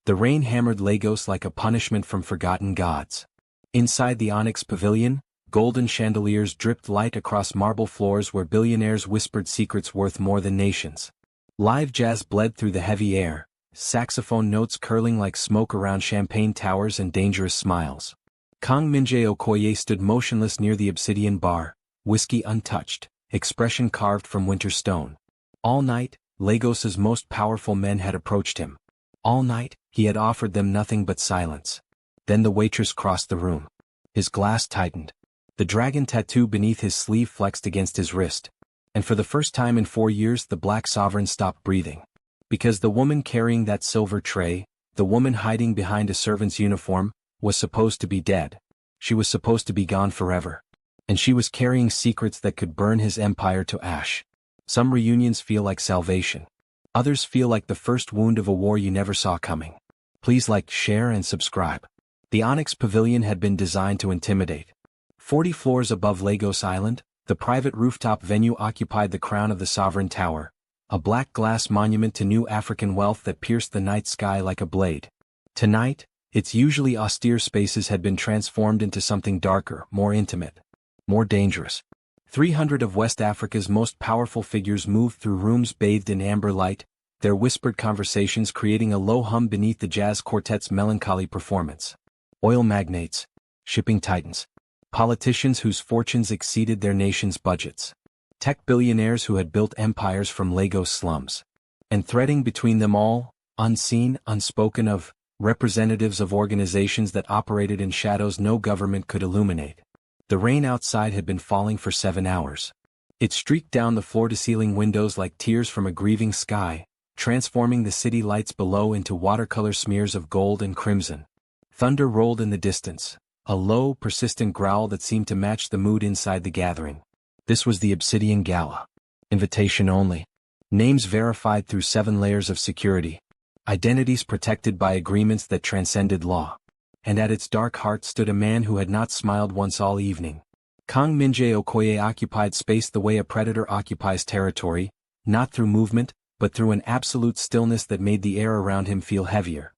The rain hammered Lagos like a punishment from forgotten gods. Inside the onyx pavilion, golden chandeliers dripped light across marble floors where billionaires whispered secrets worth more than nations. Live jazz bled through the heavy air, saxophone notes curling like smoke around champagne towers and dangerous smiles. Kang Min-jae Okoye stood motionless near the obsidian bar, whiskey untouched, expression carved from winter stone. All night, Lagos's most powerful men had approached him. All night, he had offered them nothing but silence. Then the waitress crossed the room. His glass tightened. The dragon tattoo beneath his sleeve flexed against his wrist. And for the first time in 4 years the black sovereign stopped breathing. Because the woman carrying that silver tray, the woman hiding behind a servant's uniform, was supposed to be dead. She was supposed to be gone forever. And she was carrying secrets that could burn his empire to ash. Some reunions feel like salvation. Others feel like the first wound of a war you never saw coming. Please like, share and subscribe. The Onyx Pavilion had been designed to intimidate. 40 floors above Lagos Island, the private rooftop venue occupied the crown of the sovereign tower, a black glass monument to new African wealth that pierced the night sky like a blade. Tonight, its usually austere spaces had been transformed into something darker, more intimate, more dangerous. 300 of West Africa's most powerful figures moved through rooms bathed in amber light, their whispered conversations creating a low hum beneath the jazz quartet's melancholy performance. Oil magnates, shipping titans, politicians whose fortunes exceeded their nation's budgets, tech billionaires who had built empires from Lagos slums. And threading between them all, unseen, unspoken of, representatives of organizations that operated in shadows no government could illuminate. The rain outside had been falling for 7 hours. It streaked down the floor-to-ceiling windows like tears from a grieving sky, transforming the city lights below into watercolor smears of gold and crimson. Thunder rolled in the distance, a low, persistent growl that seemed to match the mood inside the gathering. This was the Obsidian Gala. Invitation only. Names verified through 7 layers of security. Identities protected by agreements that transcended law. And at its dark heart stood a man who had not smiled once all evening. Kang Min-jae Okoye occupied space the way a predator occupies territory, not through movement, but through an absolute stillness that made the air around him feel heavier.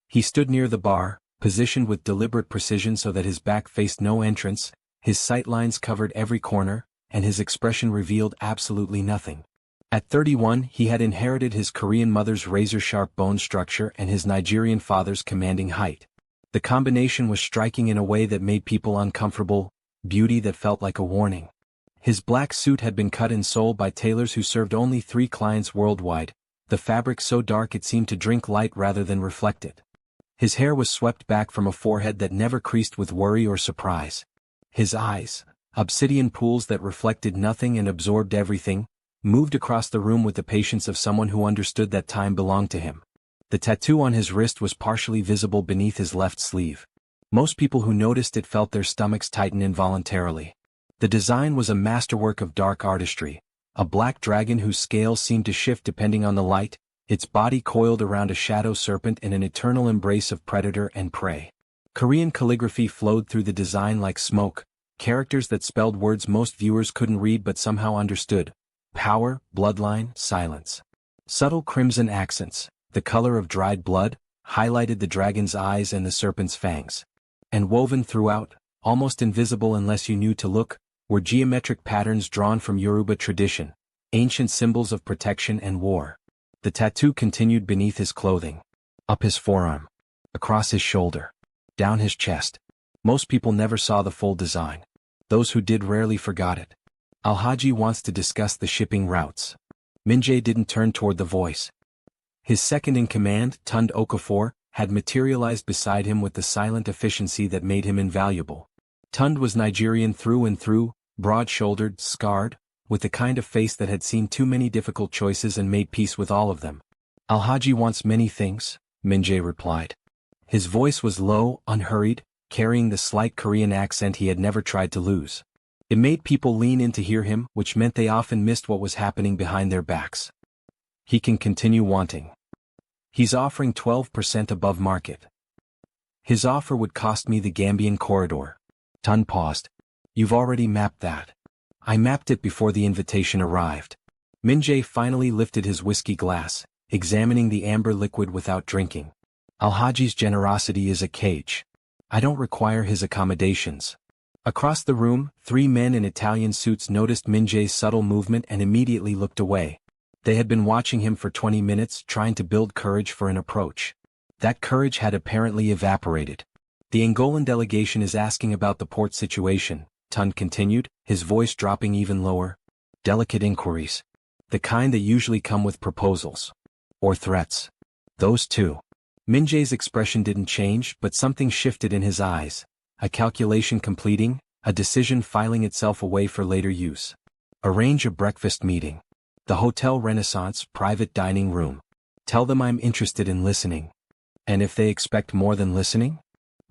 He stood near the bar, positioned with deliberate precision so that his back faced no entrance, his sightlines covered every corner, and his expression revealed absolutely nothing. At 31, he had inherited his Korean mother's razor-sharp bone structure and his Nigerian father's commanding height. The combination was striking in a way that made people uncomfortable, beauty that felt like a warning. His black suit had been cut and sold by tailors who served only 3 clients worldwide, the fabric so dark it seemed to drink light rather than reflect it. His hair was swept back from a forehead that never creased with worry or surprise. His eyes, obsidian pools that reflected nothing and absorbed everything, moved across the room with the patience of someone who understood that time belonged to him. The tattoo on his wrist was partially visible beneath his left sleeve. Most people who noticed it felt their stomachs tighten involuntarily. The design was a masterwork of dark artistry, a black dragon whose scales seemed to shift depending on the light, its body coiled around a shadow serpent in an eternal embrace of predator and prey. Korean calligraphy flowed through the design like smoke, characters that spelled words most viewers couldn't read but somehow understood. Power, bloodline, silence. Subtle crimson accents, the color of dried blood, highlighted the dragon's eyes and the serpent's fangs. And woven throughout, almost invisible unless you knew to look, were geometric patterns drawn from Yoruba tradition, ancient symbols of protection and war. The tattoo continued beneath his clothing, up his forearm, across his shoulder, down his chest. Most people never saw the full design. Those who did rarely forgot it. Alhaji wants to discuss the shipping routes. Min-jae didn't turn toward the voice. His second-in-command, Tund Okafor, had materialized beside him with the silent efficiency that made him invaluable. Tund was Nigerian through and through, broad-shouldered, scarred, with the kind of face that had seen too many difficult choices and made peace with all of them. Alhaji wants many things, Min-jae replied. His voice was low, unhurried, carrying the slight Korean accent he had never tried to lose. It made people lean in to hear him, which meant they often missed what was happening behind their backs. He can continue wanting. He's offering 12% above market. His offer would cost me the Gambian corridor. Tun paused. You've already mapped that. I mapped it before the invitation arrived. Min-jae finally lifted his whiskey glass, examining the amber liquid without drinking. Al-Haji's generosity is a cage. I don't require his accommodations. Across the room, 3 men in Italian suits noticed Min-jae's subtle movement and immediately looked away. They had been watching him for 20 minutes trying to build courage for an approach. That courage had apparently evaporated. The Angolan delegation is asking about the port situation, Tun continued, his voice dropping even lower. Delicate inquiries. The kind that usually come with proposals. Or threats. Those too. Min-jae's expression didn't change, but something shifted in his eyes. A calculation completing, a decision filing itself away for later use. Arrange a breakfast meeting. The Hotel Renaissance private dining room. Tell them I'm interested in listening. And if they expect more than listening?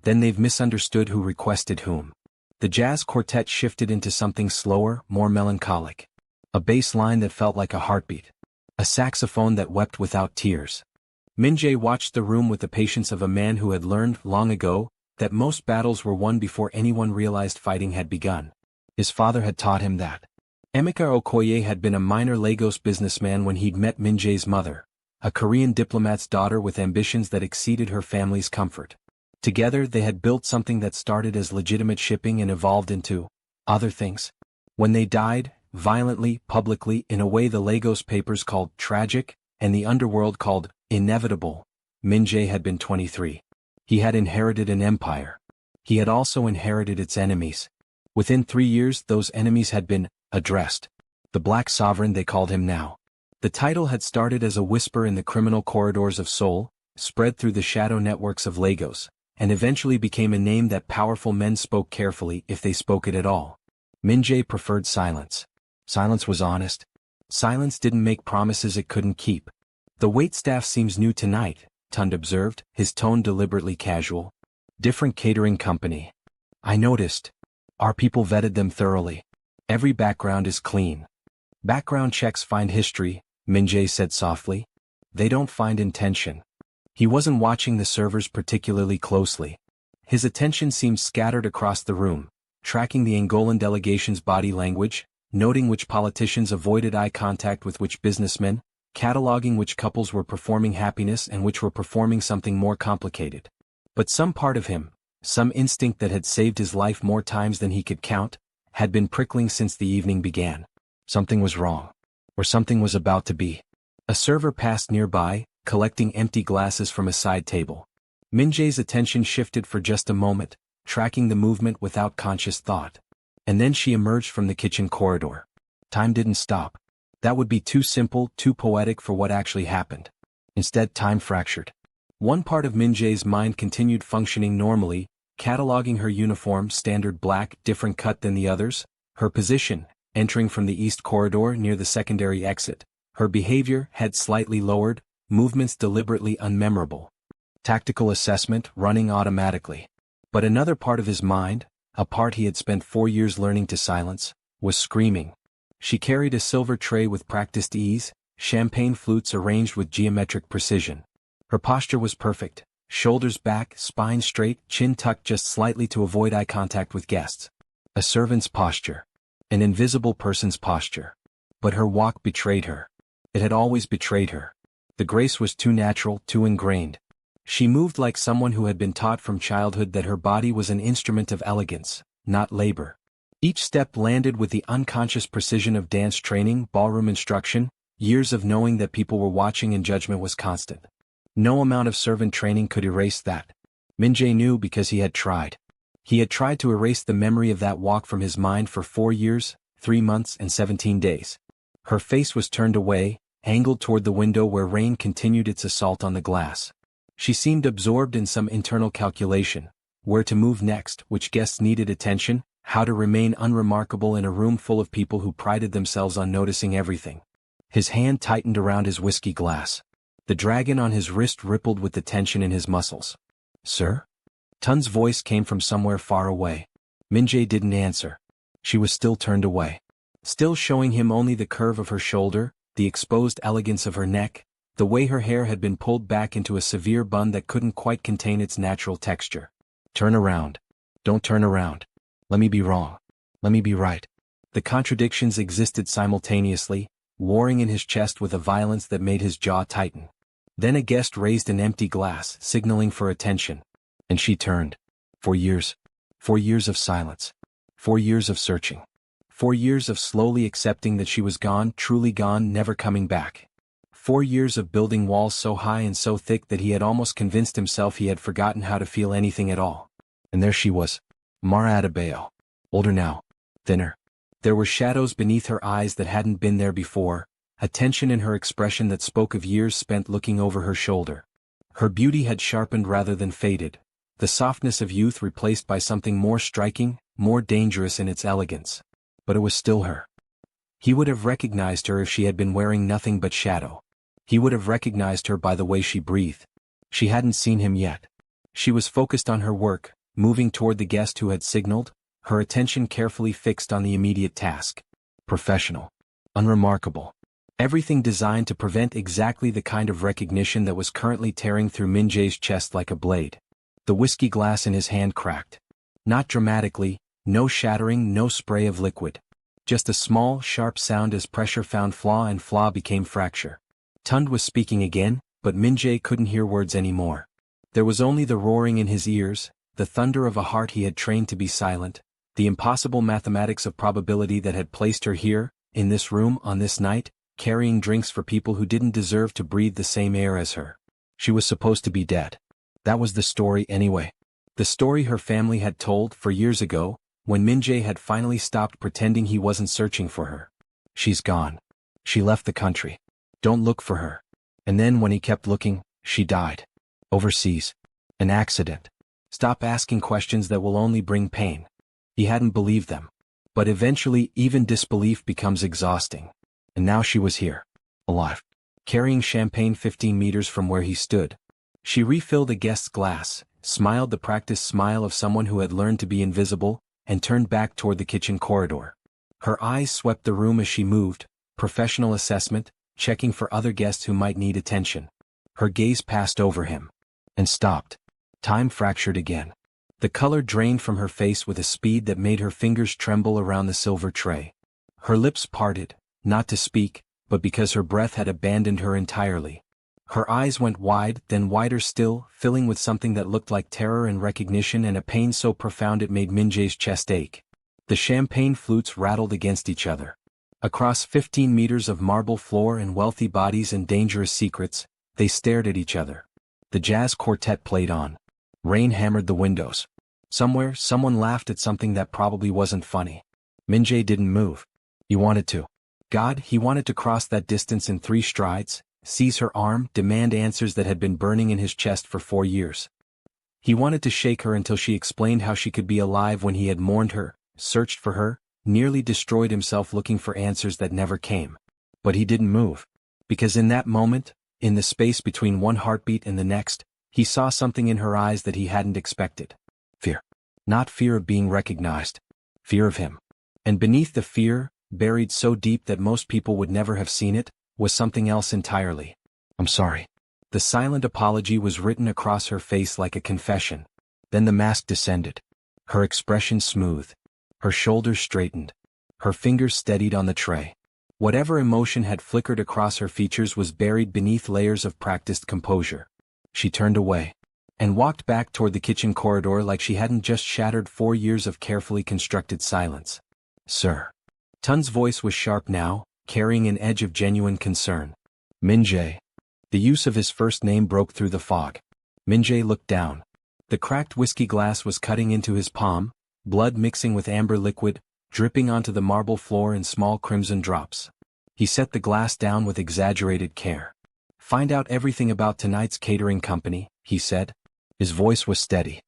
Then they've misunderstood who requested whom. The jazz quartet shifted into something slower, more melancholic. A bass line that felt like a heartbeat. A saxophone that wept without tears. Min-jae watched the room with the patience of a man who had learned, long ago, that most battles were won before anyone realized fighting had begun. His father had taught him that. Emeka Okoye had been a minor Lagos businessman when he'd met Min-jae's mother, a Korean diplomat's daughter with ambitions that exceeded her family's comfort. Together they had built something that started as legitimate shipping and evolved into other things. When they died, violently, publicly, in a way the Lagos papers called tragic, and the underworld called inevitable, Min-jae had been 23. He had inherited an empire. He had also inherited its enemies. Within 3 years those enemies had been addressed. The Black Sovereign they called him now. The title had started as a whisper in the criminal corridors of Seoul, spread through the shadow networks of Lagos, and eventually became a name that powerful men spoke carefully if they spoke it at all. Min-jae preferred silence. Silence was honest. Silence didn't make promises it couldn't keep. The waitstaff seems new tonight, Tund observed, his tone deliberately casual. Different catering company. I noticed. Our people vetted them thoroughly. Every background is clean. Background checks find history, Min-jae said softly. They don't find intention. He wasn't watching the servers particularly closely. His attention seemed scattered across the room, tracking the Angolan delegation's body language, noting which politicians avoided eye contact with which businessmen, cataloging which couples were performing happiness and which were performing something more complicated. But some part of him, some instinct that had saved his life more times than he could count, had been prickling since the evening began. Something was wrong. Or something was about to be. A server passed nearby, collecting empty glasses from a side table. Min-jae's attention shifted for just a moment, tracking the movement without conscious thought. And then she emerged from the kitchen corridor. Time didn't stop. That would be too simple, too poetic for what actually happened. Instead, time fractured. One part of Min-jae's mind continued functioning normally, cataloging her uniform, standard black, different cut than the others, her position, entering from the east corridor near the secondary exit, her behavior, head slightly lowered, movements deliberately unmemorable. Tactical assessment running automatically. But another part of his mind, a part he had spent 4 years learning to silence, was screaming. She carried a silver tray with practiced ease, champagne flutes arranged with geometric precision. Her posture was perfect, shoulders back, spine straight, chin tucked just slightly to avoid eye contact with guests. A servant's posture. An invisible person's posture. But her walk betrayed her. It had always betrayed her. The grace was too natural, too ingrained. She moved like someone who had been taught from childhood that her body was an instrument of elegance, not labor. Each step landed with the unconscious precision of dance training, ballroom instruction, years of knowing that people were watching and judgment was constant. No amount of servant training could erase that. Min-jae knew because he had tried. He had tried to erase the memory of that walk from his mind for 4 years, 3 months and 17 days. Her face was turned away, angled toward the window where rain continued its assault on the glass. She seemed absorbed in some internal calculation, where to move next, which guests needed attention, how to remain unremarkable in a room full of people who prided themselves on noticing everything. His hand tightened around his whiskey glass. The dragon on his wrist rippled with the tension in his muscles. Sir? Tun's voice came from somewhere far away. Min-jae didn't answer. She was still turned away. Still showing him only the curve of her shoulder, the exposed elegance of her neck, the way her hair had been pulled back into a severe bun that couldn't quite contain its natural texture. Turn around. Don't turn around. Let me be wrong. Let me be right. The contradictions existed simultaneously, warring in his chest with a violence that made his jaw tighten. Then a guest raised an empty glass, signaling for attention. And she turned. 4 years. 4 years of silence. 4 years of searching. 4 years of slowly accepting that she was gone, truly gone, never coming back. 4 years of building walls so high and so thick that he had almost convinced himself he had forgotten how to feel anything at all. And there she was. Mara Adebayo. Older now. Thinner. There were shadows beneath her eyes that hadn't been there before, a tension in her expression that spoke of years spent looking over her shoulder. Her beauty had sharpened rather than faded, the softness of youth replaced by something more striking, more dangerous in its elegance. But it was still her. He would have recognized her if she had been wearing nothing but shadow. He would have recognized her by the way she breathed. She hadn't seen him yet. She was focused on her work, moving toward the guest who had signaled, her attention carefully fixed on the immediate task. Professional. Unremarkable. Everything designed to prevent exactly the kind of recognition that was currently tearing through Min Jae's chest like a blade. The whiskey glass in his hand cracked. Not dramatically, no shattering, no spray of liquid. Just a small, sharp sound as pressure found flaw and flaw became fracture. Tund was speaking again, but Min Jae couldn't hear words anymore. There was only the roaring in his ears, the thunder of a heart he had trained to be silent, the impossible mathematics of probability that had placed her here, in this room, on this night, carrying drinks for people who didn't deserve to breathe the same air as her. She was supposed to be dead. That was the story anyway. The story her family had told 4 years ago, when Min Jae had finally stopped pretending he wasn't searching for her. She's gone. She left the country. Don't look for her. And then when he kept looking, she died. Overseas. An accident. Stop asking questions that will only bring pain. He hadn't believed them. But eventually even disbelief becomes exhausting. And now she was here. Alive. Carrying champagne 15 meters from where he stood. She refilled a guest's glass, smiled the practiced smile of someone who had learned to be invisible, and turned back toward the kitchen corridor. Her eyes swept the room as she moved, professional assessment, checking for other guests who might need attention. Her gaze passed over him. And stopped. Time fractured again. The color drained from her face with a speed that made her fingers tremble around the silver tray. Her lips parted, not to speak, but because her breath had abandoned her entirely. Her eyes went wide, then wider still, filling with something that looked like terror and recognition and a pain so profound it made Min Jae's chest ache. The champagne flutes rattled against each other. Across 15 meters of marble floor and wealthy bodies and dangerous secrets, they stared at each other. The jazz quartet played on. Rain hammered the windows. Somewhere, someone laughed at something that probably wasn't funny. Min Jae didn't move. He wanted to. God, he wanted to cross that distance in 3 strides, seize her arm, demand answers that had been burning in his chest for 4 years. He wanted to shake her until she explained how she could be alive when he had mourned her, searched for her, nearly destroyed himself looking for answers that never came. But he didn't move. Because in that moment, in the space between one heartbeat and the next, he saw something in her eyes that he hadn't expected. Fear. Not fear of being recognized. Fear of him. And beneath the fear, buried so deep that most people would never have seen it, was something else entirely. I'm sorry. The silent apology was written across her face like a confession. Then the mask descended. Her expression smoothed. Her shoulders straightened. Her fingers steadied on the tray. Whatever emotion had flickered across her features was buried beneath layers of practiced composure. She turned away. And walked back toward the kitchen corridor like she hadn't just shattered 4 years of carefully constructed silence. Sir. Tun's voice was sharp now, carrying an edge of genuine concern. Min Jae. The use of his first name broke through the fog. Min Jae looked down. The cracked whiskey glass was cutting into his palm, blood mixing with amber liquid, dripping onto the marble floor in small crimson drops. He set the glass down with exaggerated care. Find out everything about tonight's catering company, he said. His voice was steady.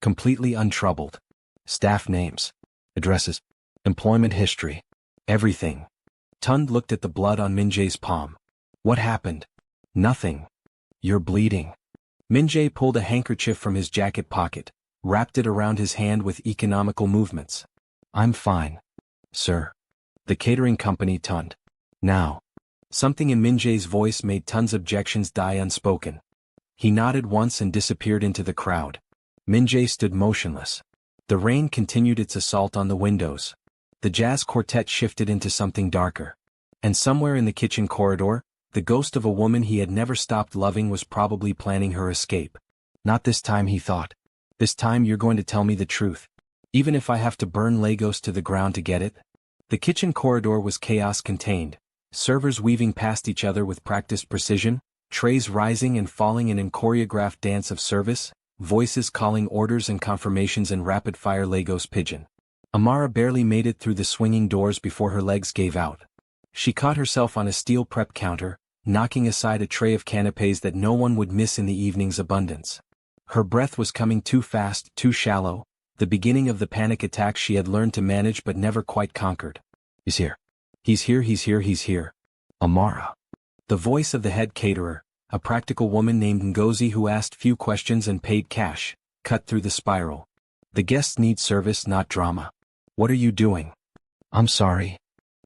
Completely untroubled. Staff names. Addresses. Employment history. Everything. Tund looked at the blood on Min Jae's palm. What happened? Nothing. You're bleeding. Min Jae pulled a handkerchief from his jacket pocket, wrapped it around his hand with economical movements. I'm fine. Sir. The catering company, Tund. Now. Something in Min Jae's voice made Tund's objections die unspoken. He nodded once and disappeared into the crowd. Min Jae stood motionless. The rain continued its assault on the windows. The jazz quartet shifted into something darker. And somewhere in the kitchen corridor, The ghost of a woman he had never stopped loving was probably planning her escape. Not this time, he thought. This time you're going to tell me the truth. Even if I have to burn Lagos to the ground to get it? The kitchen corridor was chaos contained, servers weaving past each other with practiced precision, trays rising and falling in an choreographed dance of service, voices calling orders and confirmations in rapid-fire Lagos pidgin. Amara barely made it through the swinging doors before her legs gave out. She caught herself on a steel prep counter, knocking aside a tray of canapés that no one would miss in the evening's abundance. Her breath was coming too fast, too shallow, the beginning of the panic attack she had learned to manage but never quite conquered. He's here. He's here, he's here, he's here. Amara. The voice of the head caterer, a practical woman named Ngozi who asked few questions and paid cash, cut through the spiral. The guests need service, not drama. What are you doing? I'm sorry.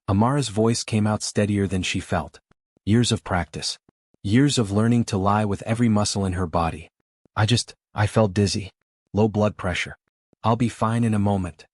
Amara's voice came out steadier than she felt. Years of practice. Years of learning to lie with every muscle in her body. I felt dizzy. Low blood pressure. I'll be fine in a moment.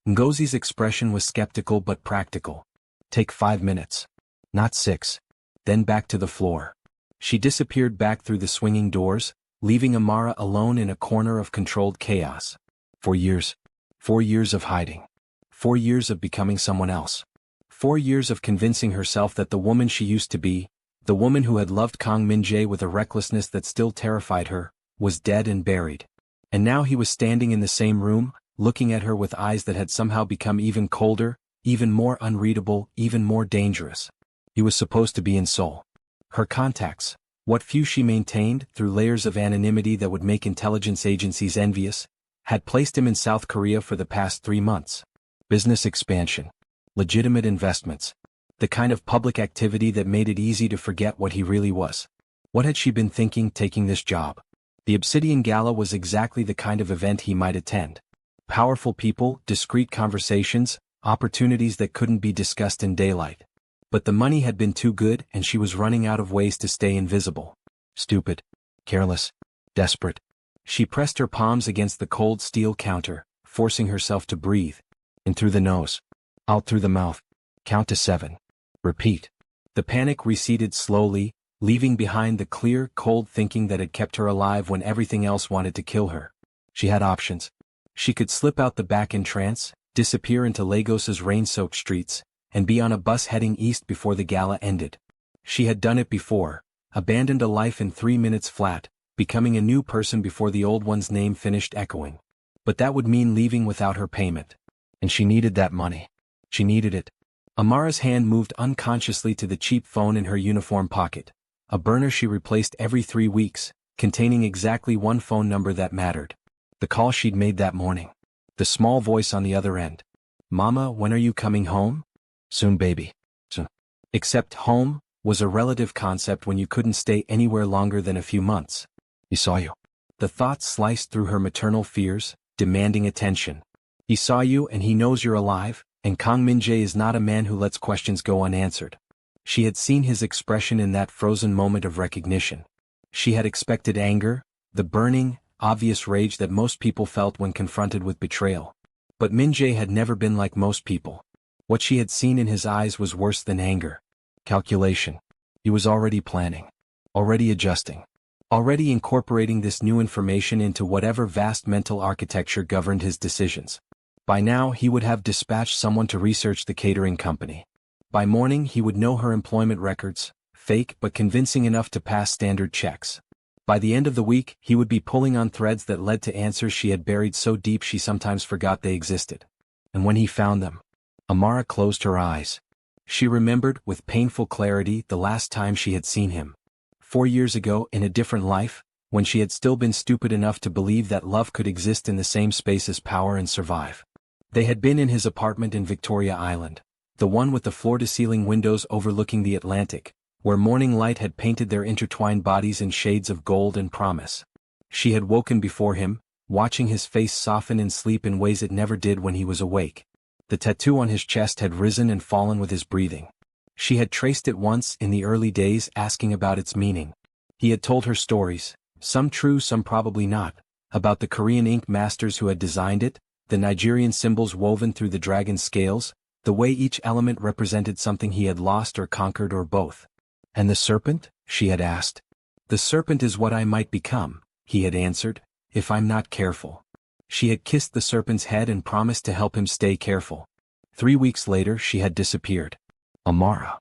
Ngozi's expression was skeptical but practical. Take 5 minutes. Not 6. Then back to the floor. She disappeared back through the swinging doors, leaving Amara alone in a corner of controlled chaos. 4 years. 4 years of hiding. 4 years of becoming someone else. 4 years of convincing herself that the woman she used to be, the woman who had loved Kang Min-jae with a recklessness that still terrified her, was dead and buried. And now he was standing in the same room, looking at her with eyes that had somehow become even colder, even more unreadable, even more dangerous. He was supposed to be in Seoul. Her contacts, what few she maintained through layers of anonymity that would make intelligence agencies envious, had placed him in South Korea for the past 3 months. Business expansion. Legitimate investments. The kind of public activity that made it easy to forget what he really was. What had she been thinking taking this job? The Obsidian Gala was exactly the kind of event he might attend. Powerful people, discreet conversations, opportunities that couldn't be discussed in daylight. But the money had been too good and she was running out of ways to stay invisible. Stupid. Careless. Desperate. She pressed her palms against the cold steel counter, forcing herself to breathe. In through the nose. Out through the mouth. Count to 7. Repeat. The panic receded slowly, leaving behind the clear, cold thinking that had kept her alive when everything else wanted to kill her. She had options. She could slip out the back entrance, disappear into Lagos's rain-soaked streets, and be on a bus heading east before the gala ended. She had done it before, abandoned a life in 3 minutes flat, becoming a new person before the old one's name finished echoing. But that would mean leaving without her payment. And she needed that money. She needed it. Amara's hand moved unconsciously to the cheap phone in her uniform pocket. A burner she replaced every 3 weeks, containing exactly one phone number that mattered. The call she'd made that morning. The small voice on the other end. Mama, when are you coming home? Soon, baby. Soon. Except home was a relative concept when you couldn't stay anywhere longer than a few months. He saw you. The thought sliced through her maternal fears, demanding attention. He saw you and he knows you're alive, and Kang Min-jae is not a man who lets questions go unanswered. She had seen his expression in that frozen moment of recognition. She had expected anger, the burning, obvious rage that most people felt when confronted with betrayal. But Min-jae had never been like most people. What she had seen in his eyes was worse than anger. Calculation. He was already planning. Already adjusting. Already incorporating this new information into whatever vast mental architecture governed his decisions. By now he would have dispatched someone to research the catering company. By morning he would know her employment records, fake but convincing enough to pass standard checks. By the end of the week he would be pulling on threads that led to answers she had buried so deep she sometimes forgot they existed. And when he found them, Amara closed her eyes. She remembered with painful clarity the last time she had seen him. 4 years ago in a different life, when she had still been stupid enough to believe that love could exist in the same space as power and survive. They had been in his apartment in Victoria Island, the one with the floor-to-ceiling windows overlooking the Atlantic, where morning light had painted their intertwined bodies in shades of gold and promise. She had woken before him, watching his face soften in sleep in ways it never did when he was awake. The tattoo on his chest had risen and fallen with his breathing. She had traced it once in the early days, asking about its meaning. He had told her stories, some true, some probably not, about the Korean ink masters who had designed it, the Nigerian symbols woven through the dragon's scales, the way each element represented something he had lost or conquered or both. And the serpent? She had asked. The serpent is what I might become, he had answered, if I'm not careful. She had kissed the serpent's head and promised to help him stay careful. 3 weeks later she had disappeared. Amara.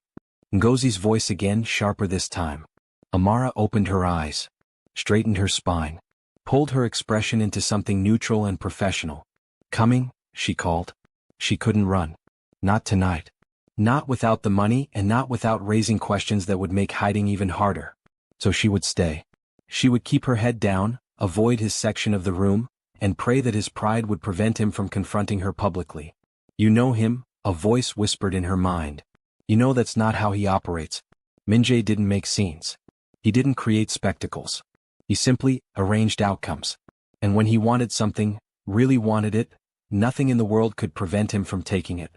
Ngozi's voice again, sharper this time. Amara opened her eyes, straightened her spine, pulled her expression into something neutral and professional. Coming, she called. She couldn't run. Not tonight. Not without the money and not without raising questions that would make hiding even harder. So she would stay. She would keep her head down, avoid his section of the room, and pray that his pride would prevent him from confronting her publicly. You know him, a voice whispered in her mind. You know that's not how he operates. Min-jae didn't make scenes. He didn't create spectacles. He simply arranged outcomes. And when he wanted something, really wanted it, nothing in the world could prevent him from taking it.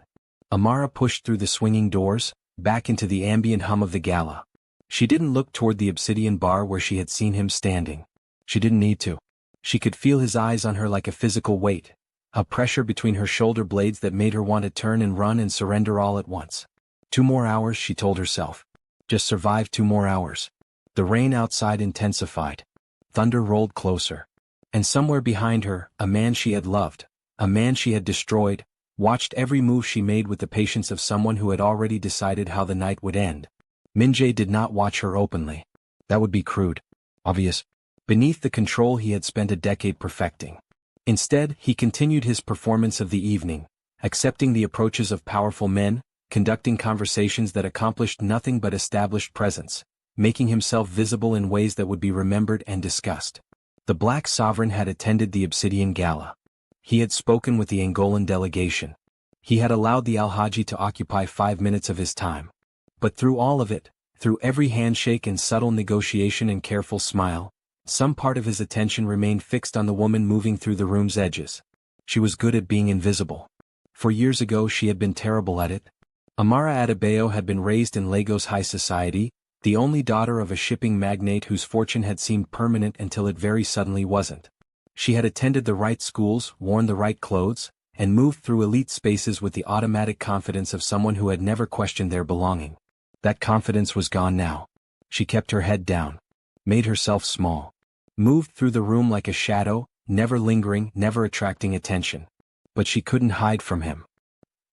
Amara pushed through the swinging doors, back into the ambient hum of the gala. She didn't look toward the obsidian bar where she had seen him standing. She didn't need to. She could feel his eyes on her like a physical weight, a pressure between her shoulder blades that made her want to turn and run and surrender all at once. 2 more hours, she told herself. Just survive 2 more hours. The rain outside intensified. Thunder rolled closer. And somewhere behind her, a man she had loved, a man she had destroyed, watched every move she made with the patience of someone who had already decided how the night would end. Min-jae did not watch her openly. That would be crude, obvious, beneath the control he had spent a decade perfecting. Instead, he continued his performance of the evening, accepting the approaches of powerful men, conducting conversations that accomplished nothing but established presence, making himself visible in ways that would be remembered and discussed. The Black Sovereign had attended the Obsidian Gala. He had spoken with the Angolan delegation. He had allowed the Alhaji to occupy 5 minutes of his time. But through all of it, through every handshake and subtle negotiation and careful smile, some part of his attention remained fixed on the woman moving through the room's edges. She was good at being invisible. 4 years ago she had been terrible at it. Amara Adebayo had been raised in Lagos high society, the only daughter of a shipping magnate whose fortune had seemed permanent until it very suddenly wasn't. She had attended the right schools, worn the right clothes, and moved through elite spaces with the automatic confidence of someone who had never questioned their belonging. That confidence was gone now. She kept her head down, made herself small, moved through the room like a shadow, never lingering, never attracting attention. But she couldn't hide from him.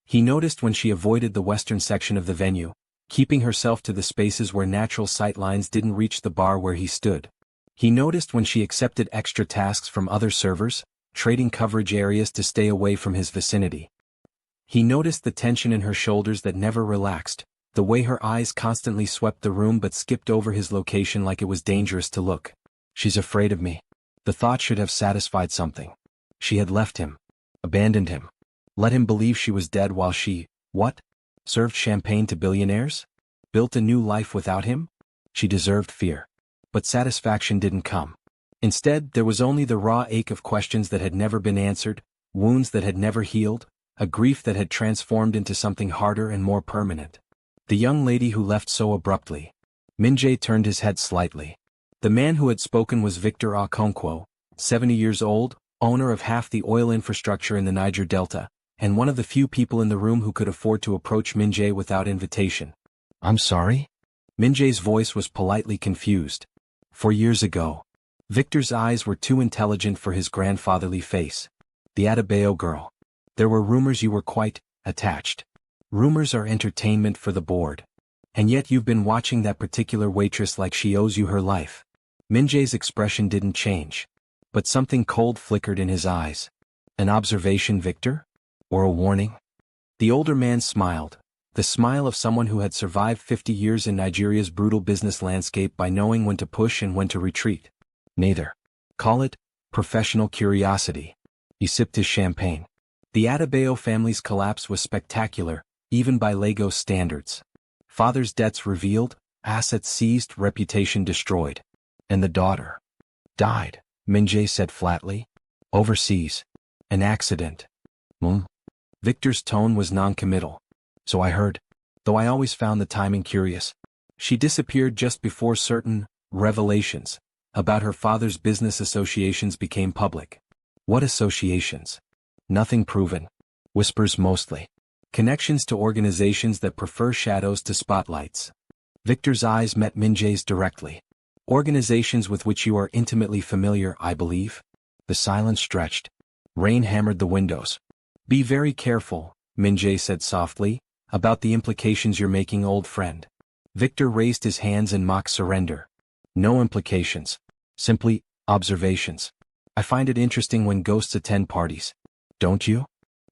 He noticed when she avoided the western section of the venue, keeping herself to the spaces where natural sight lines didn't reach the bar where he stood. He noticed when she accepted extra tasks from other servers, trading coverage areas to stay away from his vicinity. He noticed the tension in her shoulders that never relaxed, the way her eyes constantly swept the room but skipped over his location like it was dangerous to look. She's afraid of me. The thought should have satisfied something. She had left him, abandoned him, let him believe she was dead while she, what? Served champagne to billionaires? Built a new life without him? She deserved fear. But satisfaction didn't come. Instead, there was only the raw ache of questions that had never been answered, wounds that had never healed, a grief that had transformed into something harder and more permanent. The young lady who left so abruptly. Min-jae turned his head slightly. The man who had spoken was Victor Okonkwo, 70 years old, owner of half the oil infrastructure in the Niger Delta, and one of the few people in the room who could afford to approach Min-jae without invitation. I'm sorry? Min-jae's voice was politely confused. 4 years ago. Victor's eyes were too intelligent for his grandfatherly face. The Adebayo girl. There were rumors you were quite attached. Rumors are entertainment for the bored. And yet you've been watching that particular waitress like she owes you her life. Min-jae's expression didn't change. But something cold flickered in his eyes. An observation, Victor? Or a warning? The older man smiled, the smile of someone who had survived 50 years in Nigeria's brutal business landscape by knowing when to push and when to retreat. Neither. Call it professional curiosity. He sipped his champagne. The Adebayo family's collapse was spectacular, even by Lagos standards. Father's debts revealed, assets seized, reputation destroyed. And the daughter died, Min-jae said flatly. Overseas. An accident. Victor's tone was non-committal. So I heard. Though I always found the timing curious. She disappeared just before certain revelations about her father's business associations became public. What associations? Nothing proven. Whispers mostly. Connections to organizations that prefer shadows to spotlights. Victor's eyes met Min-jae's directly. Organizations with which you are intimately familiar, I believe. The silence stretched. Rain hammered the windows. Be very careful, Min-jae said softly, about the implications you're making, old friend. Victor raised his hands in mock surrender. No implications. Simply, observations. I find it interesting when ghosts attend parties. Don't you?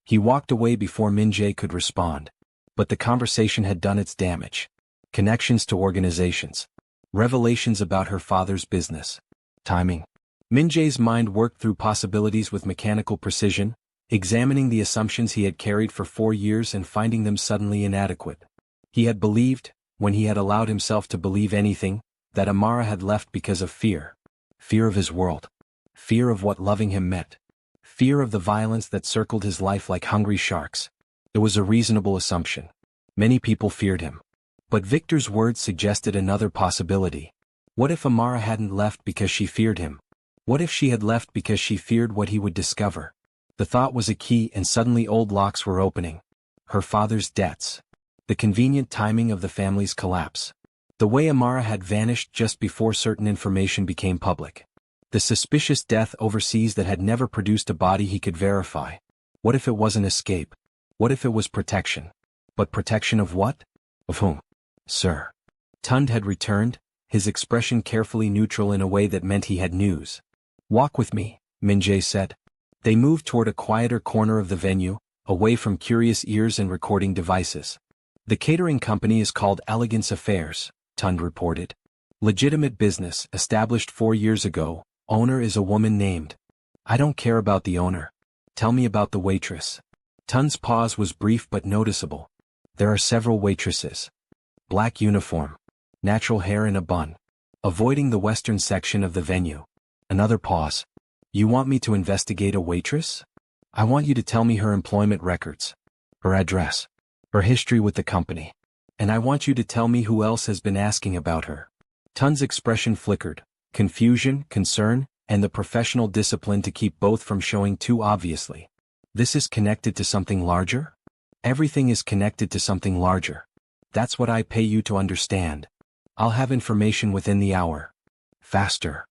He walked away before Min-jae could respond. But the conversation had done its damage. Connections to organizations. Revelations about her father's business. Timing. Min-jae's mind worked through possibilities with mechanical precision, examining the assumptions he had carried for 4 years and finding them suddenly inadequate. He had believed, when he had allowed himself to believe anything, that Amara had left because of fear. Fear of his world. Fear of what loving him meant. Fear of the violence that circled his life like hungry sharks. It was a reasonable assumption. Many people feared him. But Victor's words suggested another possibility. What if Amara hadn't left because she feared him? What if she had left because she feared what he would discover? The thought was a key, and suddenly old locks were opening. Her father's debts. The convenient timing of the family's collapse. The way Amara had vanished just before certain information became public. The suspicious death overseas that had never produced a body he could verify. What if it wasn't escape? What if it was protection? But protection of what? Of whom? Sir. Tund had returned, his expression carefully neutral in a way that meant he had news. Walk with me, Min-jae said. They moved toward a quieter corner of the venue, away from curious ears and recording devices. The catering company is called Elegance Affairs, Tund reported. Legitimate business, established 4 years ago. Owner is a woman named. I don't care about the owner. Tell me about the waitress. Tund's pause was brief but noticeable. There are several waitresses. Black uniform. Natural hair in a bun. Avoiding the western section of the venue. Another pause. You want me to investigate a waitress? I want you to tell me her employment records. Her address. Her history with the company. And I want you to tell me who else has been asking about her. Tund's expression flickered. Confusion, concern, and the professional discipline to keep both from showing too obviously. This is connected to something larger? Everything is connected to something larger. That's what I pay you to understand. I'll have information within the hour. Faster.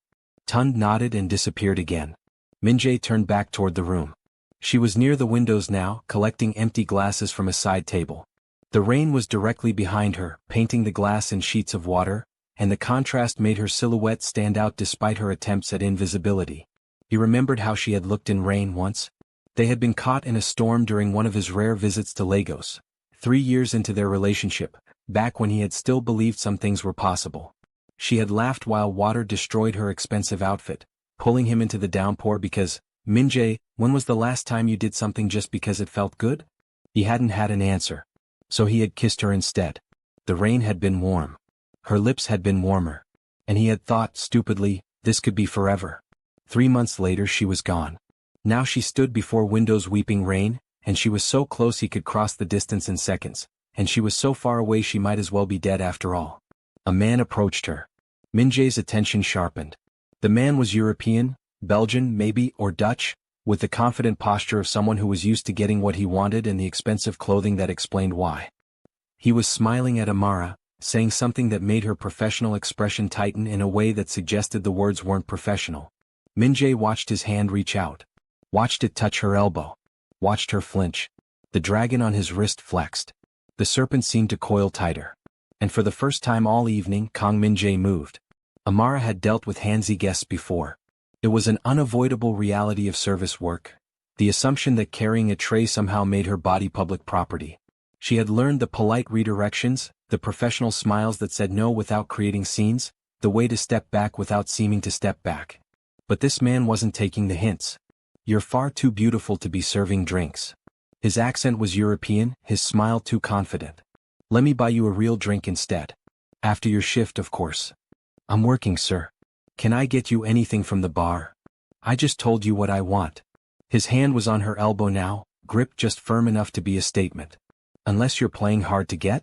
Tund nodded and disappeared again. Min-jae turned back toward the room. She was near the windows now, collecting empty glasses from a side table. The rain was directly behind her, painting the glass in sheets of water, and the contrast made her silhouette stand out despite her attempts at invisibility. He remembered how she had looked in rain once. They had been caught in a storm during one of his rare visits to Lagos, 3 years into their relationship, back when he had still believed some things were possible. She had laughed while water destroyed her expensive outfit, pulling him into the downpour because, Min-jae, when was the last time you did something just because it felt good? He hadn't had an answer. So he had kissed her instead. The rain had been warm. Her lips had been warmer. And he had thought, stupidly, this could be forever. 3 months later she was gone. Now she stood before windows weeping rain, and she was so close he could cross the distance in seconds, and she was so far away she might as well be dead after all. A man approached her. Min-jae's attention sharpened. The man was European, Belgian maybe, or Dutch, with the confident posture of someone who was used to getting what he wanted and the expensive clothing that explained why. He was smiling at Amara, saying something that made her professional expression tighten in a way that suggested the words weren't professional. Min-jae watched his hand reach out. Watched it touch her elbow. Watched her flinch. The dragon on his wrist flexed. The serpent seemed to coil tighter. And for the first time all evening, Kang Min-jae moved. Amara had dealt with handsy guests before. It was an unavoidable reality of service work. The assumption that carrying a tray somehow made her body public property. She had learned the polite redirections, the professional smiles that said no without creating scenes, the way to step back without seeming to step back. But this man wasn't taking the hints. You're far too beautiful to be serving drinks. His accent was European, his smile too confident. Let me buy you a real drink instead. After your shift, of course. I'm working, sir. Can I get you anything from the bar? I just told you what I want. His hand was on her elbow now, gripped just firm enough to be a statement. Unless you're playing hard to get?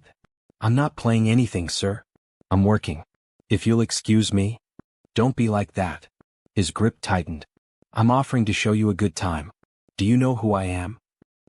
I'm not playing anything, sir. I'm working. If you'll excuse me. Don't be like that. His grip tightened. I'm offering to show you a good time. Do you know who I am?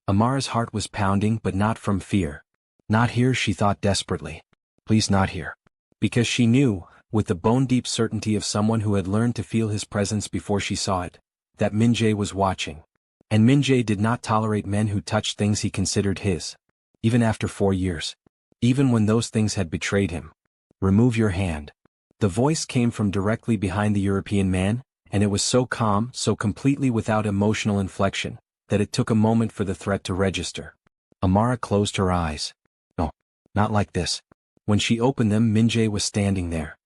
Amara's heart was pounding, but not from fear. Not here, she thought desperately. Please, not here. Because she knew, with the bone-deep certainty of someone who had learned to feel his presence before she saw it, that Min-jae was watching. And Min-jae did not tolerate men who touched things he considered his. Even after 4 years. Even when those things had betrayed him. Remove your hand. The voice came from directly behind the European man, and it was so calm, so completely without emotional inflection, that it took a moment for the threat to register. Amara closed her eyes. No, not like this. When she opened them, Min-jae was standing there.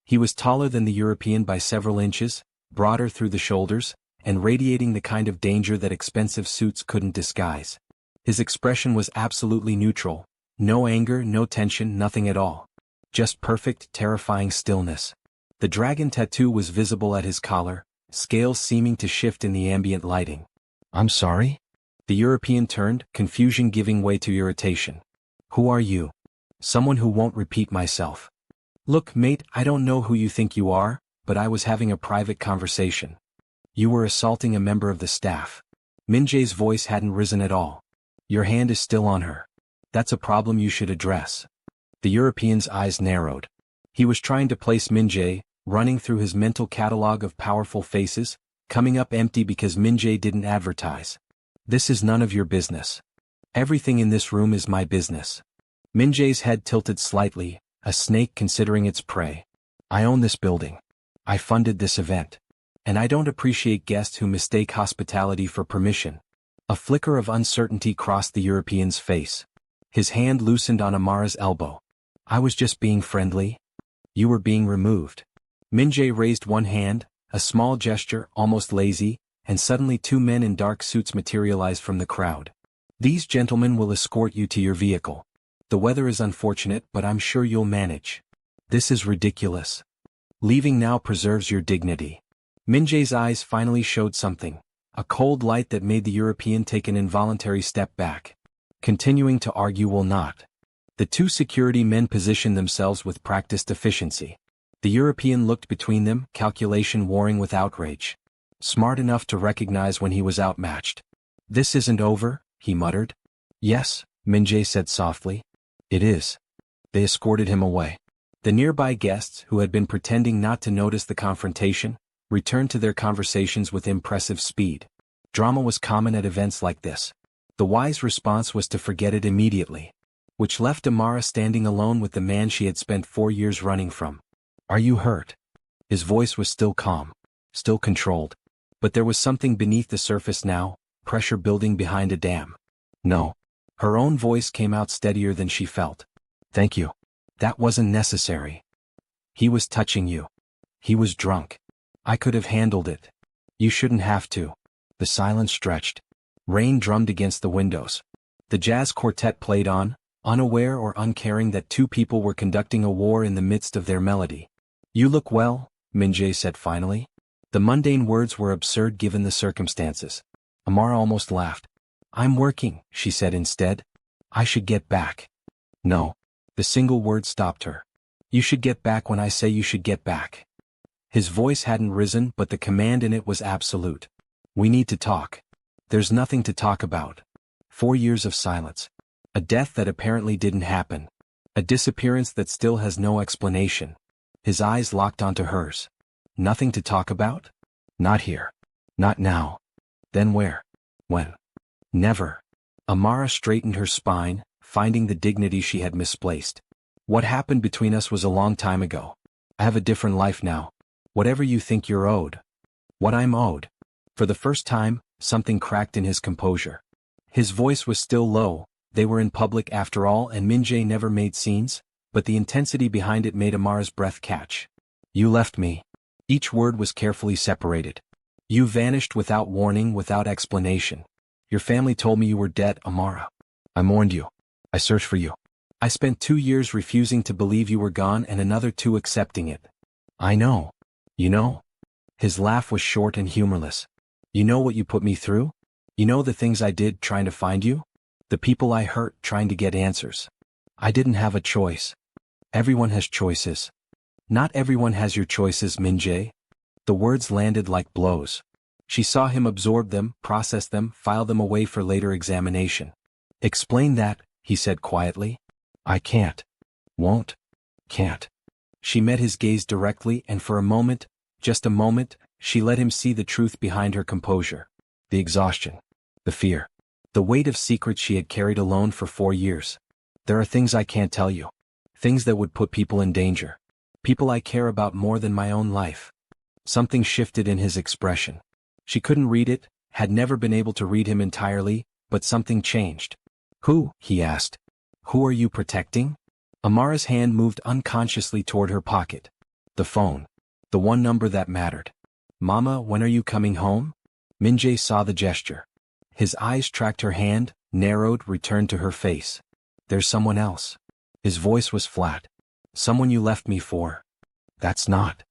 He was taller than the European by several inches, broader through the shoulders, and radiating the kind of danger that expensive suits couldn't disguise. His expression was absolutely neutral. No anger, no tension, nothing at all. Just perfect, terrifying stillness. The dragon tattoo was visible at his collar, scales seeming to shift in the ambient lighting. I'm sorry? The European turned, confusion giving way to irritation. Who are you? Someone who won't repeat myself. Look, mate, I don't know who you think you are, but I was having a private conversation. You were assaulting a member of the staff. Min-jae's voice hadn't risen at all. Your hand is still on her. That's a problem you should address. The European's eyes narrowed. He was trying to place Min-jae, running through his mental catalog of powerful faces, coming up empty because Min-jae didn't advertise. This is none of your business. Everything in this room is my business. Min-jae's head tilted slightly, a snake considering its prey. I own this building. I funded this event. And I don't appreciate guests who mistake hospitality for permission. A flicker of uncertainty crossed the European's face. His hand loosened on Amara's elbow. I was just being friendly. You were being removed. Min-jae raised one hand, a small gesture, almost lazy, and suddenly 2 men in dark suits materialized from the crowd. These gentlemen will escort you to your vehicle. The weather is unfortunate, but I'm sure you'll manage. This is ridiculous. Leaving now preserves your dignity. Min-jae's eyes finally showed something, a cold light that made the European take an involuntary step back. Continuing to argue will not. The 2 security men positioned themselves with practiced efficiency. The European looked between them, calculation warring with outrage. Smart enough to recognize when he was outmatched. This isn't over, he muttered. Yes, Min-jae said softly. It is. They escorted him away. The nearby guests, who had been pretending not to notice the confrontation, returned to their conversations with impressive speed. Drama was common at events like this. The wise response was to forget it immediately. Which left Amara standing alone with the man she had spent 4 years running from. Are you hurt? His voice was still calm, still controlled. But there was something beneath the surface now, pressure building behind a dam. No. Her own voice came out steadier than she felt. Thank you. That wasn't necessary. He was touching you. He was drunk. I could have handled it. You shouldn't have to. The silence stretched. Rain drummed against the windows. The jazz quartet played on, unaware or uncaring that 2 people were conducting a war in the midst of their melody. You look well, Min-jae said finally. The mundane words were absurd given the circumstances. Amara almost laughed. I'm working, she said instead. I should get back. No. The single word stopped her. You should get back when I say you should get back. His voice hadn't risen, but the command in it was absolute. We need to talk. There's nothing to talk about. 4 years of silence. A death that apparently didn't happen. A disappearance that still has no explanation. His eyes locked onto hers. Nothing to talk about? Not here. Not now. Then where? When? Never. Amara straightened her spine, finding the dignity she had misplaced. What happened between us was a long time ago. I have a different life now. Whatever you think you're owed. What I'm owed. For the first time, something cracked in his composure. His voice was still low. They were in public after all, and Min-jae never made scenes, but the intensity behind it made Amara's breath catch. You left me. Each word was carefully separated. You vanished without warning, without explanation. Your family told me you were dead, Amara. I mourned you. I searched for you. I spent 2 years refusing to believe you were gone and another 2 accepting it. I know. You know? His laugh was short and humorless. You know what you put me through? You know the things I did trying to find you? The people I hurt trying to get answers. I didn't have a choice. Everyone has choices. Not everyone has your choices, Min-jae. The words landed like blows. She saw him absorb them, process them, file them away for later examination. Explain that, he said quietly. I can't. Won't. Can't. She met his gaze directly and for a moment, just a moment, she let him see the truth behind her composure. The exhaustion. The fear. The weight of secrets she had carried alone for 4 years. There are things I can't tell you. Things that would put people in danger. People I care about more than my own life. Something shifted in his expression. She couldn't read it, had never been able to read him entirely, but something changed. Who? He asked. Who are you protecting? Amara's hand moved unconsciously toward her pocket. The phone. The one number that mattered. Mama, when are you coming home? Min-jae saw the gesture. His eyes tracked her hand, narrowed, returned to her face. There's someone else. His voice was flat. Someone you left me for. That's not.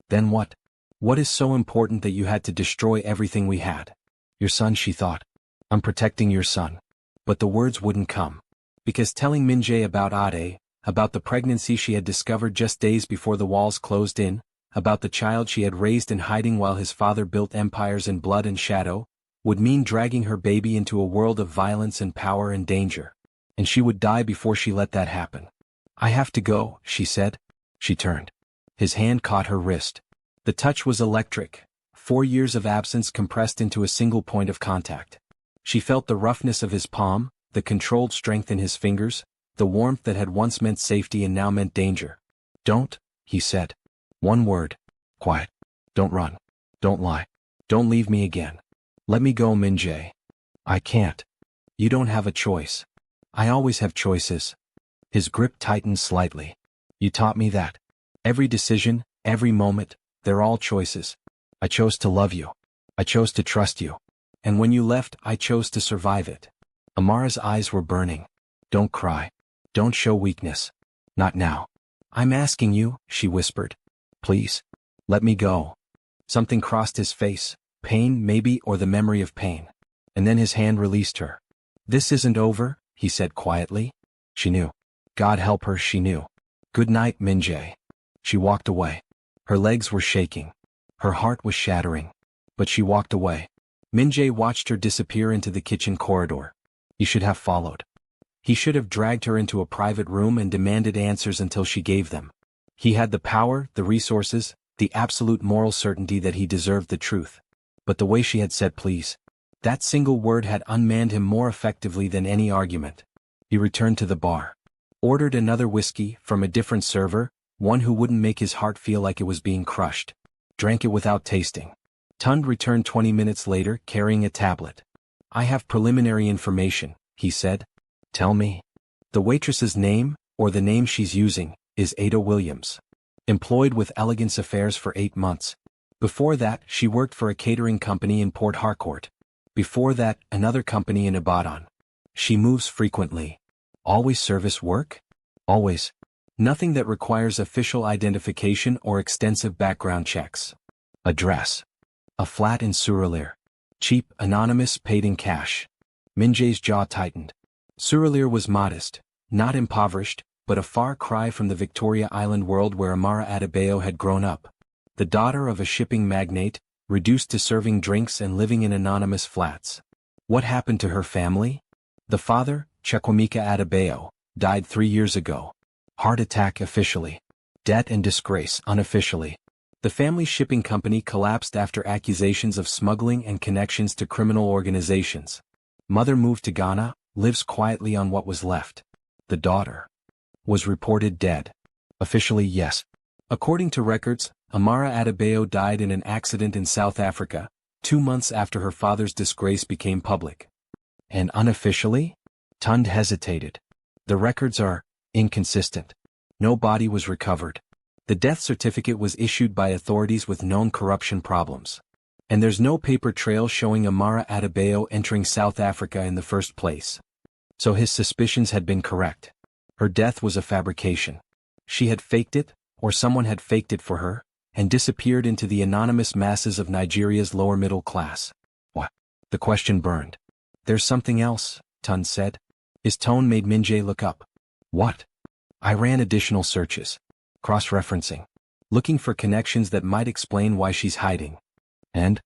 Then what? What is so important that you had to destroy everything we had? Your son, she thought. I'm protecting your son. But the words wouldn't come. Because telling Min-jae about Ade, about the pregnancy she had discovered just days before the walls closed in, about the child she had raised in hiding while his father built empires in blood and shadow, would mean dragging her baby into a world of violence and power and danger. And she would die before she let that happen. I have to go, she said. She turned. His hand caught her wrist. The touch was electric, 4 years of absence compressed into a single point of contact. She felt the roughness of his palm, the controlled strength in his fingers, the warmth that had once meant safety and now meant danger. Don't, he said. One word. Quiet. Don't run. Don't lie. Don't leave me again. Let me go, Min-jae. I can't. You don't have a choice. I always have choices. His grip tightened slightly. You taught me that. Every decision, every moment, they're all choices. I chose to love you. I chose to trust you. And when you left, I chose to survive it. Amara's eyes were burning. Don't cry. Don't show weakness. Not now. I'm asking you, she whispered. Please. Let me go. Something crossed his face. Pain, maybe, or the memory of pain. And then his hand released her. This isn't over, he said quietly. She knew. God help her, she knew. Good night, Min-jae. She walked away. Her legs were shaking. Her heart was shattering. But she walked away. Min-jae watched her disappear into the kitchen corridor. He should have followed. He should have dragged her into a private room and demanded answers until she gave them. He had the power, the resources, the absolute moral certainty that he deserved the truth. But the way she had said please, that single word had unmanned him more effectively than any argument. He returned to the bar. Ordered another whiskey from a different server, one who wouldn't make his heart feel like it was being crushed. Drank it without tasting. Tund returned 20 minutes later carrying a tablet. I have preliminary information, he said. Tell me. The waitress's name, or the name she's using, is Ada Williams. Employed with Elegance Affairs for 8 months. Before that, she worked for a catering company in Port Harcourt. Before that, another company in Ibadan. She moves frequently. Always service work? Always. Nothing that requires official identification or extensive background checks. Address. A flat in Surulere. Cheap, anonymous, paid in cash. Min-jae's jaw tightened. Surulere was modest, not impoverished, but a far cry from the Victoria Island world where Amara Adebayo had grown up. The daughter of a shipping magnate, reduced to serving drinks and living in anonymous flats. What happened to her family? The father, Chukwemeka Adebayo, died 3 years ago. Heart attack officially. Debt and disgrace unofficially. The family shipping company collapsed after accusations of smuggling and connections to criminal organizations. Mother moved to Ghana, lives quietly on what was left. The daughter was reported dead. Officially, yes. According to records, Amara Adebayo died in an accident in South Africa, 2 months after her father's disgrace became public. And unofficially? Tund hesitated. The records are inconsistent. No body was recovered. The death certificate was issued by authorities with known corruption problems. And there's no paper trail showing Amara Adebayo entering South Africa in the first place. So his suspicions had been correct. Her death was a fabrication. She had faked it, or someone had faked it for her, and disappeared into the anonymous masses of Nigeria's lower middle class. What? The question burned. There's something else, Tund said. His tone made Min-jae look up. What? I ran additional searches. Cross-referencing. Looking for connections that might explain why she's hiding. And?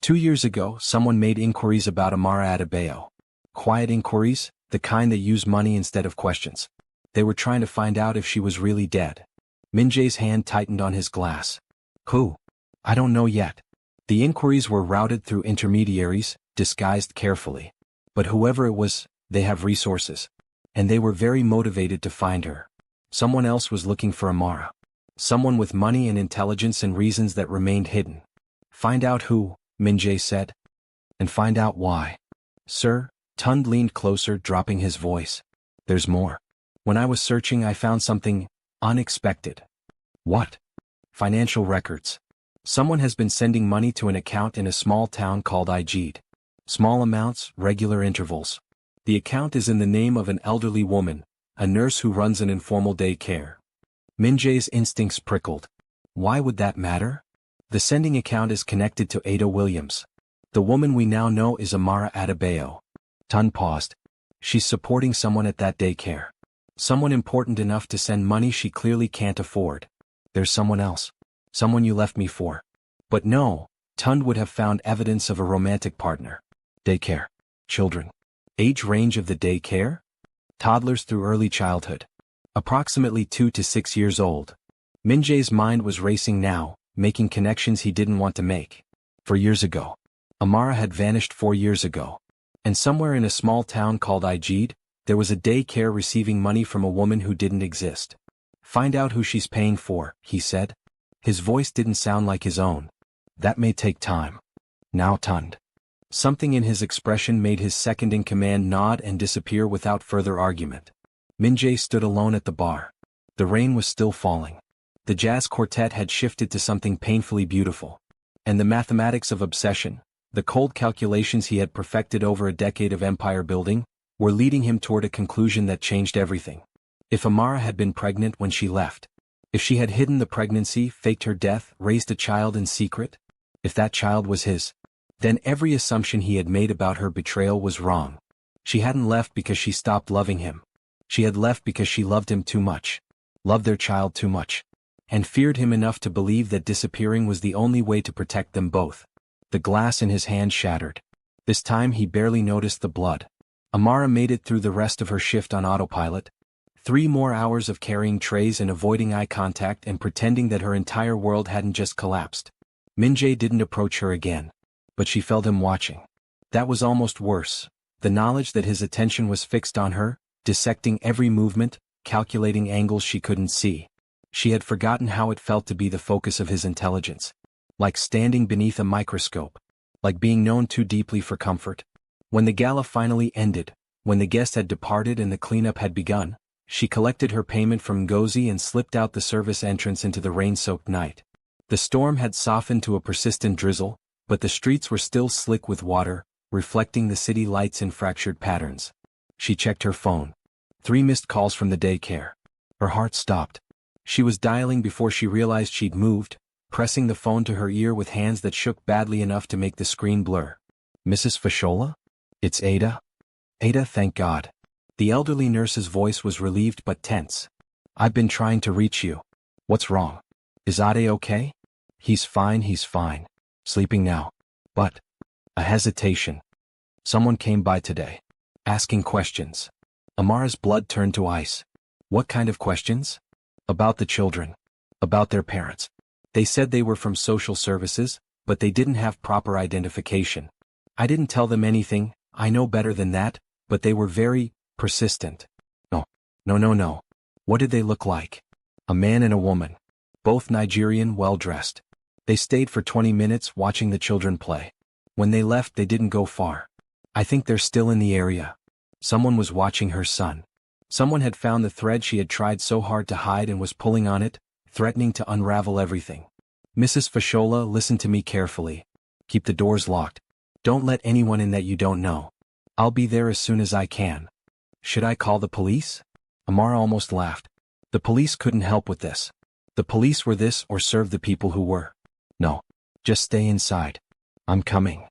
2 years ago, someone made inquiries about Amara Adebayo. Quiet inquiries, the kind that use money instead of questions. They were trying to find out if she was really dead. Min-jae's hand tightened on his glass. Who? I don't know yet. The inquiries were routed through intermediaries, disguised carefully. But whoever it was, they have resources. And they were very motivated to find her. Someone else was looking for Amara. Someone with money and intelligence and reasons that remained hidden. Find out who, Min-jae said. And find out why. Sir, Tund leaned closer, dropping his voice. There's more. When I was searching, I found something unexpected. What? Financial records. Someone has been sending money to an account in a small town called Ijeed. Small amounts, regular intervals. The account is in the name of an elderly woman, a nurse who runs an informal day care. Min-jae's instincts prickled. Why would that matter? The sending account is connected to Ada Williams. The woman we now know is Amara Adebayo. Tun paused. She's supporting someone at that daycare. Someone important enough to send money she clearly can't afford. There's someone else. Someone you left me for. But no, Tund would have found evidence of a romantic partner. Daycare. Children. Age range of the daycare? Toddlers through early childhood. Approximately 2 to 6 years old. Min-jae's mind was racing now, making connections he didn't want to make. 4 years ago. Amara had vanished 4 years ago. And somewhere in a small town called Ijeed, there was a daycare receiving money from a woman who didn't exist. Find out who she's paying for, he said. His voice didn't sound like his own. That may take time. Now Tund. Something in his expression made his second-in-command nod and disappear without further argument. Min-jae stood alone at the bar. The rain was still falling. The jazz quartet had shifted to something painfully beautiful. And the mathematics of obsession, the cold calculations he had perfected over a decade of empire building, were leading him toward a conclusion that changed everything. If Amara had been pregnant when she left, if she had hidden the pregnancy, faked her death, raised a child in secret, if that child was his, then every assumption he had made about her betrayal was wrong. She hadn't left because she stopped loving him. She had left because she loved him too much, loved their child too much, and feared him enough to believe that disappearing was the only way to protect them both. The glass in his hand shattered. This time he barely noticed the blood. Amara made it through the rest of her shift on autopilot. 3 more hours of carrying trays and avoiding eye contact and pretending that her entire world hadn't just collapsed. Min-jae didn't approach her again. But she felt him watching. That was almost worse. The knowledge that his attention was fixed on her, dissecting every movement, calculating angles she couldn't see. She had forgotten how it felt to be the focus of his intelligence. Like standing beneath a microscope. Like being known too deeply for comfort. When the gala finally ended, when the guest had departed and the cleanup had begun, she collected her payment from Ngozi and slipped out the service entrance into the rain-soaked night. The storm had softened to a persistent drizzle, but the streets were still slick with water, reflecting the city lights in fractured patterns. She checked her phone. 3 missed calls from the daycare. Her heart stopped. She was dialing before she realized she'd moved, pressing the phone to her ear with hands that shook badly enough to make the screen blur. Mrs. Fashola? It's Ada? Ada, thank God. The elderly nurse's voice was relieved but tense. I've been trying to reach you. What's wrong? Is Ade okay? He's fine. Sleeping now. But. A hesitation. Someone came by today. Asking questions. Amara's blood turned to ice. What kind of questions? About the children. About their parents. They said they were from social services, but they didn't have proper identification. I didn't tell them anything, I know better than that, but they were very persistent. No. What did they look like? A man and a woman. Both Nigerian, well-dressed. They stayed for 20 minutes watching the children play. When they left, they didn't go far. I think they're still in the area. Someone was watching her son. Someone had found the thread she had tried so hard to hide and was pulling on it, threatening to unravel everything. Mrs. Fashola, listen to me carefully. Keep the doors locked. Don't let anyone in that you don't know. I'll be there as soon as I can. Should I call the police? Amara almost laughed. The police couldn't help with this. The police were this or serve the people who were. No. Just stay inside. I'm coming.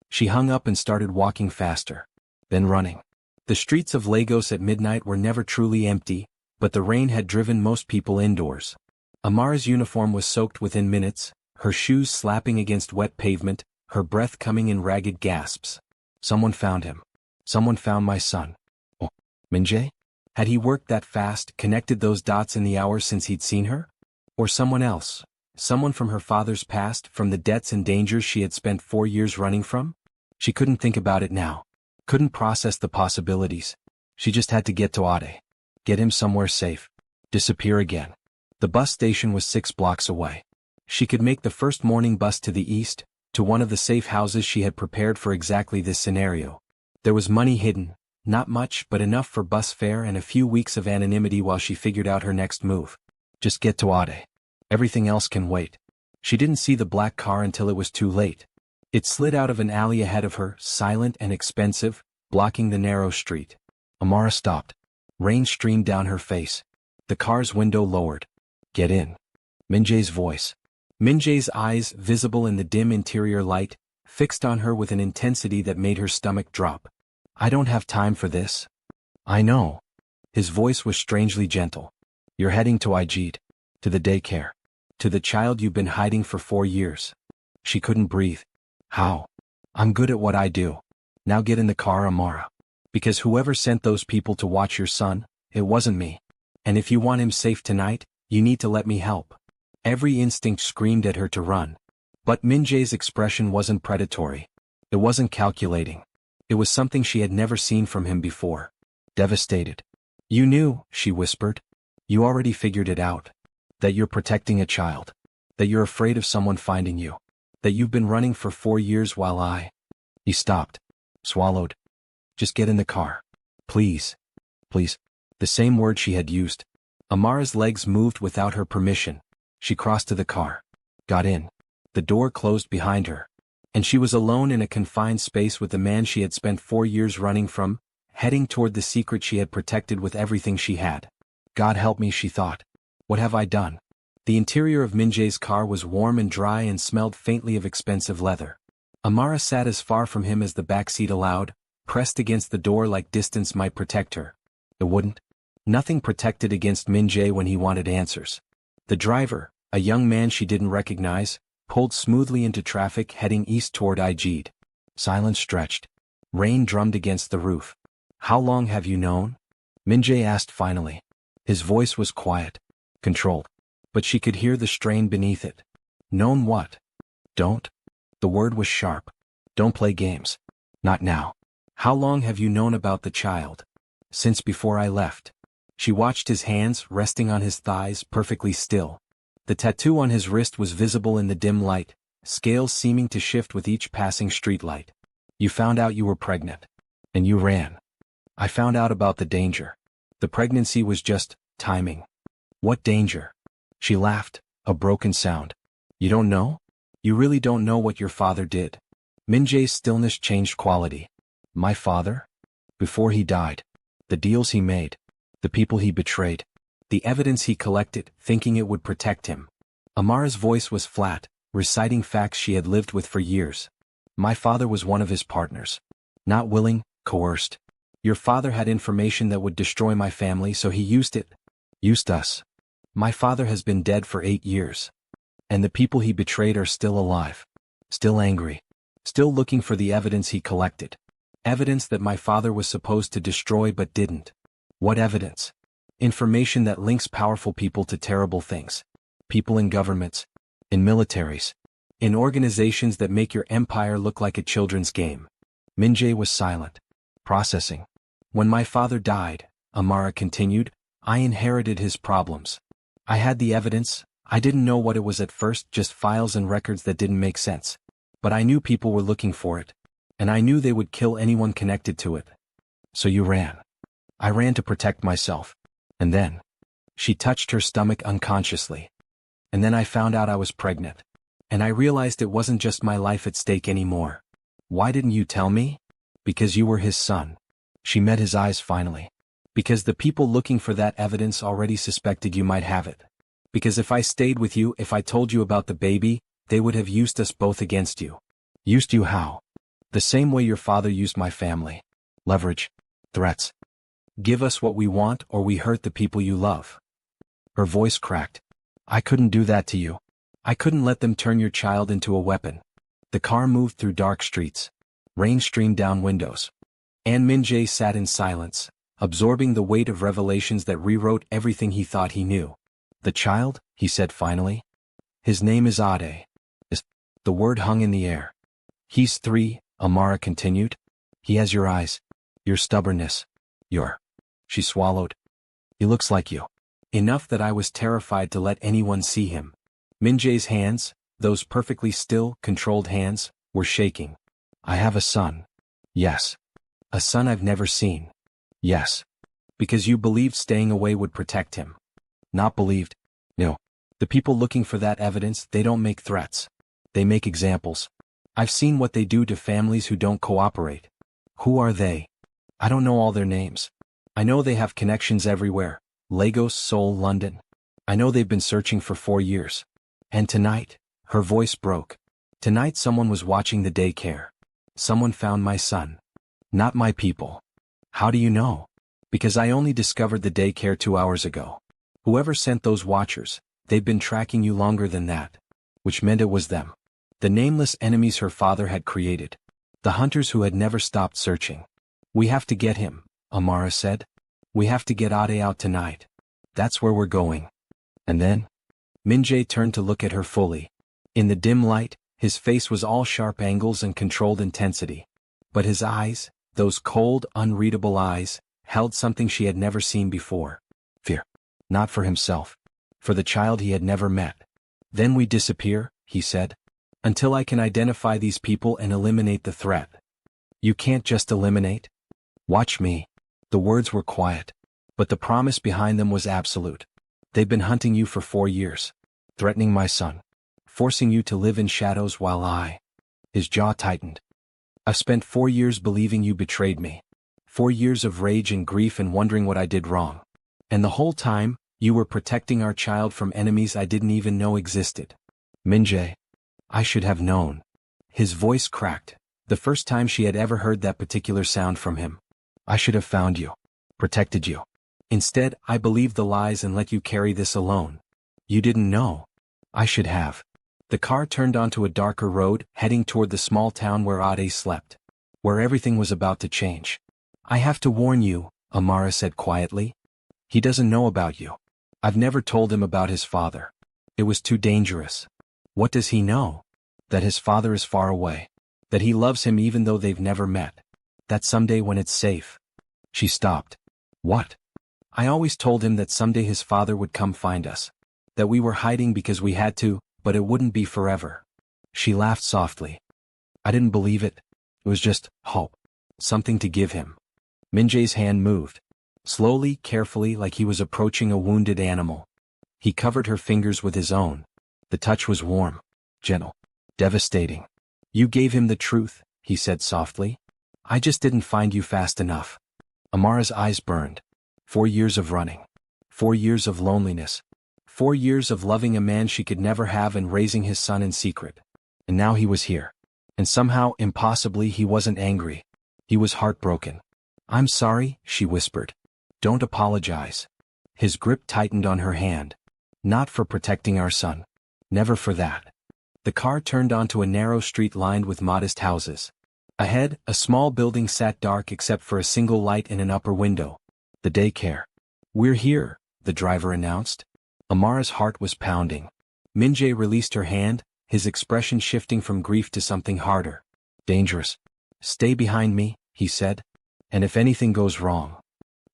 She hung up and started walking faster. Then running. The streets of Lagos at midnight were never truly empty, but the rain had driven most people indoors. Amara's uniform was soaked within minutes, her shoes slapping against wet pavement, her breath coming in ragged gasps. Someone found him. Someone found my son. Oh, Min-jae? Had he worked that fast, connected those dots in the hours since he'd seen her? Or someone else? Someone from her father's past, from the debts and dangers she had spent 4 years running from? She couldn't think about it now. Couldn't process the possibilities. She just had to get to Ade. Get him somewhere safe. Disappear again. The bus station was 6 blocks away. She could make the first morning bus to the east, to one of the safe houses she had prepared for exactly this scenario. There was money hidden, not much but enough for bus fare and a few weeks of anonymity while she figured out her next move. Just get to Ade. Everything else can wait. She didn't see the black car until it was too late. It slid out of an alley ahead of her, silent and expensive, blocking the narrow street. Amara stopped. Rain streamed down her face. The car's window lowered. Get in. Min-jae's voice. Min-jae's eyes, visible in the dim interior light, fixed on her with an intensity that made her stomach drop. I don't have time for this. I know. His voice was strangely gentle. You're heading to Ijid. To the daycare. To the child you've been hiding for 4 years. She couldn't breathe. How? I'm good at what I do. Now get in the car, Amara. Because whoever sent those people to watch your son, it wasn't me. And if you want him safe tonight, you need to let me help. Every instinct screamed at her to run. But Min-jae's expression wasn't predatory. It wasn't calculating. It was something she had never seen from him before. Devastated. You knew, she whispered. You already figured it out. That you're protecting a child. That you're afraid of someone finding you. That you've been running for 4 years while I... He stopped. Swallowed. Just get in the car. Please. Please. The same word she had used. Amara's legs moved without her permission. She crossed to the car. Got in. The door closed behind her. And she was alone in a confined space with the man she had spent 4 years running from, heading toward the secret she had protected with everything she had. God help me, she thought. What have I done? The interior of Min-jae's car was warm and dry and smelled faintly of expensive leather. Amara sat as far from him as the back seat allowed, pressed against the door like distance might protect her. It wouldn't. Nothing protected against Min-jae when he wanted answers. The driver, a young man she didn't recognize, pulled smoothly into traffic heading east toward Ijid. Silence stretched. Rain drummed against the roof. How long have you known? Min-jae asked finally. His voice was quiet, controlled. But she could hear the strain beneath it. Known what? Don't. The word was sharp. Don't play games. Not now. How long have you known about the child? Since before I left. She watched his hands resting on his thighs, perfectly still. The tattoo on his wrist was visible in the dim light, scales seeming to shift with each passing streetlight. You found out you were pregnant. And you ran. I found out about the danger. The pregnancy was just timing. What danger? She laughed, a broken sound. You don't know? You really don't know what your father did. Min-jae's stillness changed quality. My father? Before he died. The deals he made. The people he betrayed. The evidence he collected, thinking it would protect him. Amara's voice was flat, reciting facts she had lived with for years. My father was one of his partners. Not willing, coerced. Your father had information that would destroy my family, so he used it. Used us. My father has been dead for 8 years. And the people he betrayed are still alive. Still angry. Still looking for the evidence he collected. Evidence that my father was supposed to destroy but didn't. What evidence? Information that links powerful people to terrible things. People in governments. In militaries. In organizations that make your empire look like a children's game. Min-jae was silent. Processing. When my father died, Amara continued, I inherited his problems. I had the evidence. I didn't know what it was at first, just files and records that didn't make sense. But I knew people were looking for it. And I knew they would kill anyone connected to it. So you ran. I ran to protect myself. And then. She touched her stomach unconsciously. And then I found out I was pregnant. And I realized it wasn't just my life at stake anymore. Why didn't you tell me? Because you were his son. She met his eyes finally. Because the people looking for that evidence already suspected you might have it. Because if I stayed with you, if I told you about the baby, they would have used us both against you. Used you how? The same way your father used my family. Leverage. Threats. Give us what we want or we hurt the people you love. Her voice cracked. I couldn't do that to you. I couldn't let them turn your child into a weapon. The car moved through dark streets. Rain streamed down windows. And Min-jae sat in silence, absorbing the weight of revelations that rewrote everything he thought he knew. The child, he said finally. His name is Ade. The word hung in the air. He's 3, Amara continued. He has your eyes, your stubbornness, your... She swallowed. He looks like you. Enough that I was terrified to let anyone see him. Min-jae's hands, those perfectly still, controlled hands, were shaking. I have a son. Yes. A son I've never seen. Yes. Because you believed staying away would protect him. Not believed. No. The people looking for that evidence, they don't make threats. They make examples. I've seen what they do to families who don't cooperate. Who are they? I don't know all their names. I know they have connections everywhere. Lagos, Seoul, London. I know they've been searching for 4 years. And tonight, her voice broke. Tonight someone was watching the daycare. Someone found my son. Not my people. How do you know? Because I only discovered the daycare 2 hours ago. Whoever sent those watchers, they've been tracking you longer than that. Which meant it was them. The nameless enemies her father had created. The hunters who had never stopped searching. We have to get him, Amara said. We have to get Ade out tonight. That's where we're going. And then? Min-jae turned to look at her fully. In the dim light, his face was all sharp angles and controlled intensity. But his eyes, those cold, unreadable eyes, held something she had never seen before. Fear. Not for himself. For the child he had never met. Then we disappear, he said. Until I can identify these people and eliminate the threat. You can't just eliminate? Watch me. The words were quiet. But the promise behind them was absolute. They've been hunting you for 4 years. Threatening my son. Forcing you to live in shadows while I... His jaw tightened. I've spent 4 years believing you betrayed me. 4 years of rage and grief and wondering what I did wrong. And the whole time, you were protecting our child from enemies I didn't even know existed. Min-jae. I should have known. His voice cracked, the first time she had ever heard that particular sound from him. I should have found you. Protected you. Instead, I believed the lies and let you carry this alone. You didn't know. I should have. The car turned onto a darker road, heading toward the small town where Ade slept. Where everything was about to change. I have to warn you, Amara said quietly. He doesn't know about you. I've never told him about his father. It was too dangerous. What does he know? That his father is far away. That he loves him even though they've never met. That someday when it's safe. She stopped. What? I always told him that someday his father would come find us. That we were hiding because we had to, but it wouldn't be forever. She laughed softly. I didn't believe it. It was just hope. Something to give him. Min-jae's hand moved. Slowly, carefully, like he was approaching a wounded animal. He covered her fingers with his own. The touch was warm, gentle, devastating. You gave him the truth, he said softly. I just didn't find you fast enough. Amara's eyes burned. 4 years of running. 4 years of loneliness. 4 years of loving a man she could never have and raising his son in secret. And now he was here. And somehow, impossibly, he wasn't angry. He was heartbroken. I'm sorry, she whispered. Don't apologize. His grip tightened on her hand. Not for protecting our son. Never for that. The car turned onto a narrow street lined with modest houses. Ahead, a small building sat dark except for a single light in an upper window. The daycare. We're here, the driver announced. Amara's heart was pounding. Min-jae released her hand, his expression shifting from grief to something harder. Dangerous. Stay behind me, he said. And if anything goes wrong.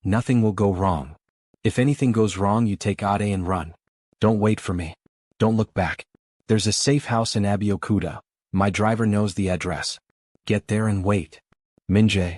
Nothing will go wrong. If anything goes wrong you take Ade and run. Don't wait for me. Don't look back. There's a safe house in Abeokuta. My driver knows the address. Get there and wait. Min-jae.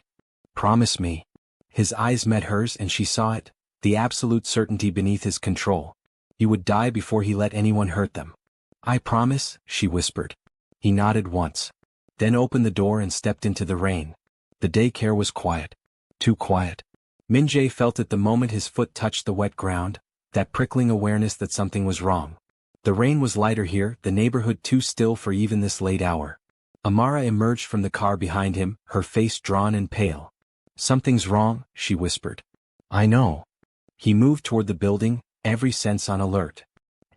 Promise me. His eyes met hers and she saw it, the absolute certainty beneath his control. He would die before he let anyone hurt them. I promise, she whispered. He nodded once. Then opened the door and stepped into the rain. The daycare was quiet. Too quiet. Min-jae felt it the moment his foot touched the wet ground, that prickling awareness that something was wrong. The rain was lighter here, the neighborhood too still for even this late hour. Amara emerged from the car behind him, her face drawn and pale. Something's wrong, she whispered. I know. He moved toward the building, every sense on alert.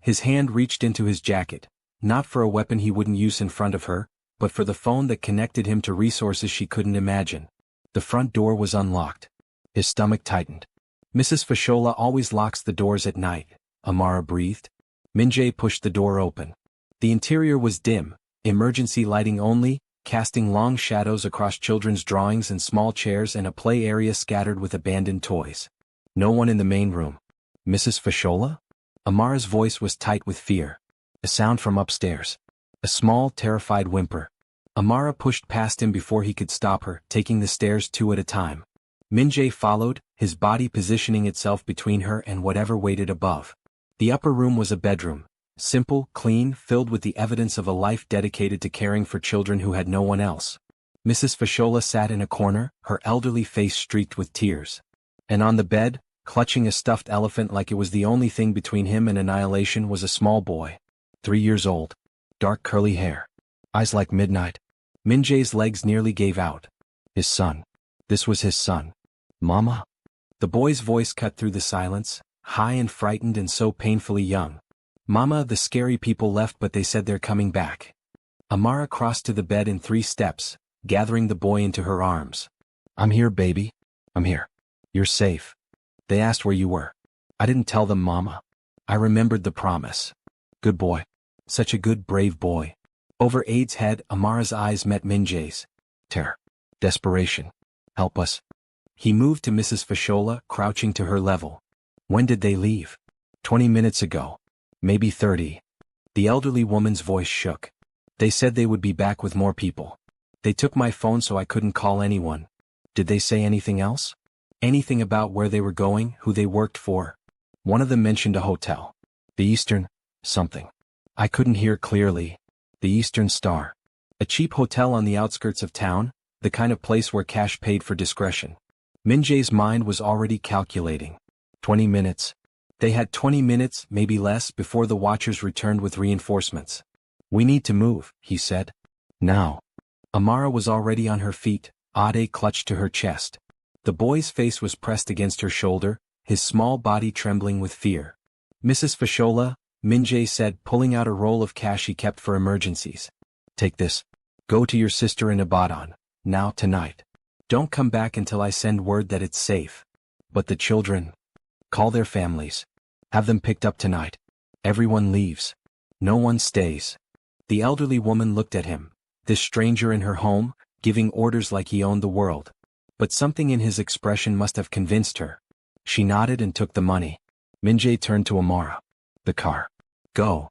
His hand reached into his jacket, not for a weapon he wouldn't use in front of her, but for the phone that connected him to resources she couldn't imagine. The front door was unlocked. His stomach tightened. Mrs. Fashola always locks the doors at night, Amara breathed. Min-jae pushed the door open. The interior was dim, emergency lighting only, casting long shadows across children's drawings and small chairs and a play area scattered with abandoned toys. No one in the main room. Mrs. Fashola? Amara's voice was tight with fear. A sound from upstairs. A small, terrified whimper. Amara pushed past him before he could stop her, taking the stairs two at a time. Min-jae followed, his body positioning itself between her and whatever waited above. The upper room was a bedroom. Simple, clean, filled with the evidence of a life dedicated to caring for children who had no one else. Mrs. Fashola sat in a corner, her elderly face streaked with tears. And on the bed, clutching a stuffed elephant like it was the only thing between him and annihilation, was a small boy. 3 years old. Dark curly hair. Eyes like midnight. Min-jae's legs nearly gave out. His son. This was his son. Mama? The boy's voice cut through the silence, high and frightened and so painfully young. Mama, the scary people left but they said they're coming back. Amara crossed to the bed in 3 steps, gathering the boy into her arms. I'm here, baby. I'm here. You're safe. They asked where you were. I didn't tell them, Mama. I remembered the promise. Good boy. Such a good, brave boy. Over Aid's head, Amara's eyes met Min-jae's. Terror. Desperation. Help us. He moved to Mrs. Fashola, crouching to her level. When did they leave? 20 minutes ago. Maybe 30. The elderly woman's voice shook. They said they would be back with more people. They took my phone so I couldn't call anyone. Did they say anything else? Anything about where they were going, who they worked for? One of them mentioned a hotel. The Eastern, something. I couldn't hear clearly. The Eastern Star. A cheap hotel on the outskirts of town, the kind of place where cash paid for discretion. Min-jae's mind was already calculating. 20 minutes. They had 20 minutes, maybe less, before the watchers returned with reinforcements. We need to move, he said. Now. Amara was already on her feet, Ade clutched to her chest. The boy's face was pressed against her shoulder, his small body trembling with fear. Mrs. Fashola, Min-jae said, pulling out a roll of cash he kept for emergencies. Take this. Go to your sister in Ibadan, now, tonight. Don't come back until I send word that it's safe. But the children? Call their families. Have them picked up tonight. Everyone leaves. No one stays. The elderly woman looked at him, this stranger in her home, giving orders like he owned the world. But something in his expression must have convinced her. She nodded and took the money. Min-jae turned to Amara. The car. Go.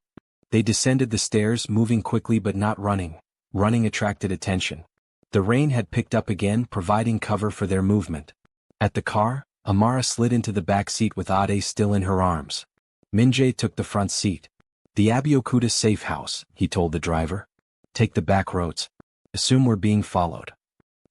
They descended the stairs, moving quickly but not running. Running attracted attention. The rain had picked up again, providing cover for their movement. At the car, Amara slid into the back seat with Ade still in her arms. Min-jae took the front seat. The Abeokuta safe house, he told the driver. Take the back roads. Assume we're being followed.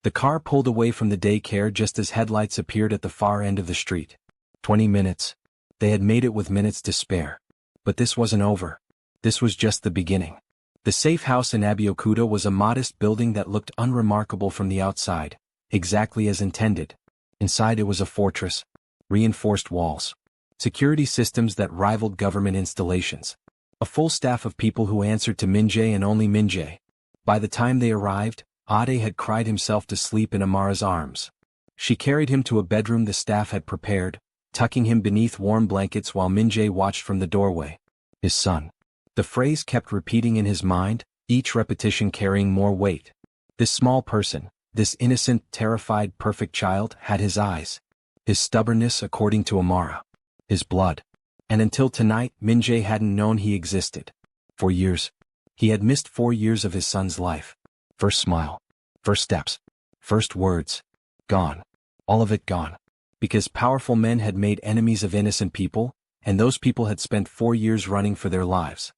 The car pulled away from the daycare just as headlights appeared at the far end of the street. 20 minutes. They had made it with minutes to spare. But this wasn't over. This was just the beginning. The safe house in Abeokuta was a modest building that looked unremarkable from the outside, exactly as intended. Inside it was a fortress. Reinforced walls. Security systems that rivaled government installations. A full staff of people who answered to Min-jae and only Min-jae. By the time they arrived, Ade had cried himself to sleep in Amara's arms. She carried him to a bedroom the staff had prepared, tucking him beneath warm blankets while Min-jae watched from the doorway. His son. The phrase kept repeating in his mind, each repetition carrying more weight. This small person, this innocent, terrified, perfect child, had his eyes. His stubbornness, according to Amara. His blood. And until tonight, Min-jae hadn't known he existed. For years. He had missed 4 years of his son's life. First smile. First steps. First words. Gone. All of it gone. Because powerful men had made enemies of innocent people, and those people had spent 4 years running for their lives.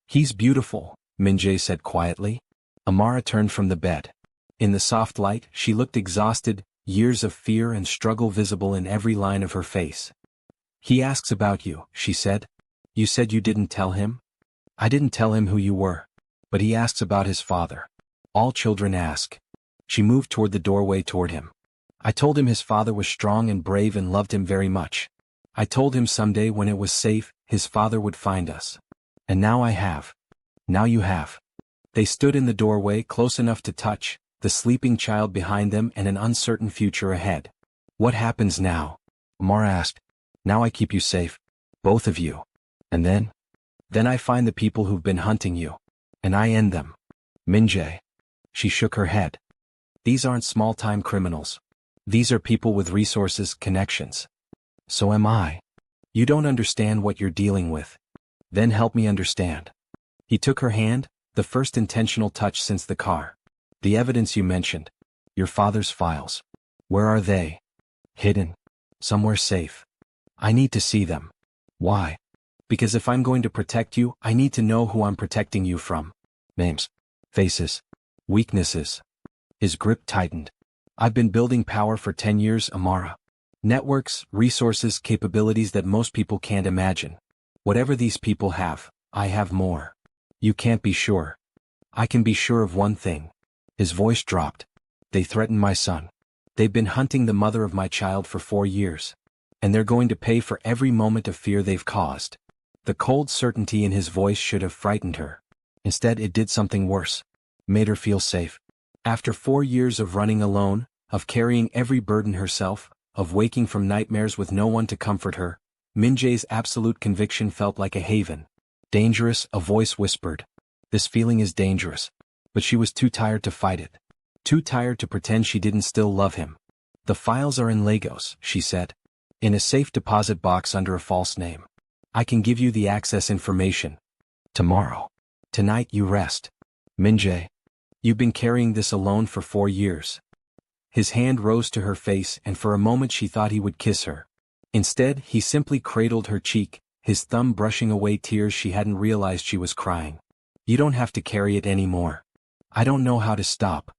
He's beautiful, Min-jae said quietly. Amara turned from the bed. In the soft light, she looked exhausted, years of fear and struggle visible in every line of her face. He asks about you, she said. You said you didn't tell him? I didn't tell him who you were. But he asks about his father. All children ask. She moved toward the doorway toward him. I told him his father was strong and brave and loved him very much. I told him someday when it was safe, his father would find us. And now I have. Now you have. They stood in the doorway close enough to touch, the sleeping child behind them and an uncertain future ahead. What happens now? Amara asked. Now I keep you safe. Both of you. And then? Then I find the people who've been hunting you. And I end them. Min-jae. She shook her head. These aren't small-time criminals. These are people with resources, connections. So am I. You don't understand what you're dealing with. Then help me understand. He took her hand, the first intentional touch since the car. The evidence you mentioned. Your father's files. Where are they? Hidden. Somewhere safe. I need to see them. Why? Because if I'm going to protect you, I need to know who I'm protecting you from. Names. Faces. Weaknesses. His grip tightened. I've been building power for 10 years, Amara. Networks, resources, capabilities that most people can't imagine. Whatever these people have, I have more. You can't be sure. I can be sure of one thing. His voice dropped. They threatened my son. They've been hunting the mother of my child for 4 years. And they're going to pay for every moment of fear they've caused. The cold certainty in his voice should have frightened her. Instead, it did something worse. Made her feel safe. After 4 years of running alone, of carrying every burden herself, of waking from nightmares with no one to comfort her, Min-jae's absolute conviction felt like a haven. Dangerous, a voice whispered. This feeling is dangerous. But she was too tired to fight it. Too tired to pretend she didn't still love him. The files are in Lagos, she said. In a safe deposit box under a false name. I can give you the access information. Tomorrow. Tonight you rest. Min-jae. You've been carrying this alone for 4 years. His hand rose to her face and for a moment she thought he would kiss her. Instead, he simply cradled her cheek, his thumb brushing away tears she hadn't realized she was crying. You don't have to carry it anymore. I don't know how to stop.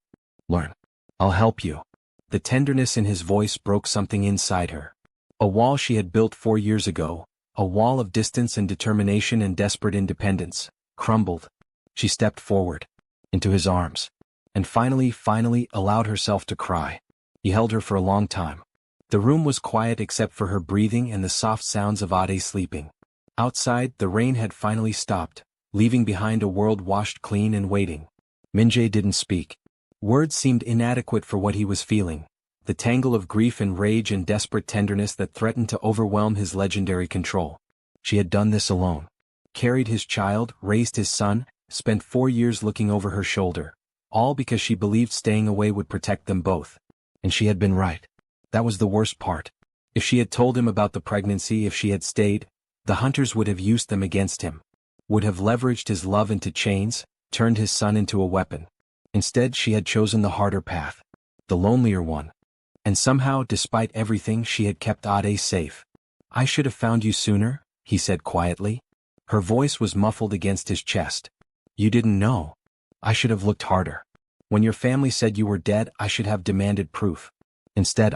Learn. I'll help you. The tenderness in his voice broke something inside her. A wall she had built 4 years ago, a wall of distance and determination and desperate independence, crumbled. She stepped forward. Into his arms. And finally allowed herself to cry. He held her for a long time. The room was quiet except for her breathing and the soft sounds of Ade sleeping. Outside, the rain had finally stopped, leaving behind a world washed clean and waiting. Min-jae didn't speak. Words seemed inadequate for what he was feeling, the tangle of grief and rage and desperate tenderness that threatened to overwhelm his legendary control. She had done this alone. Carried his child, raised his son, spent 4 years looking over her shoulder, all because she believed staying away would protect them both. And she had been right. That was the worst part. If she had told him about the pregnancy, if she had stayed, the hunters would have used them against him. Would have leveraged his love into chains, turned his son into a weapon. Instead, she had chosen the harder path. The lonelier one. And somehow, despite everything, she had kept Ade safe. I should have found you sooner, he said quietly. Her voice was muffled against his chest. You didn't know. I should have looked harder. When your family said you were dead, I should have demanded proof. Instead,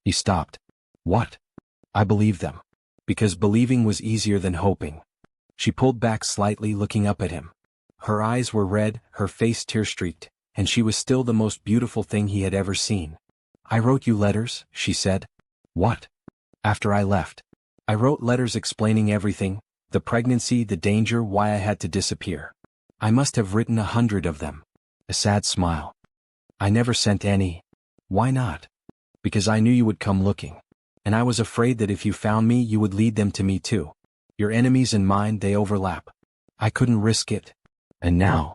He stopped. What? I believed them. Because believing was easier than hoping. She pulled back slightly, looking up at him. Her eyes were red, her face tear-streaked, and she was still the most beautiful thing he had ever seen. I wrote you letters, she said. What? After I left. I wrote letters explaining everything, the pregnancy, the danger, why I had to disappear. I must have written 100 of them. A sad smile. I never sent any. Why not? Because I knew you would come looking. And I was afraid that if you found me, you would lead them to me too. Your enemies and mine, they overlap. I couldn't risk it. And now.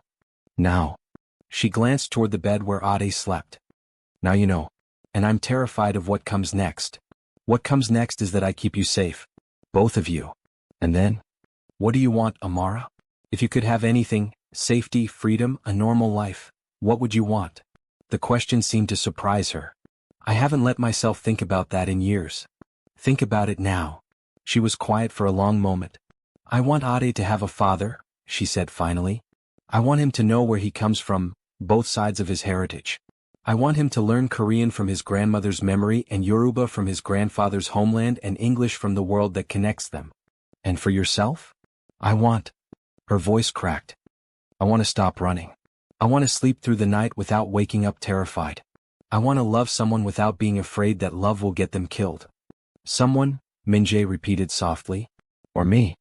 She glanced toward the bed where Ade slept. Now you know. And I'm terrified of what comes next. What comes next is that I keep you safe. Both of you. And then? What do you want, Amara? If you could have anything, safety, freedom, a normal life, what would you want? The question seemed to surprise her. I haven't let myself think about that in years. Think about it now. She was quiet for a long moment. I want Ade to have a father, she said finally. I want him to know where he comes from, both sides of his heritage. I want him to learn Korean from his grandmother's memory and Yoruba from his grandfather's homeland and English from the world that connects them. And for yourself? I want. Her voice cracked. I want to stop running. I want to sleep through the night without waking up terrified. I want to love someone without being afraid that love will get them killed. Someone, Min-jae repeated softly. Or me?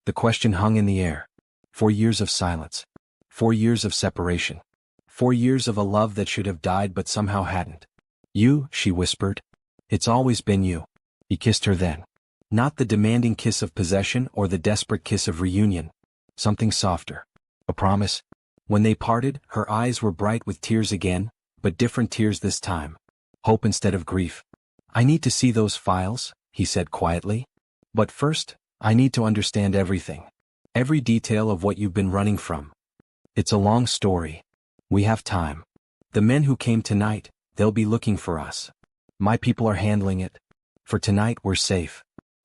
The question hung in the air. 4 years of silence. 4 years of separation. 4 years of a love that should have died but somehow hadn't. You, she whispered. It's always been you. He kissed her then. Not the demanding kiss of possession or the desperate kiss of reunion. Something softer. A promise. When they parted, her eyes were bright with tears again, but different tears this time. Hope instead of grief. "I need to see those files," he said quietly. "But first, I need to understand everything. Every detail of what you've been running from. It's a long story. We have time. The men who came tonight, they'll be looking for us. My people are handling it. For tonight we're safe."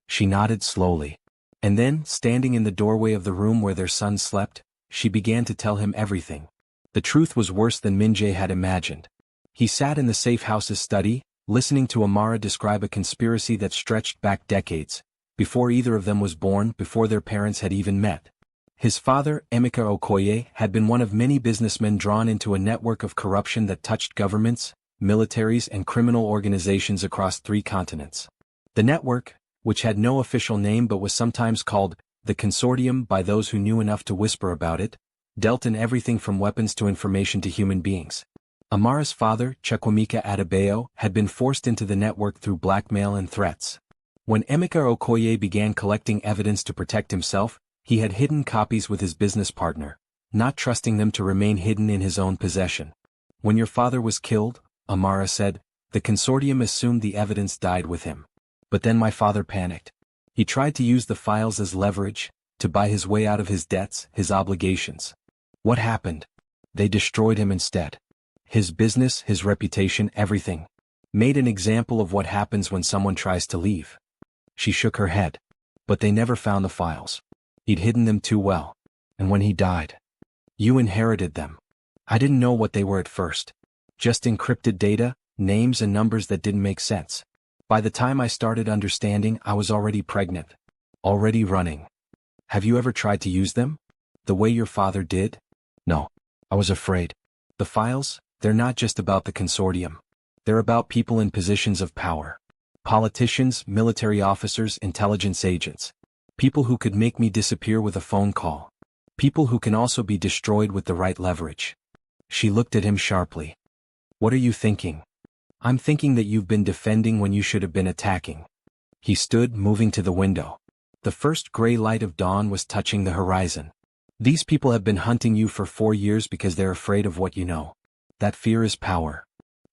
She nodded slowly. And then, standing in the doorway of the room where their son slept, she began to tell him everything. The truth was worse than Min-jae had imagined. He sat in the safe house's study, listening to Amara describe a conspiracy that stretched back decades, before either of them was born, before their parents had even met. His father, Emeka Okoye, had been one of many businessmen drawn into a network of corruption that touched governments, militaries, and criminal organizations across 3 continents. The network, which had no official name but was sometimes called the Consortium by those who knew enough to whisper about it, dealt in everything from weapons to information to human beings. Amara's father, Chukwemeka Adebayo, had been forced into the network through blackmail and threats. When Emeka Okoye began collecting evidence to protect himself, he had hidden copies with his business partner, not trusting them to remain hidden in his own possession. "When your father was killed," Amara said, "the consortium assumed the evidence died with him. But then my father panicked. He tried to use the files as leverage, to buy his way out of his debts, his obligations. What happened? They destroyed him instead. His business, his reputation, everything. Made an example of what happens when someone tries to leave." She shook her head. "But they never found the files. He'd hidden them too well. And when he died, you inherited them. I didn't know what they were at first. Just encrypted data, names and numbers that didn't make sense. By the time I started understanding, I was already pregnant. Already running. Have you ever tried to use them? The way your father did?" "No. I was afraid." "The files, they're not just about the consortium. They're about people in positions of power. Politicians, military officers, intelligence agents. People who could make me disappear with a phone call. People who can also be destroyed with the right leverage." She looked at him sharply. "What are you thinking?" "I'm thinking that you've been defending when you should have been attacking." He stood, moving to the window. The first gray light of dawn was touching the horizon. "These people have been hunting you for 4 years because they're afraid of what you know. That fear is power.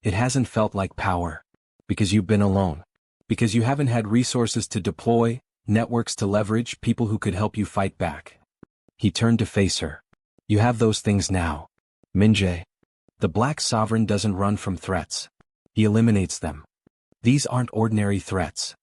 It hasn't felt like power. Because you've been alone. Because you haven't had resources to deploy, networks to leverage, people who could help you fight back." He turned to face her. "You have those things now. Min-jae. The Black Sovereign doesn't run from threats. He eliminates them. These aren't ordinary threats.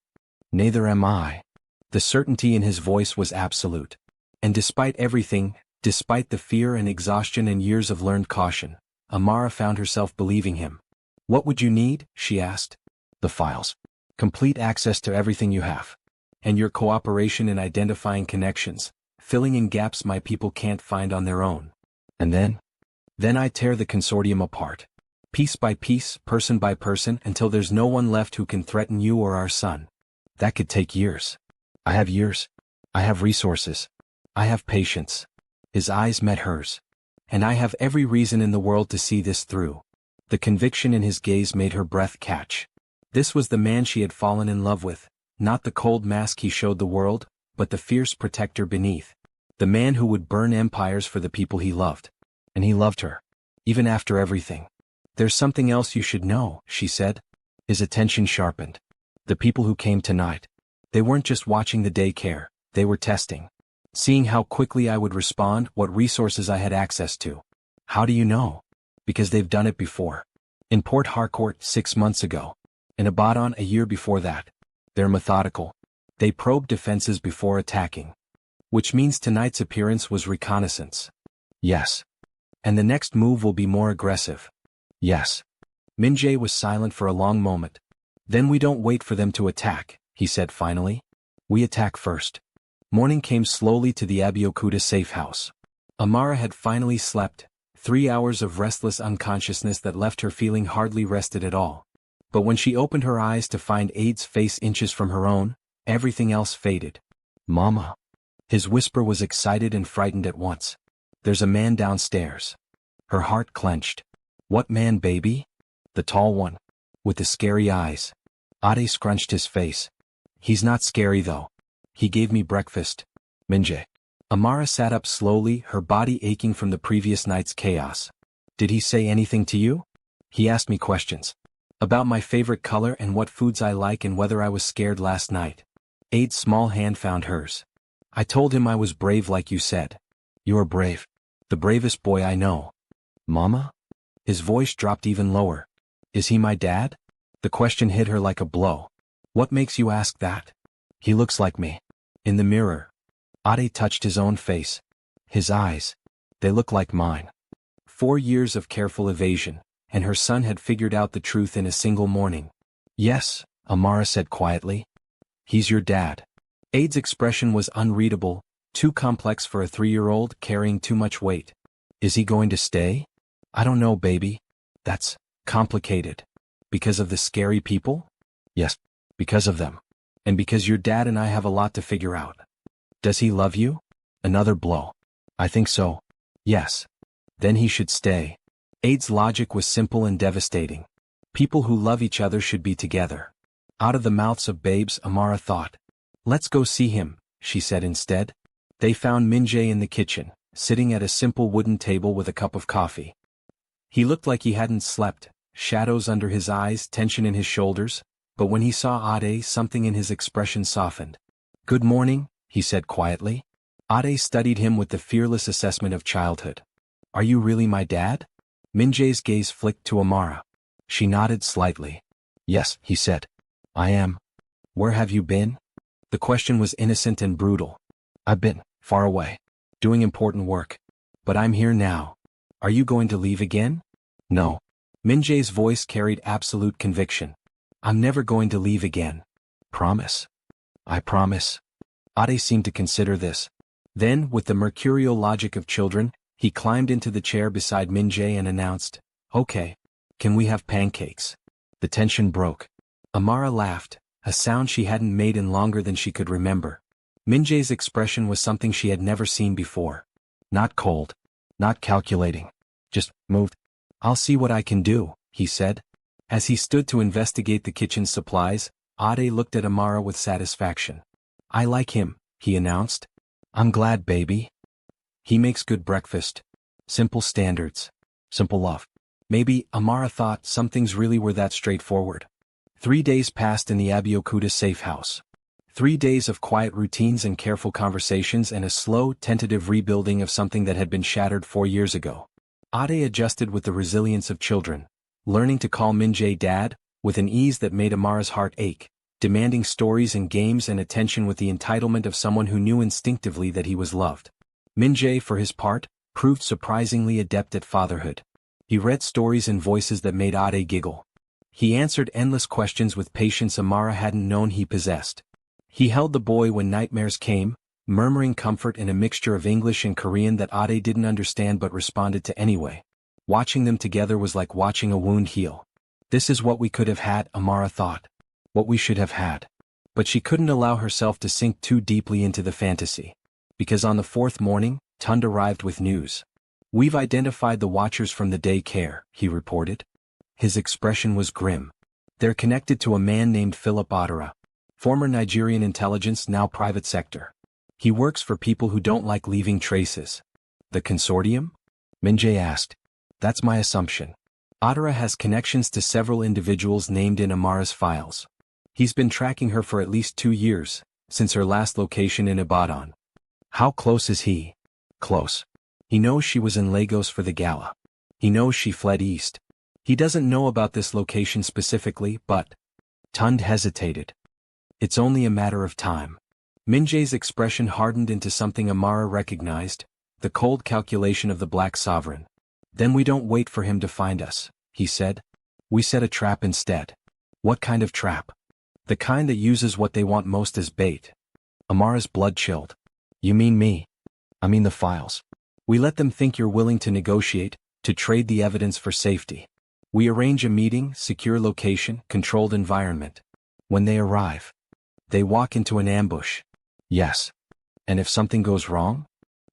Neither am I." The certainty in his voice was absolute. And despite everything, despite the fear and exhaustion and years of learned caution, Amara found herself believing him. "What would you need?" she asked. "The files. Complete access to everything you have. And your cooperation in identifying connections, filling in gaps my people can't find on their own. And then? Then I tear the consortium apart. Piece by piece, person by person, until there's no one left who can threaten you or our son. That could take years. I have years. I have resources. I have patience." His eyes met hers. "And I have every reason in the world to see this through." The conviction in his gaze made her breath catch. This was the man she had fallen in love with, not the cold mask he showed the world, but the fierce protector beneath. The man who would burn empires for the people he loved. And he loved her. Even after everything. "There's something else you should know," she said. His attention sharpened. "The people who came tonight. They weren't just watching the daycare, they were testing. Seeing how quickly I would respond, what resources I had access to." "How do you know?" "Because they've done it before. In Port Harcourt 6 months ago. In Abaddon a year before that. They're methodical. They probe defenses before attacking." "Which means tonight's appearance was reconnaissance." "Yes." "And the next move will be more aggressive." "Yes." Min-jae was silent for a long moment. "Then we don't wait for them to attack," he said finally. "We attack first." Morning came slowly to the Abeokuta safe house. Amara had finally slept, 3 hours of restless unconsciousness that left her feeling hardly rested at all. But when she opened her eyes to find Aid's face inches from her own, everything else faded. "Mama." His whisper was excited and frightened at once. "There's a man downstairs." Her heart clenched. "What man, baby?" "The tall one. With the scary eyes." Ade scrunched his face. He's not scary though. He gave me breakfast. Minjae. Amara sat up slowly, her body aching from the previous night's chaos. Did he say anything to you? He asked me questions. About my favorite color and what foods I like and whether I was scared last night. Aid's small hand found hers. I told him I was brave like you said. You're brave. The bravest boy I know. Mama? His voice dropped even lower. Is he my dad? The question hit her like a blow. What makes you ask that? He looks like me. In the mirror. Ade touched his own face. His eyes. They look like mine. 4 years of careful evasion, and her son had figured out the truth in a single morning. Yes, Amara said quietly. He's your dad. Aid's expression was unreadable, too complex for a 3-year-old carrying too much weight. Is he going to stay? I don't know, baby. That's complicated. Because of the scary people? Yes, because of them. And because your dad and I have a lot to figure out. Does he love you? Another blow. I think so. Yes. Then he should stay. Aid's logic was simple and devastating. People who love each other should be together. Out of the mouths of babes, Amara thought. Let's go see him, she said instead. They found Minjae in the kitchen, sitting at a simple wooden table with a cup of coffee. He looked like he hadn't slept, shadows under his eyes, tension in his shoulders, but when he saw Ade, something in his expression softened. Good morning, he said quietly. Ade studied him with the fearless assessment of childhood. Are you really my dad? Minjae's gaze flicked to Amara. She nodded slightly. Yes, he said. I am. Where have you been? The question was innocent and brutal. I've been far away, doing important work. But I'm here now. Are you going to leave again? No. Minjae's voice carried absolute conviction. I'm never going to leave again. Promise? I promise. Ade seemed to consider this. Then, with the mercurial logic of children, he climbed into the chair beside Minjae and announced, Okay. Can we have pancakes? The tension broke. Amara laughed, a sound she hadn't made in longer than she could remember. Minjae's expression was something she had never seen before. Not cold. Not calculating. Just moved. I'll see what I can do, he said. As he stood to investigate the kitchen's supplies, Ade looked at Amara with satisfaction. I like him, he announced. I'm glad, baby. He makes good breakfast. Simple standards. Simple love. Maybe, Amara thought, some things really were that straightforward. 3 days passed in the Abeokuta safe house. 3 days of quiet routines and careful conversations and a slow, tentative rebuilding of something that had been shattered 4 years ago. Ade adjusted with the resilience of children, learning to call Minjae dad, with an ease that made Amara's heart ache, demanding stories and games and attention with the entitlement of someone who knew instinctively that he was loved. Minjae, for his part, proved surprisingly adept at fatherhood. He read stories in voices that made Ade giggle. He answered endless questions with patience Amara hadn't known he possessed. He held the boy when nightmares came, murmuring comfort in a mixture of English and Korean that Ade didn't understand but responded to anyway. Watching them together was like watching a wound heal. This is what we could have had, Amara thought. What we should have had. But she couldn't allow herself to sink too deeply into the fantasy. Because on the 4th morning, Tund arrived with news. We've identified the watchers from the daycare, he reported. His expression was grim. They're connected to a man named Philip Odera, former Nigerian intelligence, now private sector. He works for people who don't like leaving traces. The consortium? Minjae asked. That's my assumption. Odera has connections to several individuals named in Amara's files. He's been tracking her for at least 2 years, since her last location in Ibadan. How close is he? Close. He knows she was in Lagos for the gala. He knows she fled east. He doesn't know about this location specifically, but... Tund hesitated. It's only a matter of time. Minjae's expression hardened into something Amara recognized, the cold calculation of the Black Sovereign. Then we don't wait for him to find us, he said. We set a trap instead. What kind of trap? The kind that uses what they want most as bait. Amara's blood chilled. You mean me? I mean the files. We let them think you're willing to negotiate, to trade the evidence for safety. We arrange a meeting, secure location, controlled environment. When they arrive, they walk into an ambush. Yes. And if something goes wrong?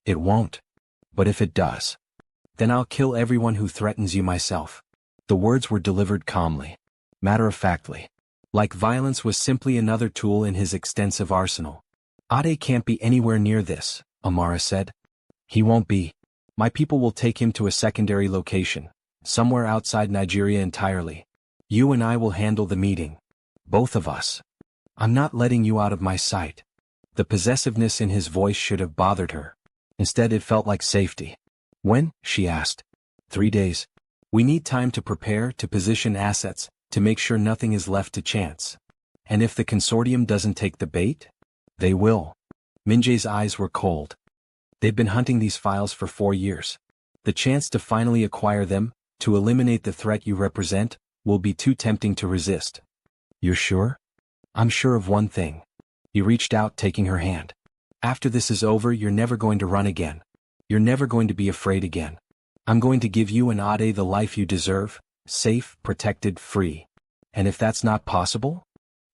It won't. But if it does, then I'll kill everyone who threatens you myself. The words were delivered calmly, matter-of-factly, Like violence was simply another tool in his extensive arsenal. Ade can't be anywhere near this, Amara said. He won't be. My people will take him to a secondary location, somewhere outside Nigeria entirely. You and I will handle the meeting. Both of us. I'm not letting you out of my sight. The possessiveness in his voice should have bothered her. Instead it felt like safety. When? She asked. 3 days. We need time to prepare, to position assets, to make sure nothing is left to chance. And if the consortium doesn't take the bait? They will. Minjae's eyes were cold. They've been hunting these files for 4 years. The chance to finally acquire them, to eliminate the threat you represent, will be too tempting to resist. You're sure? I'm sure of one thing. He reached out, taking her hand. After this is over, you're never going to run again. You're never going to be afraid again. I'm going to give you and Ade the life you deserve, safe, protected, free. And if that's not possible?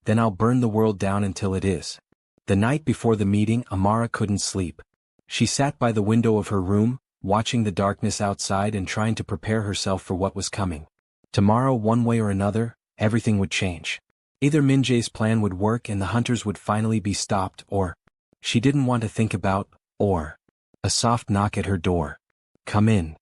Then I'll burn the world down until it is. The night before the meeting, Amara couldn't sleep. She sat by the window of her room, watching the darkness outside and trying to prepare herself for what was coming. Tomorrow, one way or another, everything would change. Either Minjae's plan would work and the hunters would finally be stopped, or... She didn't want to think about, or... A soft knock at her door. Come in.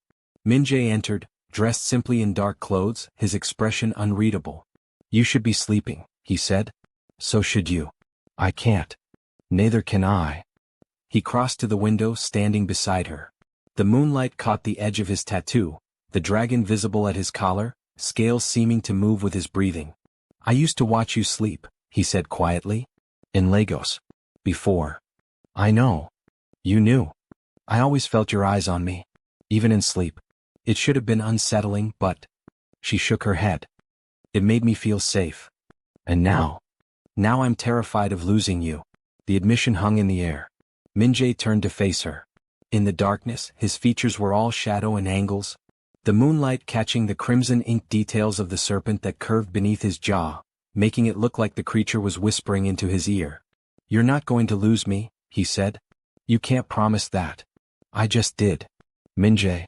Minjae entered, dressed simply in dark clothes, his expression unreadable. You should be sleeping, he said. So should you. I can't. Neither can I. He crossed to the window, standing beside her. The moonlight caught the edge of his tattoo, the dragon visible at his collar, scales seeming to move with his breathing. I used to watch you sleep, he said quietly. In Lagos. Before. I know. You knew. I always felt your eyes on me. Even in sleep. It should have been unsettling, but... She shook her head. It made me feel safe. And now? Now I'm terrified of losing you. The admission hung in the air. Minjae turned to face her. In the darkness, his features were all shadow and angles. The moonlight catching the crimson ink details of the serpent that curved beneath his jaw, making it look like the creature was whispering into his ear. You're not going to lose me, he said. You can't promise that. I just did. Minjae.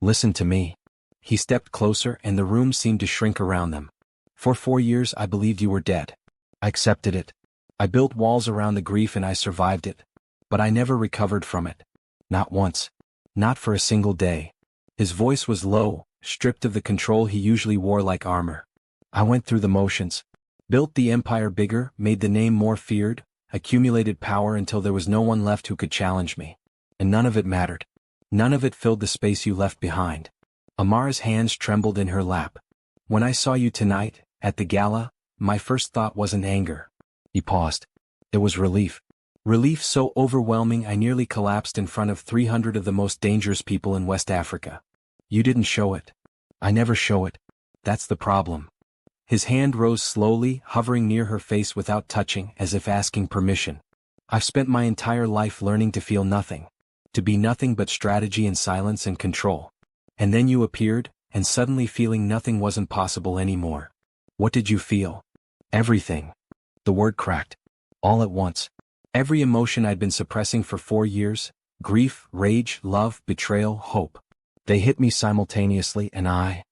Listen to me. He stepped closer and the room seemed to shrink around them. For 4 years I believed you were dead. I accepted it. I built walls around the grief and I survived it. But I never recovered from it. Not once. Not for a single day. His voice was low, stripped of the control he usually wore like armor. I went through the motions. Built the empire bigger, made the name more feared, accumulated power until there was no one left who could challenge me. And none of it mattered. None of it filled the space you left behind. Amara's hands trembled in her lap. When I saw you tonight, at the gala, my first thought wasn't anger. He paused. It was relief. Relief so overwhelming I nearly collapsed in front of 300 of the most dangerous people in West Africa. You didn't show it. I never show it. That's the problem. His hand rose slowly, hovering near her face without touching, as if asking permission. I've spent my entire life learning to feel nothing. To be nothing but strategy and silence and control. And then you appeared, and suddenly feeling nothing wasn't possible anymore. What did you feel? Everything. The word cracked. All at once. Every emotion I'd been suppressing for 4 years, grief, rage, love, betrayal, hope. They hit me simultaneously and I...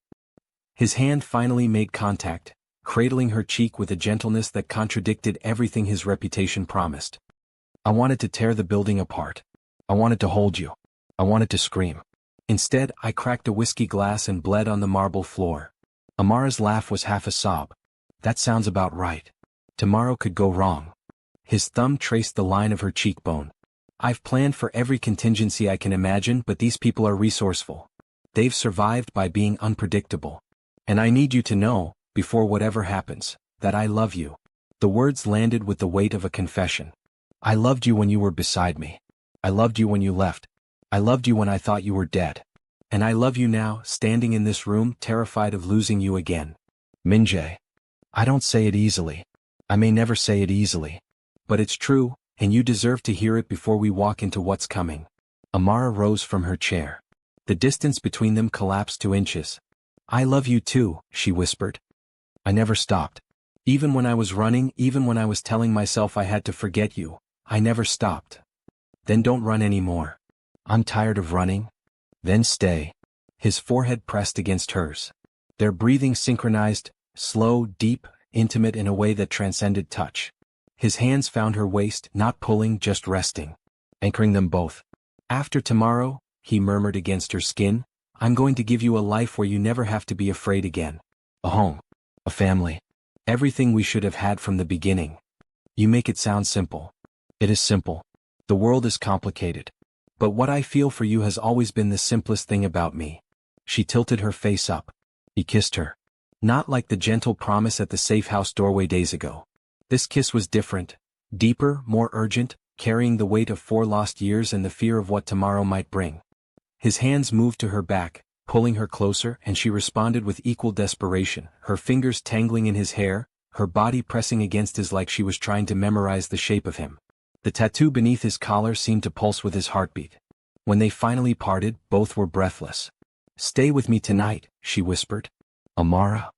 His hand finally made contact, cradling her cheek with a gentleness that contradicted everything his reputation promised. I wanted to tear the building apart. I wanted to hold you. I wanted to scream. Instead, I cracked a whiskey glass and bled on the marble floor. Amara's laugh was half a sob. That sounds about right. Tomorrow could go wrong. His thumb traced the line of her cheekbone. I've planned for every contingency I can imagine, but these people are resourceful. They've survived by being unpredictable. And I need you to know, before whatever happens, that I love you. The words landed with the weight of a confession. I loved you when you were beside me. I loved you when you left. I loved you when I thought you were dead. And I love you now, standing in this room, terrified of losing you again. Minjae. I don't say it easily. I may never say it easily. But it's true, and you deserve to hear it before we walk into what's coming. Amara rose from her chair. The distance between them collapsed to inches. I love you too, she whispered. I never stopped. Even when I was running, even when I was telling myself I had to forget you, I never stopped. Then don't run anymore. I'm tired of running. Then stay. His forehead pressed against hers. Their breathing synchronized, slow, deep, intimate in a way that transcended touch. His hands found her waist, not pulling, just resting, anchoring them both. "After tomorrow," he murmured against her skin, "I'm going to give you a life where you never have to be afraid again. A home. A family. Everything we should have had from the beginning." "You make it sound simple." "It is simple. The world is complicated. But what I feel for you has always been the simplest thing about me." She tilted her face up. He kissed her. Not like the gentle promise at the safe house doorway days ago. This kiss was different, deeper, more urgent, carrying the weight of 4 lost years and the fear of what tomorrow might bring. His hands moved to her back, pulling her closer, and she responded with equal desperation, her fingers tangling in his hair, her body pressing against his like she was trying to memorize the shape of him. The tattoo beneath his collar seemed to pulse with his heartbeat. When they finally parted, both were breathless. "Stay with me tonight," she whispered. "Amara.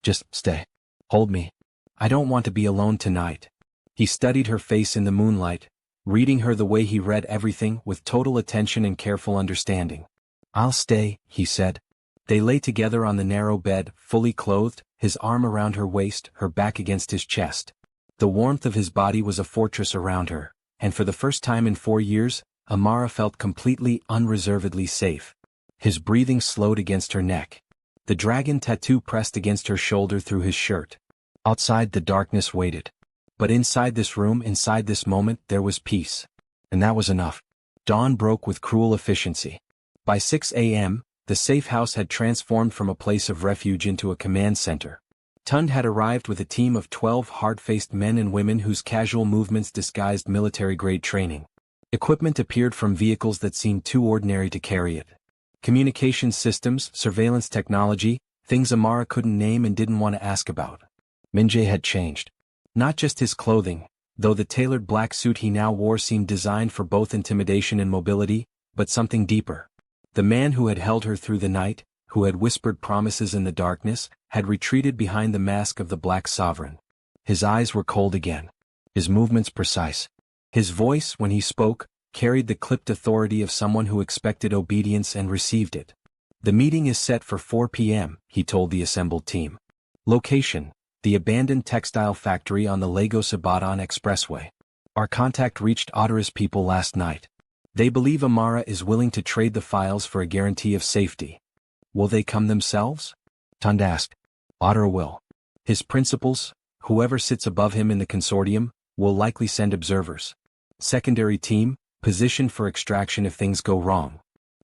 Just stay. Hold me. I don't want to be alone tonight." He studied her face in the moonlight, reading her the way he read everything, with total attention and careful understanding. "I'll stay," he said. They lay together on the narrow bed, fully clothed, his arm around her waist, her back against his chest. The warmth of his body was a fortress around her, and for the first time in 4 years, Amara felt completely, unreservedly safe. His breathing slowed against her neck. The dragon tattoo pressed against her shoulder through his shirt. Outside, the darkness waited. But inside this room, inside this moment, there was peace. And that was enough. Dawn broke with cruel efficiency. By 6 a.m., the safe house had transformed from a place of refuge into a command center. Tund had arrived with a team of 12 hard-faced men and women whose casual movements disguised military-grade training. Equipment appeared from vehicles that seemed too ordinary to carry it. Communications systems, surveillance technology, things Amara couldn't name and didn't want to ask about. Min-jae had changed. Not just his clothing, though the tailored black suit he now wore seemed designed for both intimidation and mobility, but something deeper. The man who had held her through the night, who had whispered promises in the darkness, had retreated behind the mask of the Black Sovereign. His eyes were cold again. His movements precise. His voice, when he spoke, carried the clipped authority of someone who expected obedience and received it. "The meeting is set for 4 p.m., he told the assembled team. Location: the abandoned textile factory on the Lagos-Ibadan Expressway. Our contact reached Ottera's people last night. They believe Amara is willing to trade the files for a guarantee of safety." "Will they come themselves?" Tund asked. "Ottera will. His principals, whoever sits above him in the consortium, will likely send observers. Secondary team, positioned for extraction if things go wrong.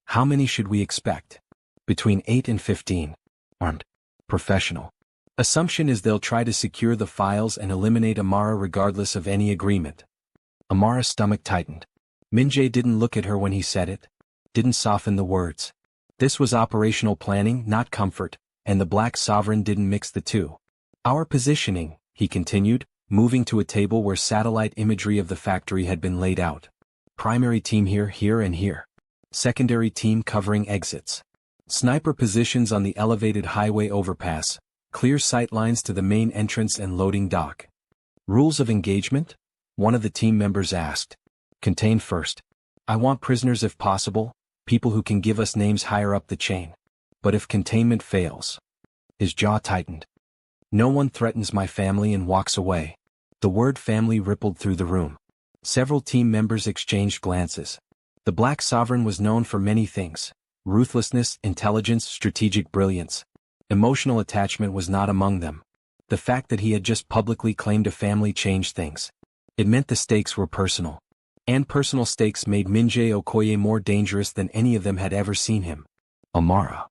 How many should we expect?" "Between 8 and 15. Armed. Professional. Assumption is they'll try to secure the files and eliminate Amara regardless of any agreement." Amara's stomach tightened. Min-jae didn't look at her when he said it. Didn't soften the words. This was operational planning, not comfort, and the Black Sovereign didn't mix the two. "Our positioning," he continued, moving to a table where satellite imagery of the factory had been laid out. "Primary team here, here and here. Secondary team covering exits. Sniper positions on the elevated highway overpass, clear sightlines to the main entrance and loading dock." "Rules of engagement?" one of the team members asked. "Contain first. I want prisoners if possible, people who can give us names higher up the chain. But if containment fails..." His jaw tightened. "No one threatens my family and walks away." The word family rippled through the room. Several team members exchanged glances. The Black Sovereign was known for many things: ruthlessness, intelligence, strategic brilliance. Emotional attachment was not among them. The fact that he had just publicly claimed a family changed things. It meant the stakes were personal. And personal stakes made Min-jae Okoye more dangerous than any of them had ever seen him. "Amara."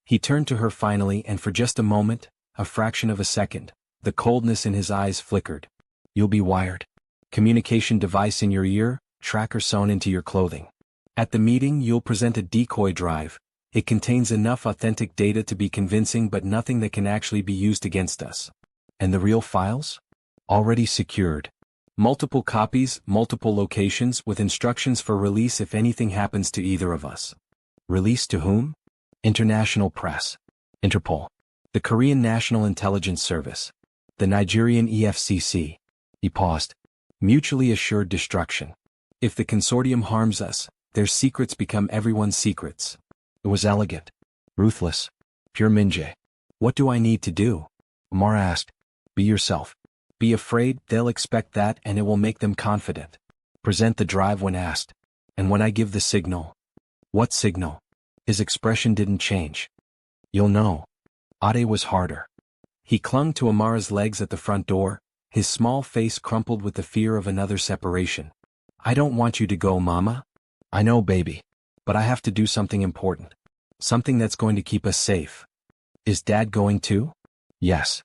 He turned to her finally, and for just a moment, a fraction of a second, the coldness in his eyes flickered. "You'll be wired. Communication device in your ear, tracker sewn into your clothing. At the meeting you'll present a decoy drive. It contains enough authentic data to be convincing but nothing that can actually be used against us." "And the real files?" "Already secured. Multiple copies, multiple locations, with instructions for release if anything happens to either of us." "Release to whom?" "International press. Interpol. The Korean National Intelligence Service. The Nigerian EFCC." He paused. "Mutually assured destruction. If the consortium harms us, their secrets become everyone's secrets." It was elegant. Ruthless. Pure Min-jae. "What do I need to do?" Amara asked. Be yourself. Be afraid, they'll expect that and it will make them confident. Present the drive when asked. And when I give the signal. What signal? His expression didn't change. You'll know. Ade was harder. He clung to Amara's legs at the front door, his small face crumpled with the fear of another separation. I don't want you to go, Mama. I know, baby. But I have to do something important. Something that's going to keep us safe. Is Dad going too? Yes.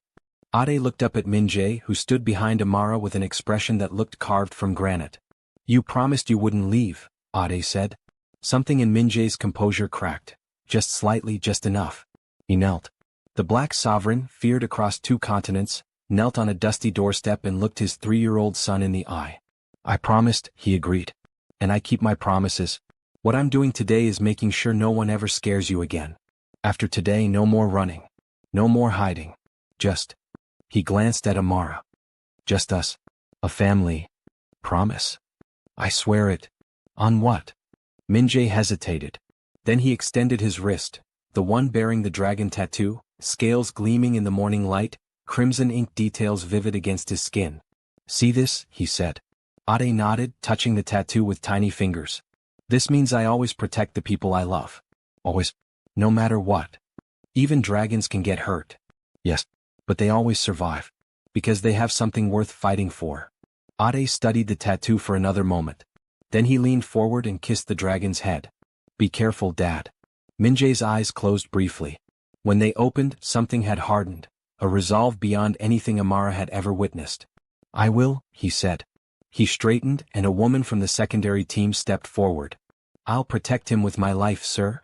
Ade looked up at Min-jae, who stood behind Amara with an expression that looked carved from granite. You promised you wouldn't leave, Ade said. Something in Min-jae's composure cracked. Just slightly, just enough. He knelt. The black sovereign, feared across 2 continents, knelt on a dusty doorstep and looked his 3-year-old son in the eye. I promised, he agreed. And I keep my promises. What I'm doing today is making sure no one ever scares you again. After today, no more running. No more hiding. Just. He glanced at Amara. Just us. A family. Promise. I swear it. On what? Min-jae hesitated. Then he extended his wrist, the one bearing the dragon tattoo, scales gleaming in the morning light, crimson ink details vivid against his skin. See this, he said. Ade nodded, touching the tattoo with tiny fingers. This means I always protect the people I love. Always. No matter what. Even dragons can get hurt. Yes. But they always survive. Because they have something worth fighting for. Ade studied the tattoo for another moment. Then he leaned forward and kissed the dragon's head. Be careful, Dad. Min-jae's eyes closed briefly. When they opened, something had hardened, a resolve beyond anything Amara had ever witnessed. I will, he said. He straightened, and a woman from the secondary team stepped forward. I'll protect him with my life, sir.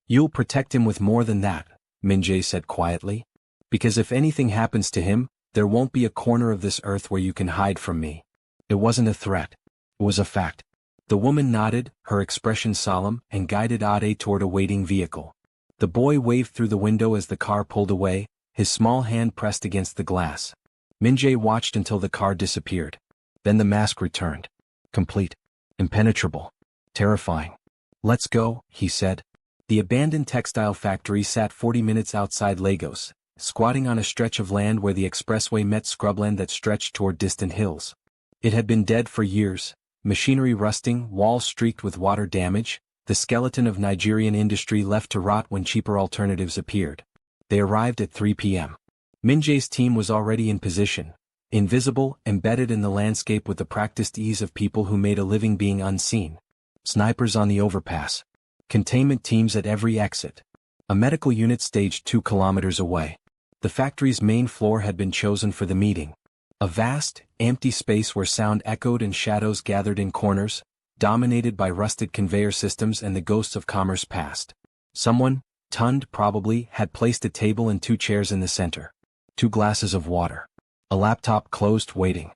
You'll protect him with more than that, Min-jae said quietly. Because if anything happens to him, there won't be a corner of this earth where you can hide from me. It wasn't a threat. It was a fact. The woman nodded, her expression solemn, and guided Ade toward a waiting vehicle. The boy waved through the window as the car pulled away, his small hand pressed against the glass. Min-jae watched until the car disappeared. Then the mask returned. Complete. Impenetrable. Terrifying. Let's go, he said. The abandoned textile factory sat 40 minutes outside Lagos, squatting on a stretch of land where the expressway met scrubland that stretched toward distant hills. It had been dead for years, machinery rusting, walls streaked with water damage, the skeleton of Nigerian industry left to rot when cheaper alternatives appeared. They arrived at 3 p.m. Min-jae's team was already in position, invisible, embedded in the landscape with the practiced ease of people who made a living being unseen. Snipers on the overpass. Containment teams at every exit. A medical unit staged 2 kilometers away. The factory's main floor had been chosen for the meeting. A vast, empty space where sound echoed and shadows gathered in corners, dominated by rusted conveyor systems and the ghosts of commerce past. Someone, Tund probably, had placed a table and 2 chairs in the center. 2 glasses of water. A laptop closed waiting.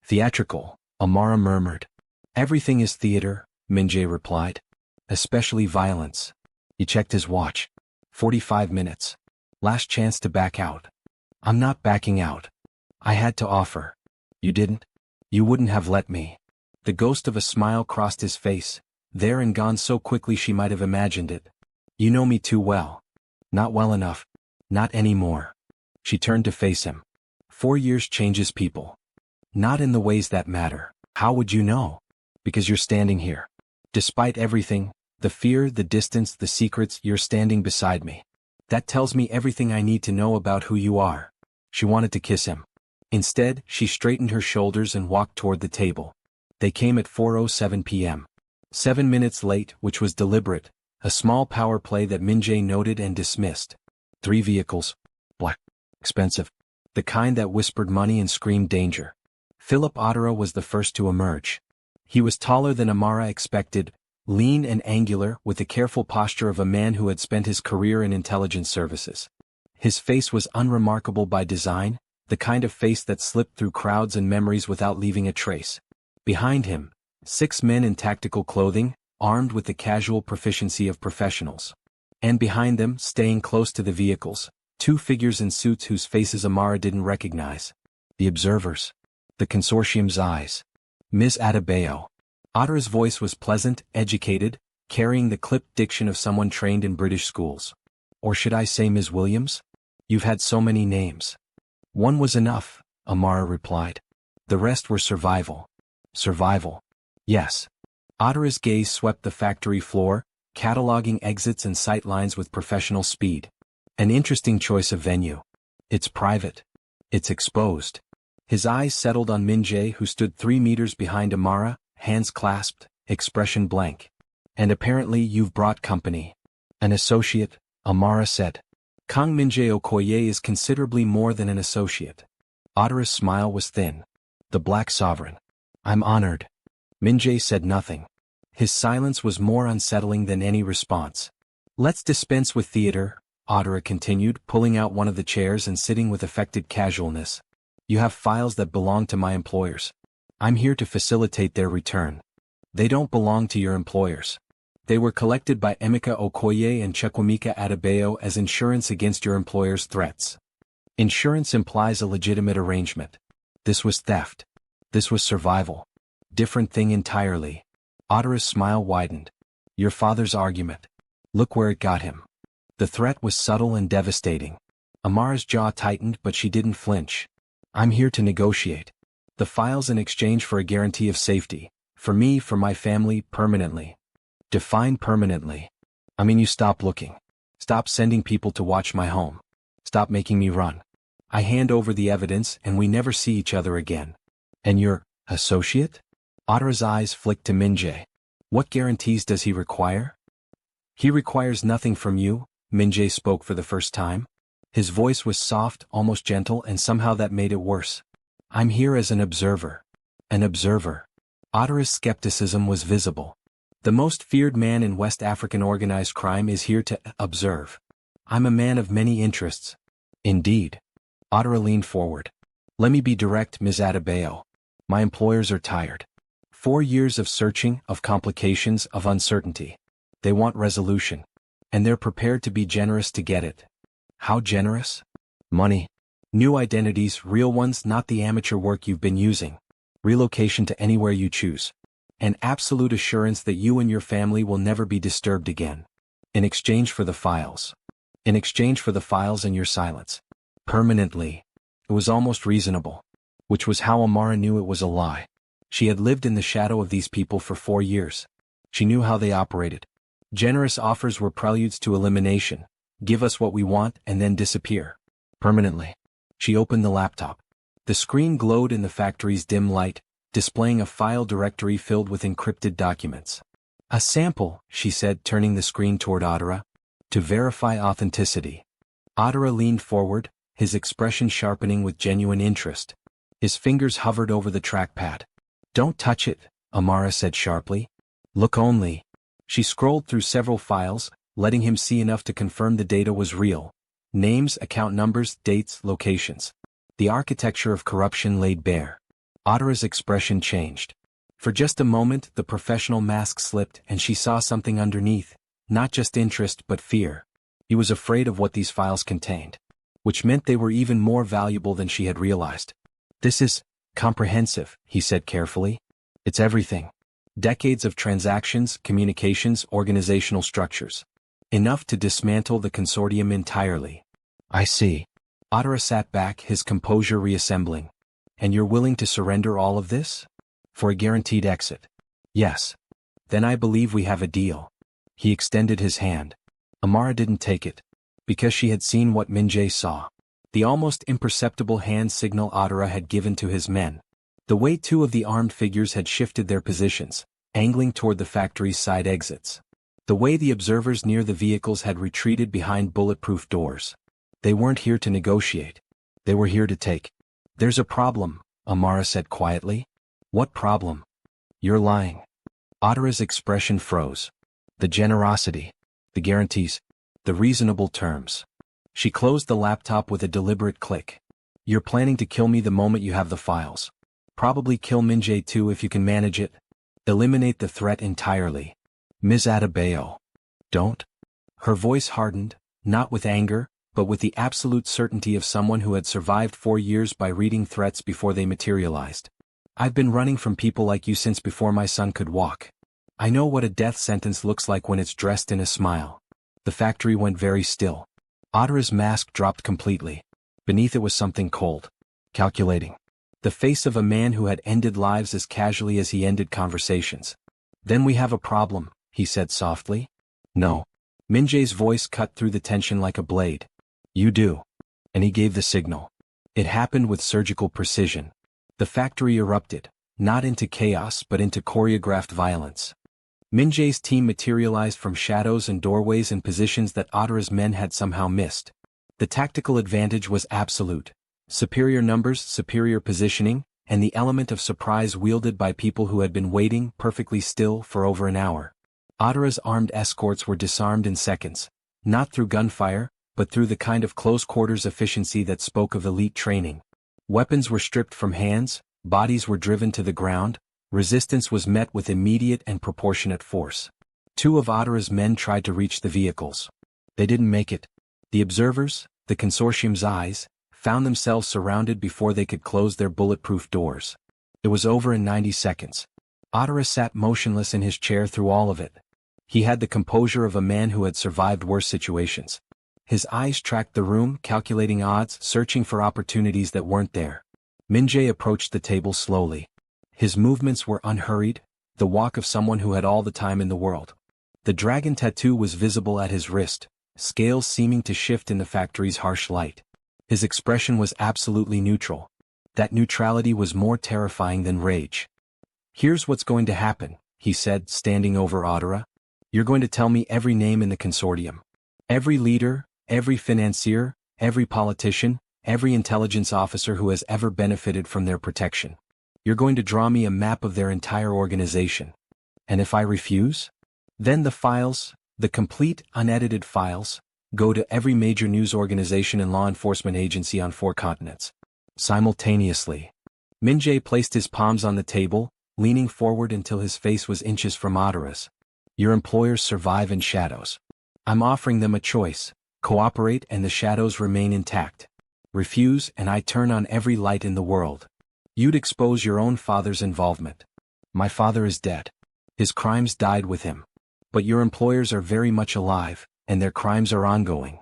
Theatrical, Amara murmured. Everything is theater, Min-jae replied. Especially violence. He checked his watch. 45 minutes. Last chance to back out. I'm not backing out. I had to offer. You didn't? You wouldn't have let me. The ghost of a smile crossed his face, there and gone so quickly she might have imagined it. You know me too well. Not well enough. Not anymore. She turned to face him. 4 years changes people. Not in the ways that matter. How would you know? Because you're standing here. Despite everything, the fear, the distance, the secrets, you're standing beside me. That tells me everything I need to know about who you are. She wanted to kiss him. Instead, she straightened her shoulders and walked toward the table. They came at 4:07 p.m. 7 minutes late, which was deliberate, a small power play that Min-jae noted and dismissed. 3 vehicles. Black. Expensive. The kind that whispered money and screamed danger. Philip Otera was the first to emerge. He was taller than Amara expected, lean and angular, with the careful posture of a man who had spent his career in intelligence services. His face was unremarkable by design, the kind of face that slipped through crowds and memories without leaving a trace. Behind him, 6 men in tactical clothing, armed with the casual proficiency of professionals. And behind them, staying close to the vehicles, 2 figures in suits whose faces Amara didn't recognize. The observers. The consortium's eyes. Ms. Adebayo. Otter's voice was pleasant, educated, carrying the clipped diction of someone trained in British schools. Or should I say Ms. Williams? You've had so many names. One was enough, Amara replied. The rest were survival. Survival. Yes. Adara's gaze swept the factory floor, cataloging exits and sight lines with professional speed. An interesting choice of venue. It's private. It's exposed. His eyes settled on Min-jae, who stood 3 meters behind Amara, hands clasped, expression blank. And apparently you've brought company. An associate, Amara said. Kang Min-jae Okoye is considerably more than an associate. Adara's smile was thin. The Black Sovereign. I'm honored. Min-jae said nothing. His silence was more unsettling than any response. Let's dispense with theater, Adara continued, pulling out one of the chairs and sitting with affected casualness. You have files that belong to my employers. I'm here to facilitate their return. They don't belong to your employers. They were collected by Emeka Okoye and Chukwemeka Adebayo as insurance against your employer's threats. Insurance implies a legitimate arrangement. This was theft. This was survival. Different thing entirely. Adara's smile widened. Your father's argument. Look where it got him. The threat was subtle and devastating. Amara's jaw tightened, but she didn't flinch. I'm here to negotiate. The files in exchange for a guarantee of safety. For me, for my family, permanently. Define permanently. I mean you stop looking. Stop sending people to watch my home. Stop making me run. I hand over the evidence and we never see each other again. And your associate? Adara's eyes flicked to Min-jae. What guarantees does he require? He requires nothing from you, Min-jae spoke for the first time. His voice was soft, almost gentle, and somehow that made it worse. I'm here as an observer. An observer. Adara's skepticism was visible. The most feared man in West African organized crime is here to observe. I'm a man of many interests. Indeed. Adara leaned forward. Let me be direct, Ms. Adebayo. My employers are tired. 4 years of searching, of complications, of uncertainty. They want resolution. And they're prepared to be generous to get it. How generous? Money. New identities, real ones, not the amateur work you've been using. Relocation to anywhere you choose. An absolute assurance that you and your family will never be disturbed again. In exchange for the files. In exchange for the files and your silence. Permanently. It was almost reasonable. Which was how Amara knew it was a lie. She had lived in the shadow of these people for 4 years. She knew how they operated. Generous offers were preludes to elimination. Give us what we want and then disappear. Permanently. She opened the laptop. The screen glowed in the factory's dim light, displaying a file directory filled with encrypted documents. A sample, she said, turning the screen toward Adara. To verify authenticity. Adara leaned forward, his expression sharpening with genuine interest. His fingers hovered over the trackpad. Don't touch it, Amara said sharply. Look only. She scrolled through several files, letting him see enough to confirm the data was real. Names, account numbers, dates, locations. The architecture of corruption laid bare. Adara's expression changed. For just a moment, the professional mask slipped and she saw something underneath, not just interest but fear. He was afraid of what these files contained. Which meant they were even more valuable than she had realized. This is comprehensive, he said carefully. It's everything. Decades of transactions, communications, organizational structures. Enough to dismantle the consortium entirely. I see. Adara sat back, his composure reassembling. And you're willing to surrender all of this? For a guaranteed exit? Yes. Then I believe we have a deal. He extended his hand. Amara didn't take it. Because she had seen what Min-jae saw. The almost imperceptible hand signal Adara had given to his men. The way 2 of the armed figures had shifted their positions, angling toward the factory's side exits. The way the observers near the vehicles had retreated behind bulletproof doors. They weren't here to negotiate. They were here to take. There's a problem, Amara said quietly. What problem? You're lying. Adara's expression froze. The generosity. The guarantees. The reasonable terms. She closed the laptop with a deliberate click. You're planning to kill me the moment you have the files. Probably kill Min-jae too if you can manage it. Eliminate the threat entirely. Ms. Adebayo. Don't. Her voice hardened, not with anger, but with the absolute certainty of someone who had survived 4 years by reading threats before they materialized. I've been running from people like you since before my son could walk. I know what a death sentence looks like when it's dressed in a smile. The factory went very still. Adara's mask dropped completely. Beneath it was something cold. calculating. The face of a man who had ended lives as casually as he ended conversations. Then we have a problem, he said softly. No. Min Jae's voice cut through the tension like a blade. You do. And he gave the signal. It happened with surgical precision. The factory erupted, not into chaos but into choreographed violence. Min Jae's team materialized from shadows and doorways in positions that Adara's men had somehow missed. The tactical advantage was absolute. Superior numbers, superior positioning, and the element of surprise wielded by people who had been waiting perfectly still for over an hour. Adara's armed escorts were disarmed in seconds, not through gunfire, but through the kind of close-quarters efficiency that spoke of elite training. Weapons were stripped from hands, bodies were driven to the ground, resistance was met with immediate and proportionate force. Two of Adara's men tried to reach the vehicles. They didn't make it. The observers, the consortium's eyes, found themselves surrounded before they could close their bulletproof doors. It was over in 90 seconds. Adara sat motionless in his chair through all of it. He had the composure of a man who had survived worse situations. His eyes tracked the room, calculating odds, searching for opportunities that weren't there. Min Jae approached the table slowly. His movements were unhurried, the walk of someone who had all the time in the world. The dragon tattoo was visible at his wrist, scales seeming to shift in the factory's harsh light. His expression was absolutely neutral. That neutrality was more terrifying than rage. Here's what's going to happen, he said, standing over Adara. You're going to tell me every name in the consortium. Every leader, every financier, every politician, every intelligence officer who has ever benefited from their protection. You're going to draw me a map of their entire organization. And if I refuse? Then the files, the complete, unedited files, go to every major news organization and law enforcement agency on 4 continents. Simultaneously. Min Jae placed his palms on the table, leaning forward until his face was inches from Adara's. Your employers survive in shadows. I'm offering them a choice. Cooperate and the shadows remain intact. Refuse and I turn on every light in the world. You'd expose your own father's involvement. My father is dead. His crimes died with him. But your employers are very much alive, and their crimes are ongoing.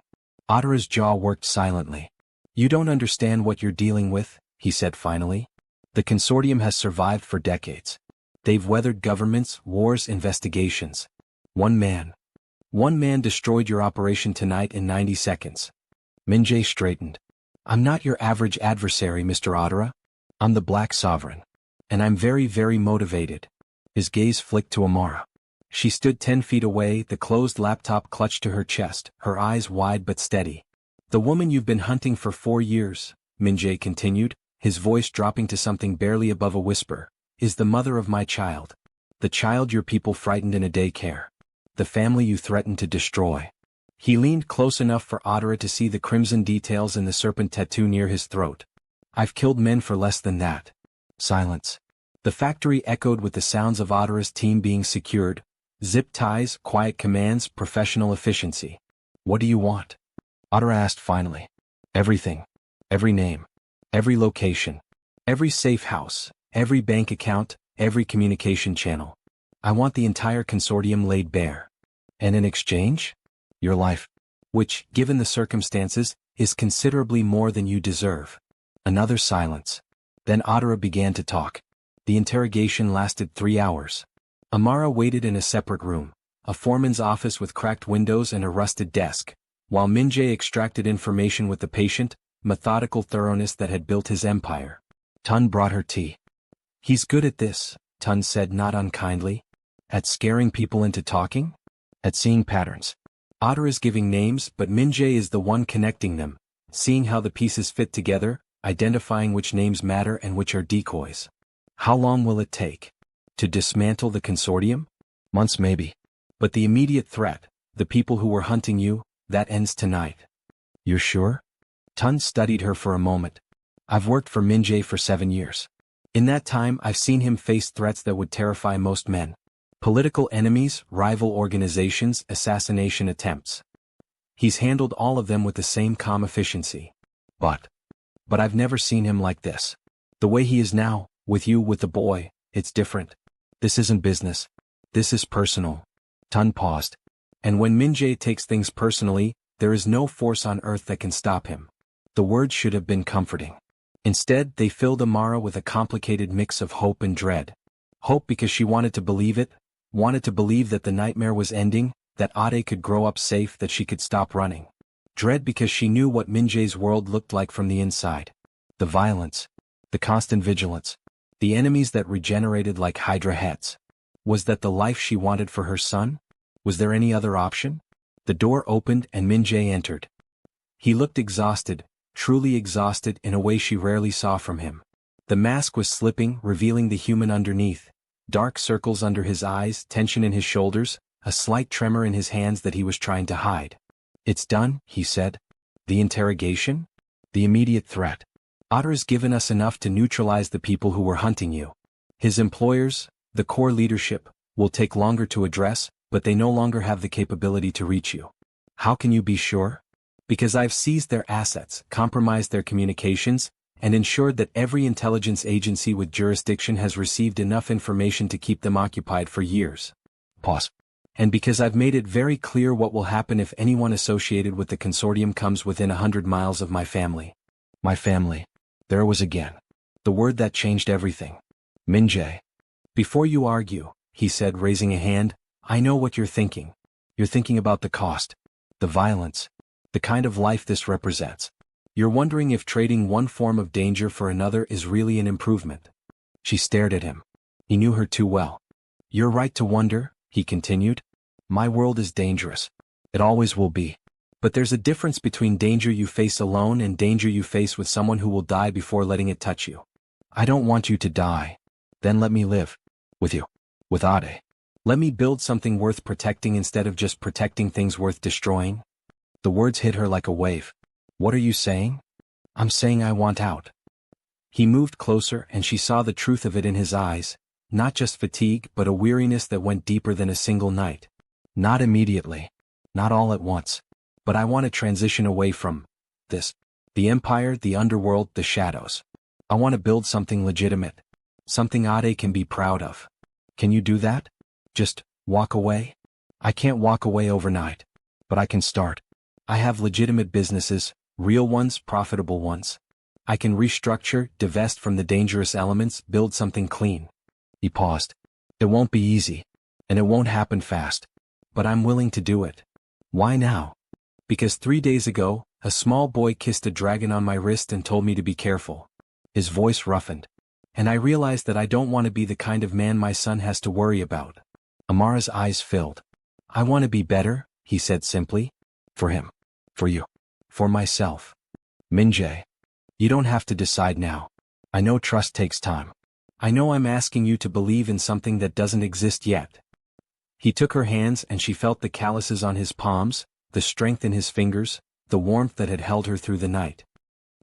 Adara's jaw worked silently. You don't understand what you're dealing with, he said finally. The consortium has survived for decades. They've weathered governments, wars, investigations. One man destroyed your operation tonight in 90 seconds. Min Jae straightened. I'm not your average adversary, Mr. Adara. I'm the Black Sovereign. And I'm very, very motivated. His gaze flicked to Amara. She stood 10 feet away, the closed laptop clutched to her chest, her eyes wide but steady. The woman you've been hunting for 4 years, Min Jae continued, his voice dropping to something barely above a whisper, is the mother of my child. The child your people frightened in a daycare. The family you threatened to destroy. He leaned close enough for Adara to see the crimson details in the serpent tattoo near his throat. I've killed men for less than that. Silence. The factory echoed with the sounds of Adara's team being secured. Zip ties, quiet commands, professional efficiency. What do you want? Adara asked finally. Everything. Every name. Every location. Every safe house. Every bank account. Every communication channel. I want the entire consortium laid bare. And in exchange? Your life. Which, given the circumstances, is considerably more than you deserve. Another silence. Then Adara began to talk. The interrogation lasted 3 hours. Amara waited in a separate room, a foreman's office with cracked windows and a rusted desk, while Min Jae extracted information with the patient, methodical thoroughness that had built his empire. Tun brought her tea. He's good at this, Tun said not unkindly. At scaring people into talking? At seeing patterns. Adara is giving names, but Min Jae is the one connecting them, seeing how the pieces fit together, identifying which names matter and which are decoys. How long will it take? To dismantle the consortium? Months maybe. But the immediate threat, the people who were hunting you, that ends tonight. You're sure? Tun studied her for a moment. I've worked for Min Jae for 7 years. In that time I've seen him face threats that would terrify most men. Political enemies, rival organizations, assassination attempts. He's handled all of them with the same calm efficiency. But I've never seen him like this. The way he is now, with you, with the boy, it's different. This isn't business. This is personal. Tun paused. And when Min Jae takes things personally, there is no force on earth that can stop him. The words should have been comforting. Instead, they filled Amara with a complicated mix of hope and dread. Hope because she wanted to believe it, wanted to believe that the nightmare was ending, that Ade could grow up safe, that she could stop running. Dread because she knew what Min-jae's world looked like from the inside. The violence. The constant vigilance. The enemies that regenerated like Hydra heads. Was that the life she wanted for her son? Was there any other option? The door opened and Min-jae entered. He looked exhausted, truly exhausted in a way she rarely saw from him. The mask was slipping, revealing the human underneath. Dark circles under his eyes, tension in his shoulders, a slight tremor in his hands that he was trying to hide. "It's done," he said. "The interrogation? The immediate threat. Otter's given us enough to neutralize the people who were hunting you. His employers, the core leadership, will take longer to address, but they no longer have the capability to reach you. How can you be sure? Because I've seized their assets, compromised their communications, and ensured that every intelligence agency with jurisdiction has received enough information to keep them occupied for years." Pause. "And because I've made it very clear what will happen if anyone associated with the consortium comes within 100 miles of my family." My family. There it was again. The word that changed everything. "Min-jae. Before you argue," he said, raising a hand, "I know what you're thinking. You're thinking about the cost. The violence. The kind of life this represents. You're wondering if trading one form of danger for another is really an improvement." She stared at him. He knew her too well. "You're right to wonder," he continued. "My world is dangerous. It always will be. But there's a difference between danger you face alone and danger you face with someone who will die before letting it touch you. I don't want you to die. Then let me live. With you. With Ade. Let me build something worth protecting instead of just protecting things worth destroying." The words hit her like a wave. "What are you saying?" "I'm saying I want out." He moved closer and she saw the truth of it in his eyes, not just fatigue but a weariness that went deeper than a single night. "Not immediately. Not all at once. But I want to transition away from this. The empire, the underworld, the shadows. I want to build something legitimate. Something Ade can be proud of. Can you do that? Just walk away?" "I can't walk away overnight. But I can start. I have legitimate businesses, real ones, profitable ones. I can restructure, divest from the dangerous elements, build something clean." He paused. "It won't be easy. And it won't happen fast. But I'm willing to do it." "Why now?" "Because 3 days ago, a small boy kissed a dragon on my wrist and told me to be careful." His voice roughened. "And I realized that I don't want to be the kind of man my son has to worry about." Amara's eyes filled. "I want to be better," he said simply. "For him. For you. For myself." "Min-jae. You don't have to decide now. I know trust takes time. I know I'm asking you to believe in something that doesn't exist yet." He took her hands and she felt the calluses on his palms, the strength in his fingers, the warmth that had held her through the night.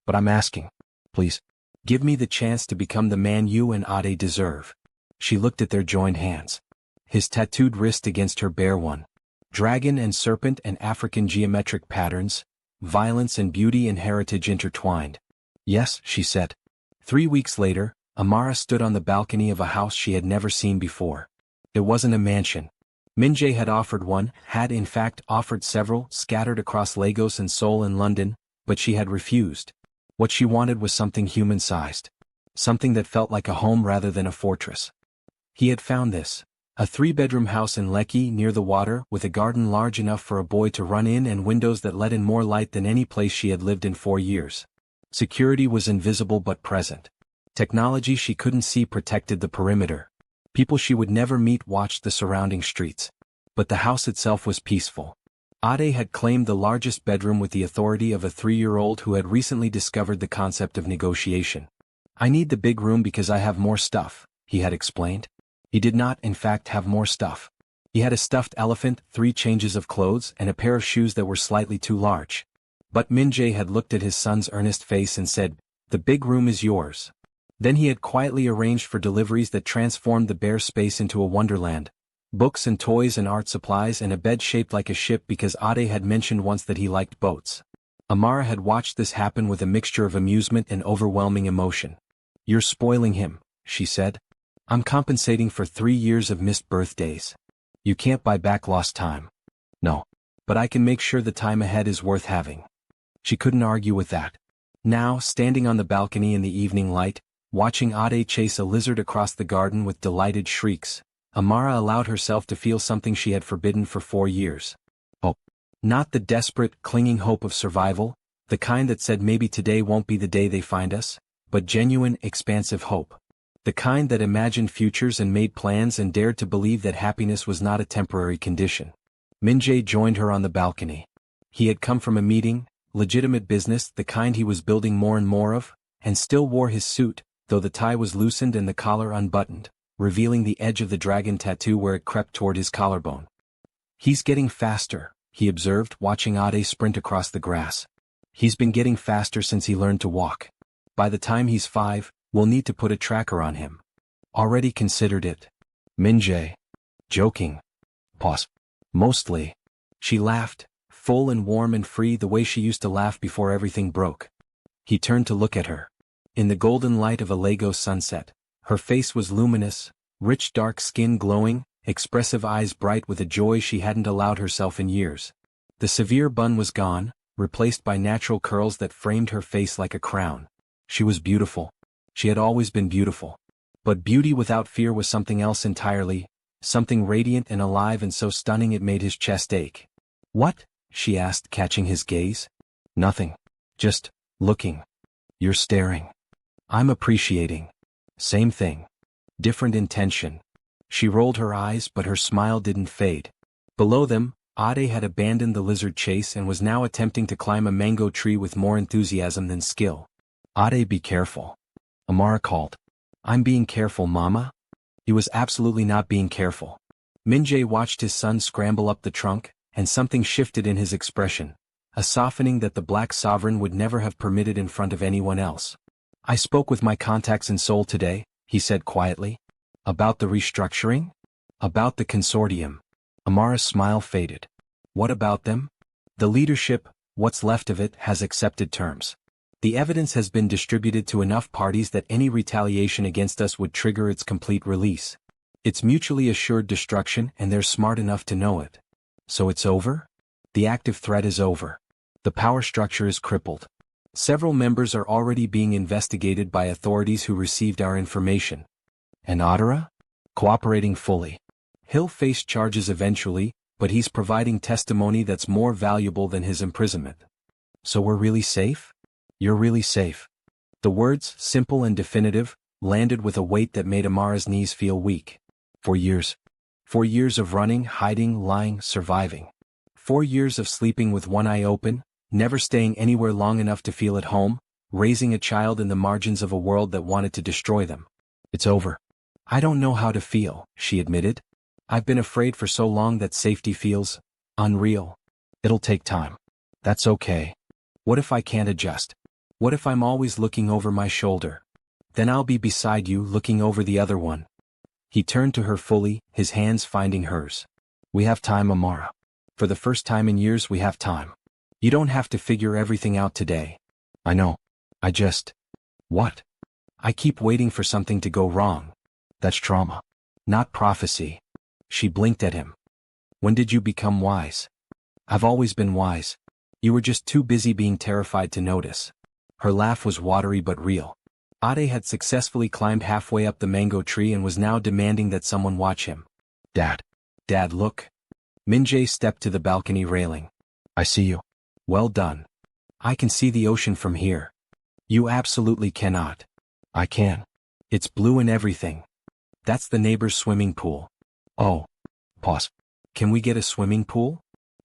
"But I'm asking. Please. Give me the chance to become the man you and Ade deserve." She looked at their joined hands. His tattooed wrist against her bare one. Dragon and serpent and African geometric patterns, violence and beauty and heritage intertwined. "Yes," she said. 3 weeks later, Amara stood on the balcony of a house she had never seen before. It wasn't a mansion. Min-jae had offered one, had in fact offered several, scattered across Lagos and Seoul and London, but she had refused. What she wanted was something human-sized. Something that felt like a home rather than a fortress. He had found this. A 3-bedroom house in Lekki near the water with a garden large enough for a boy to run in and windows that let in more light than any place she had lived in 4 years. Security was invisible but present. Technology she couldn't see protected the perimeter. People she would never meet watched the surrounding streets. But the house itself was peaceful. Ade had claimed the largest bedroom with the authority of a 3-year-old who had recently discovered the concept of negotiation. "I need the big room because I have more stuff," he had explained. He did not, in fact, have more stuff. He had a stuffed elephant, 3 changes of clothes, and a pair of shoes that were slightly too large. But Min-jae had looked at his son's earnest face and said, "The big room is yours." Then he had quietly arranged for deliveries that transformed the bare space into a wonderland. Books and toys and art supplies and a bed shaped like a ship because Ade had mentioned once that he liked boats. Amara had watched this happen with a mixture of amusement and overwhelming emotion. "You're spoiling him," she said. "I'm compensating for 3 years of missed birthdays. You can't buy back lost time." "No. But I can make sure the time ahead is worth having." She couldn't argue with that. Now, standing on the balcony in the evening light, watching Ade chase a lizard across the garden with delighted shrieks, Amara allowed herself to feel something she had forbidden for 4 years. Hope. Not the desperate, clinging hope of survival, the kind that said maybe today won't be the day they find us, but genuine, expansive hope. The kind that imagined futures and made plans and dared to believe that happiness was not a temporary condition. Min-jae joined her on the balcony. He had come from a meeting, legitimate business, the kind he was building more and more of, and still wore his suit, though the tie was loosened and the collar unbuttoned, revealing the edge of the dragon tattoo where it crept toward his collarbone. He's getting faster, he observed, watching Ade sprint across the grass. He's been getting faster since he learned to walk. By the time he's 5, we'll need to put a tracker on him. Already considered it. Min-jae. Joking. Pause. Mostly. She laughed, full and warm and free the way she used to laugh before everything broke. He turned to look at her. In the golden light of a Lagos sunset, her face was luminous, rich dark skin glowing, expressive eyes bright with a joy she hadn't allowed herself in years. The severe bun was gone, replaced by natural curls that framed her face like a crown. She was beautiful. She had always been beautiful. But beauty without fear was something else entirely, something radiant and alive and so stunning it made his chest ache. "What?" she asked, catching his gaze. "Nothing. Just looking. You're staring. I'm appreciating." Same thing. Different intention. She rolled her eyes, but her smile didn't fade. Below them, Ade had abandoned the lizard chase and was now attempting to climb a mango tree with more enthusiasm than skill. "Ade, be careful." Amara called. "I'm being careful, Mama." He was absolutely not being careful. Min-jae watched his son scramble up the trunk, and something shifted in his expression, a softening that the Black Sovereign would never have permitted in front of anyone else. "I spoke with my contacts in Seoul today," he said quietly. "About the restructuring? About the consortium." Amara's smile faded. "What about them?" "The leadership, what's left of it, has accepted terms. The evidence has been distributed to enough parties that any retaliation against us would trigger its complete release. It's mutually assured destruction and they're smart enough to know it. So it's over? The active threat is over. The power structure is crippled. Several members are already being investigated by authorities who received our information. And Adara? Cooperating fully. He'll face charges eventually, but he's providing testimony that's more valuable than his imprisonment. So we're really safe? You're really safe. The words, simple and definitive, landed with a weight that made Amara's knees feel weak. 4 years. 4 years of running, hiding, lying, surviving. 4 years of sleeping with one eye open, never staying anywhere long enough to feel at home, raising a child in the margins of a world that wanted to destroy them. It's over. "I don't know how to feel," she admitted. "I've been afraid for so long that safety feels unreal. It'll take time. That's okay. What if I can't adjust? What if I'm always looking over my shoulder? Then I'll be beside you, looking over the other one." He turned to her fully, his hands finding hers. "We have time, Amara. For the first time in years we have time. You don't have to figure everything out today." "I know. I just..." "What?" "I keep waiting for something to go wrong." "That's trauma. Not prophecy." She blinked at him. "When did you become wise?" "I've always been wise. You were just too busy being terrified to notice." Her laugh was watery but real. Ade had successfully climbed halfway up the mango tree and was now demanding that someone watch him. "Dad. Dad, look." Min-jae stepped to the balcony railing. "I see you." "Well done. I can see the ocean from here." "You absolutely cannot." "I can. It's blue and everything." "That's the neighbor's swimming pool." "Oh." Pause. "Can we get a swimming pool?"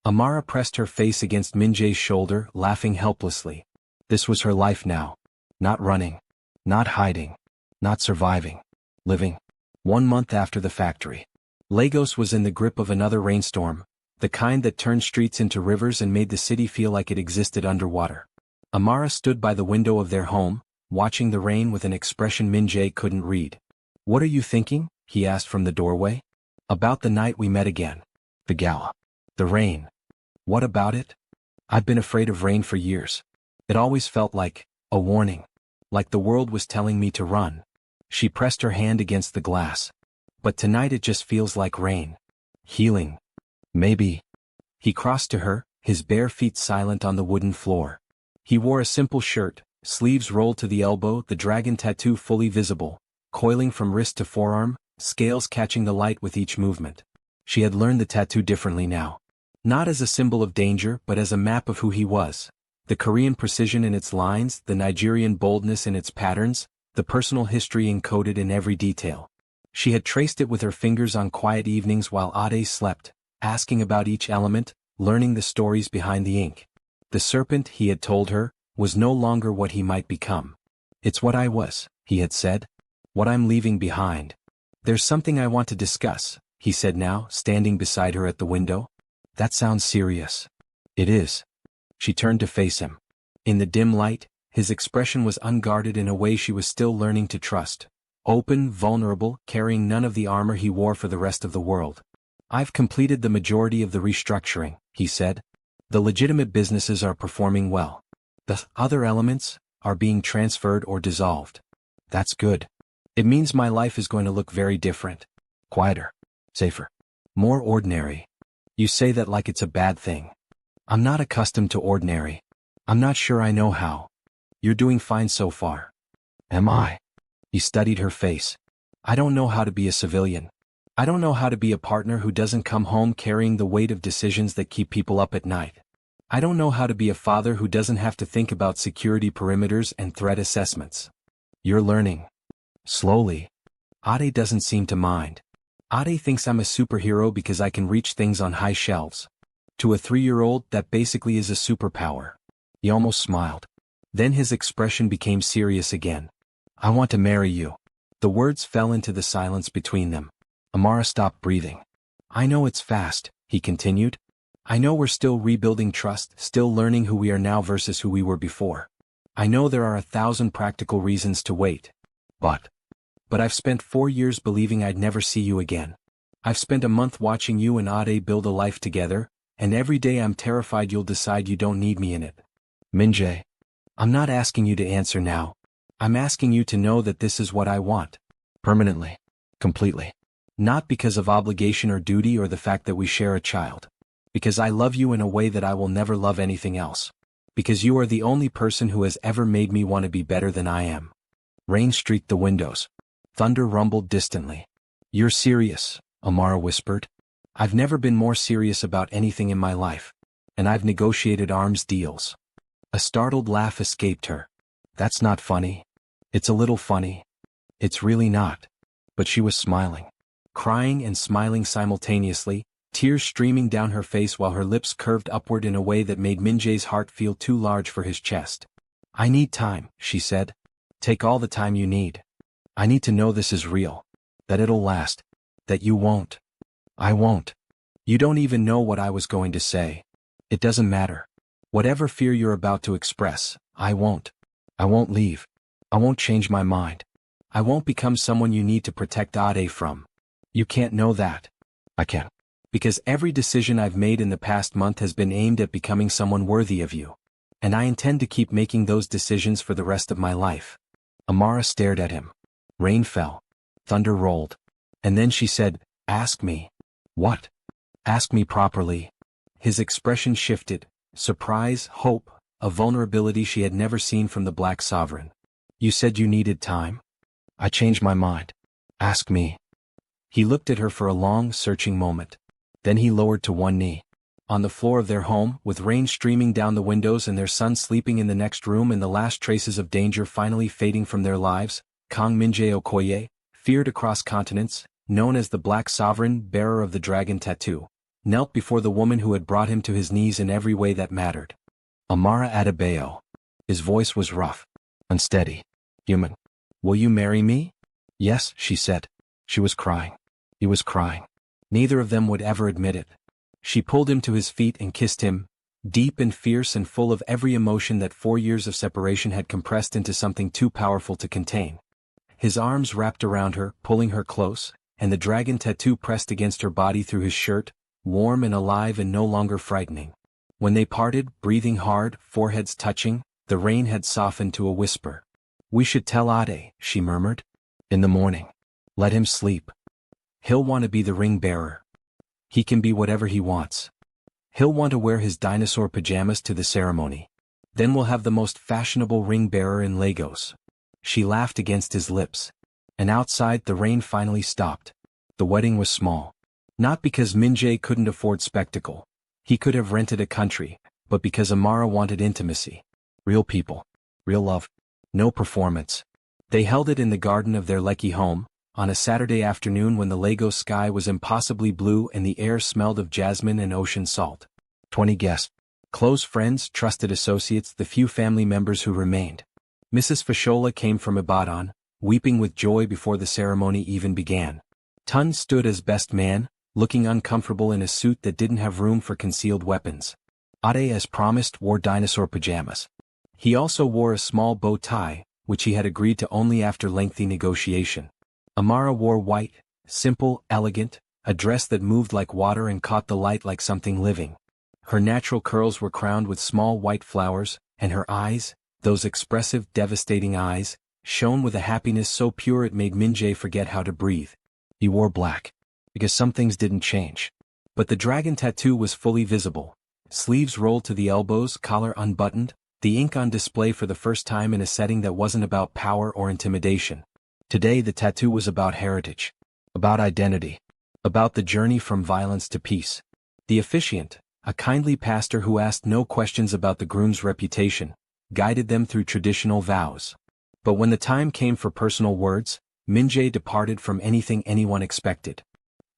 Amara pressed her face against Min-jae's shoulder, laughing helplessly. This was her life now. Not running. Not hiding. Not surviving. Living. 1 month after the factory. Lagos was in the grip of another rainstorm, the kind that turned streets into rivers and made the city feel like it existed underwater. Amara stood by the window of their home, watching the rain with an expression Min-jae couldn't read. "What are you thinking?" he asked from the doorway. "About the night we met again. The gala. The rain." "What about it?" "I've been afraid of rain for years. It always felt like a warning. Like the world was telling me to run." She pressed her hand against the glass. "But tonight it just feels like rain. Healing. Maybe." He crossed to her, his bare feet silent on the wooden floor. He wore a simple shirt, Sleeves rolled to the elbow, the dragon tattoo fully visible, coiling from wrist to forearm, scales catching the light with each movement. She had learned the tattoo differently now. Not as a symbol of danger but as a map of who he was. The Korean precision in its lines, the Nigerian boldness in its patterns, the personal history encoded in every detail. She had traced it with her fingers on quiet evenings while Ade slept, asking about each element, learning the stories behind the ink. The serpent, he had told her, was no longer what he might become. It's what I was, he had said. What I'm leaving behind. There's something I want to discuss, he said now, standing beside her at the window. That sounds serious. It is. She turned to face him. In the dim light, his expression was unguarded in a way she was still learning to trust. Open, vulnerable, carrying none of the armor he wore for the rest of the world. I've completed the majority of the restructuring, he said. The legitimate businesses are performing well. The other elements are being transferred or dissolved. That's good. It means my life is going to look very different. Quieter. Safer. More ordinary. You say that like it's a bad thing. I'm not accustomed to ordinary. I'm not sure I know how. You're doing fine so far. Am I? He studied her face. I don't know how to be a civilian. I don't know how to be a partner who doesn't come home carrying the weight of decisions that keep people up at night. I don't know how to be a father who doesn't have to think about security perimeters and threat assessments. You're learning. Slowly. Ade doesn't seem to mind. Ade thinks I'm a superhero because I can reach things on high shelves. To a 3-year-old, that basically is a superpower. He almost smiled. Then his expression became serious again. I want to marry you. The words fell into the silence between them. Amara stopped breathing. I know it's fast, he continued. I know we're still rebuilding trust, still learning who we are now versus who we were before. I know there are 1,000 practical reasons to wait. But I've spent 4 years believing I'd never see you again. I've spent a month watching you and Ade build a life together, and every day I'm terrified you'll decide you don't need me in it. Minjae, I'm not asking you to answer now. I'm asking you to know that this is what I want. Permanently. Completely. Not because of obligation or duty or the fact that we share a child. Because I love you in a way that I will never love anything else. Because you are the only person who has ever made me want to be better than I am. Rain streaked the windows. Thunder rumbled distantly. You're serious, Amara whispered. I've never been more serious about anything in my life. And I've negotiated arms deals. A startled laugh escaped her. That's not funny. It's a little funny. It's really not. But she was smiling. Crying and smiling simultaneously, tears streaming down her face while her lips curved upward in a way that made Minjae's heart feel too large for his chest. I need time, she said. Take all the time you need. I need to know this is real. That it'll last. That you won't. I won't. You don't even know what I was going to say. It doesn't matter. Whatever fear you're about to express, I won't. I won't leave. I won't change my mind. I won't become someone you need to protect Ade from. You can't know that. I can't. Because every decision I've made in the past month has been aimed at becoming someone worthy of you. And I intend to keep making those decisions for the rest of my life. Amara stared at him. Rain fell. Thunder rolled. And then she said, Ask me. What? Ask me properly. His expression shifted. Surprise, hope, a vulnerability she had never seen from the Black Sovereign. You said you needed time? I changed my mind. Ask me. He looked at her for a long, searching moment. Then he lowered to one knee. On the floor of their home, with rain streaming down the windows and their son sleeping in the next room and the last traces of danger finally fading from their lives, Kang Minjae Okoye, feared across continents, known as the Black Sovereign, bearer of the dragon tattoo, knelt before the woman who had brought him to his knees in every way that mattered. Amara Adebayo. His voice was rough. Unsteady. Human. Will you marry me? Yes, she said. She was crying. He was crying. Neither of them would ever admit it. She pulled him to his feet and kissed him, deep and fierce and full of every emotion that 4 years of separation had compressed into something too powerful to contain. His arms wrapped around her, pulling her close, and the dragon tattoo pressed against her body through his shirt, warm and alive and no longer frightening. When they parted, breathing hard, foreheads touching, the rain had softened to a whisper. We should tell Ade, she murmured. In the morning. Let him sleep. He'll want to be the ring bearer. He can be whatever he wants. He'll want to wear his dinosaur pajamas to the ceremony. Then we'll have the most fashionable ring bearer in Lagos. She laughed against his lips. And outside, the rain finally stopped. The wedding was small. Not because Min-jae couldn't afford spectacle. He could have rented a country, but because Amara wanted intimacy. Real people. Real love. No performance. They held it in the garden of their Lekki home, on a Saturday afternoon when the Lagos sky was impossibly blue and the air smelled of jasmine and ocean salt. 20 guests. Close friends, trusted associates, the few family members who remained. Mrs. Fashola came from Ibadan, weeping with joy before the ceremony even began. Tun stood as best man, looking uncomfortable in a suit that didn't have room for concealed weapons. Ade, as promised, wore dinosaur pajamas. He also wore a small bow tie, which he had agreed to only after lengthy negotiation. Amara wore white, simple, elegant, a dress that moved like water and caught the light like something living. Her natural curls were crowned with small white flowers, and her eyes, those expressive, devastating eyes, shone with a happiness so pure it made Min-jae forget how to breathe. He wore black. Because some things didn't change. But the dragon tattoo was fully visible. Sleeves rolled to the elbows, collar unbuttoned, the ink on display for the first time in a setting that wasn't about power or intimidation. Today the tattoo was about heritage. About identity. About the journey from violence to peace. The officiant, a kindly pastor who asked no questions about the groom's reputation, guided them through traditional vows. But when the time came for personal words, Min-jae departed from anything anyone expected.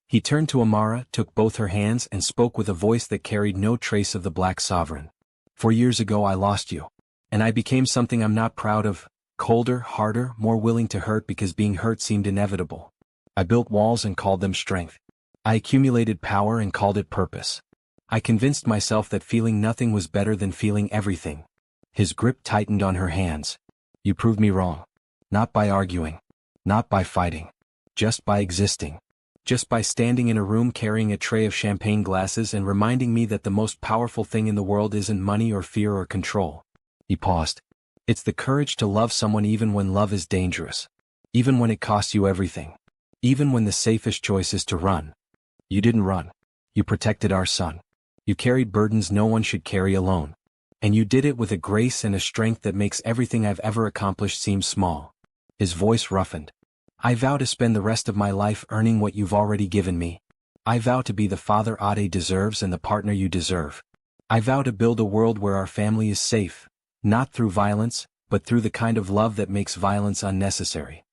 He turned to Amara, took both her hands and spoke with a voice that carried no trace of the black sovereign. 4 years ago I lost you. And I became something I'm not proud of, colder, harder, more willing to hurt because being hurt seemed inevitable. I built walls and called them strength. I accumulated power and called it purpose. I convinced myself that feeling nothing was better than feeling everything. His grip tightened on her hands. You proved me wrong. Not by arguing. Not by fighting. Just by existing. Just by standing in a room carrying a tray of champagne glasses and reminding me that the most powerful thing in the world isn't money or fear or control. He paused. It's the courage to love someone even when love is dangerous. Even when it costs you everything. Even when the safest choice is to run. You didn't run. You protected our son. You carried burdens no one should carry alone. And you did it with a grace and a strength that makes everything I've ever accomplished seem small. His voice roughened. I vow to spend the rest of my life earning what you've already given me. I vow to be the father Ade deserves and the partner you deserve. I vow to build a world where our family is safe, not through violence, but through the kind of love that makes violence unnecessary.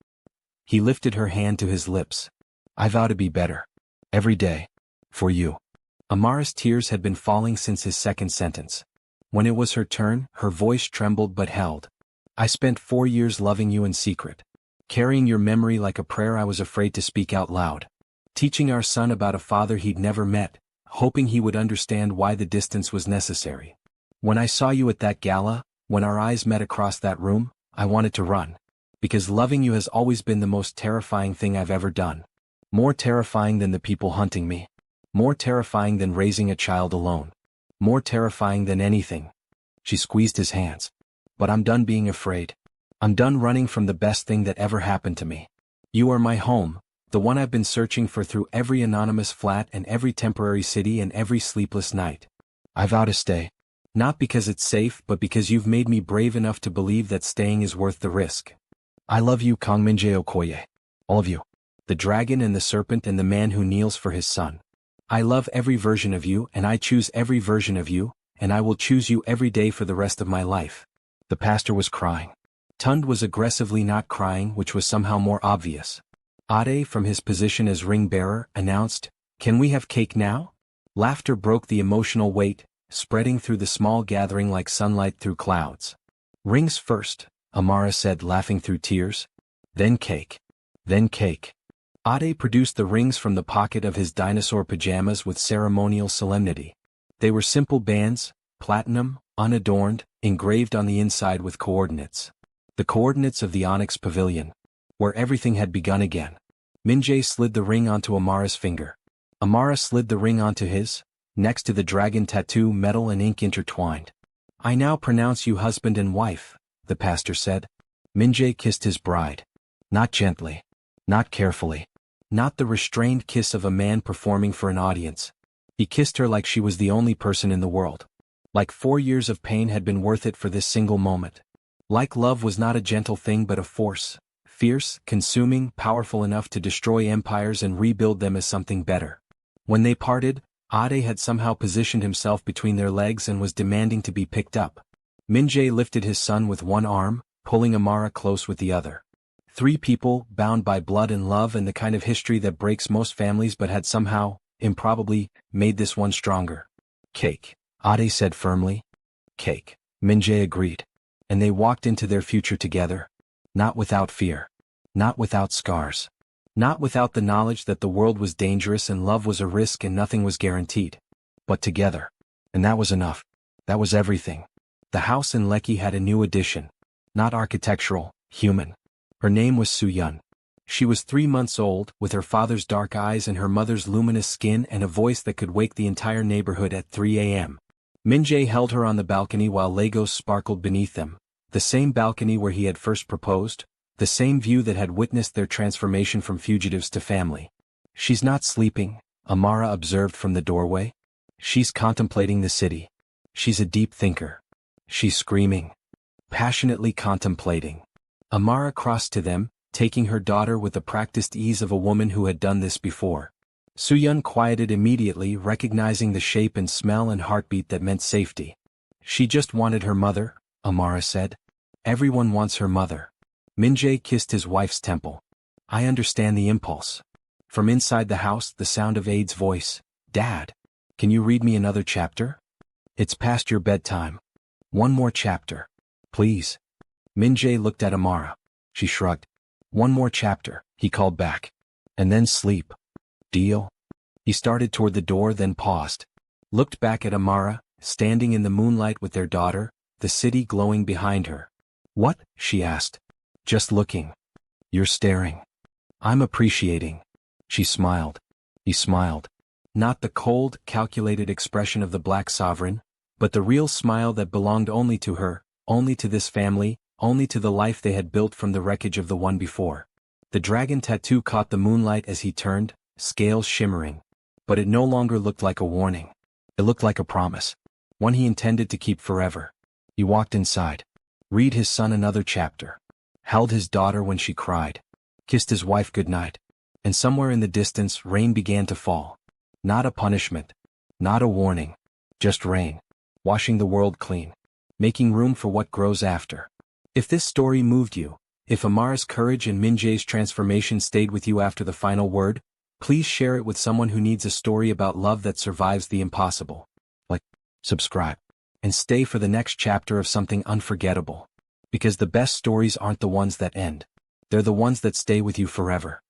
He lifted her hand to his lips. I vow to be better. Every day. For you. Amara's tears had been falling since his second sentence. When it was her turn, her voice trembled but held. I spent 4 years loving you in secret. Carrying your memory like a prayer I was afraid to speak out loud. Teaching our son about a father he'd never met, hoping he would understand why the distance was necessary. When I saw you at that gala, when our eyes met across that room, I wanted to run. Because loving you has always been the most terrifying thing I've ever done. More terrifying than the people hunting me. More terrifying than raising a child alone. More terrifying than anything. She squeezed his hands. But I'm done being afraid. I'm done running from the best thing that ever happened to me. You are my home, the one I've been searching for through every anonymous flat and every temporary city and every sleepless night. I vow to stay. Not because it's safe but because you've made me brave enough to believe that staying is worth the risk. I love you, Kang Min-jae Okoye. All of you. The dragon and the serpent and the man who kneels for his son. I love every version of you and I choose every version of you, and I will choose you every day for the rest of my life. The pastor was crying. Tund was aggressively not crying, which was somehow more obvious. Ade, from his position as ring-bearer, announced, "Can we have cake now?" Laughter broke the emotional weight, spreading through the small gathering like sunlight through clouds. "Rings first," Amara said, laughing through tears. "Then cake. Then cake." Ade produced the rings from the pocket of his dinosaur pajamas with ceremonial solemnity. They were simple bands, platinum, unadorned, engraved on the inside with coordinates. The coordinates of the Onyx Pavilion. Where everything had begun again. Min-jae slid the ring onto Amara's finger. Amara slid the ring onto his, next to the dragon tattoo, metal and ink intertwined. "I now pronounce you husband and wife," the pastor said. Min-jae kissed his bride. Not gently. Not carefully. Not the restrained kiss of a man performing for an audience. He kissed her like she was the only person in the world. Like 4 years of pain had been worth it for this single moment. Like love was not a gentle thing but a force, fierce, consuming, powerful enough to destroy empires and rebuild them as something better. When they parted, Ade had somehow positioned himself between their legs and was demanding to be picked up. Min-jae lifted his son with one arm, pulling Amara close with the other. Three people, bound by blood and love and the kind of history that breaks most families but had somehow, improbably, made this one stronger. Cake, Ade said firmly. Cake, Min-jae agreed. And they walked into their future together. Not without fear. Not without scars. Not without the knowledge that the world was dangerous and love was a risk and nothing was guaranteed. But together. And that was enough. That was everything. The house in Lekki had a new addition. Not architectural, human. Her name was Soo-yeon. She was 3 months old, with her father's dark eyes and her mother's luminous skin and a voice that could wake the entire neighborhood at 3 a.m. Min-jae held her on the balcony while Legos sparkled beneath them, the same balcony where he had first proposed, the same view that had witnessed their transformation from fugitives to family. She's not sleeping, Amara observed from the doorway. She's contemplating the city. She's a deep thinker. She's screaming. Passionately contemplating. Amara crossed to them, taking her daughter with the practiced ease of a woman who had done this before. Soo-yeon quieted immediately, recognizing the shape and smell and heartbeat that meant safety. She just wanted her mother, Amara said. Everyone wants her mother. Min-jae kissed his wife's temple. I understand the impulse. From inside the house, the sound of Ade's voice. Dad, can you read me another chapter? It's past your bedtime. One more chapter. Please. Min-jae looked at Amara. She shrugged. One more chapter, he called back. And then sleep. Deal? He started toward the door then paused. Looked back at Amara, standing in the moonlight with their daughter, the city glowing behind her. What? She asked. Just looking. You're staring. I'm appreciating. She smiled. He smiled. Not the cold, calculated expression of the black sovereign, but the real smile that belonged only to her, only to this family, only to the life they had built from the wreckage of the one before. The dragon tattoo caught the moonlight as he turned, scales shimmering. But it no longer looked like a warning. It looked like a promise. One he intended to keep forever. He walked inside. Read his son another chapter. Held his daughter when she cried. Kissed his wife goodnight. And somewhere in the distance rain began to fall. Not a punishment. Not a warning. Just rain. Washing the world clean. Making room for what grows after. If this story moved you, if Amara's courage and Min-jae's transformation stayed with you after the final word, please share it with someone who needs a story about love that survives the impossible. Like, subscribe, and stay for the next chapter of something unforgettable. Because the best stories aren't the ones that end. They're the ones that stay with you forever.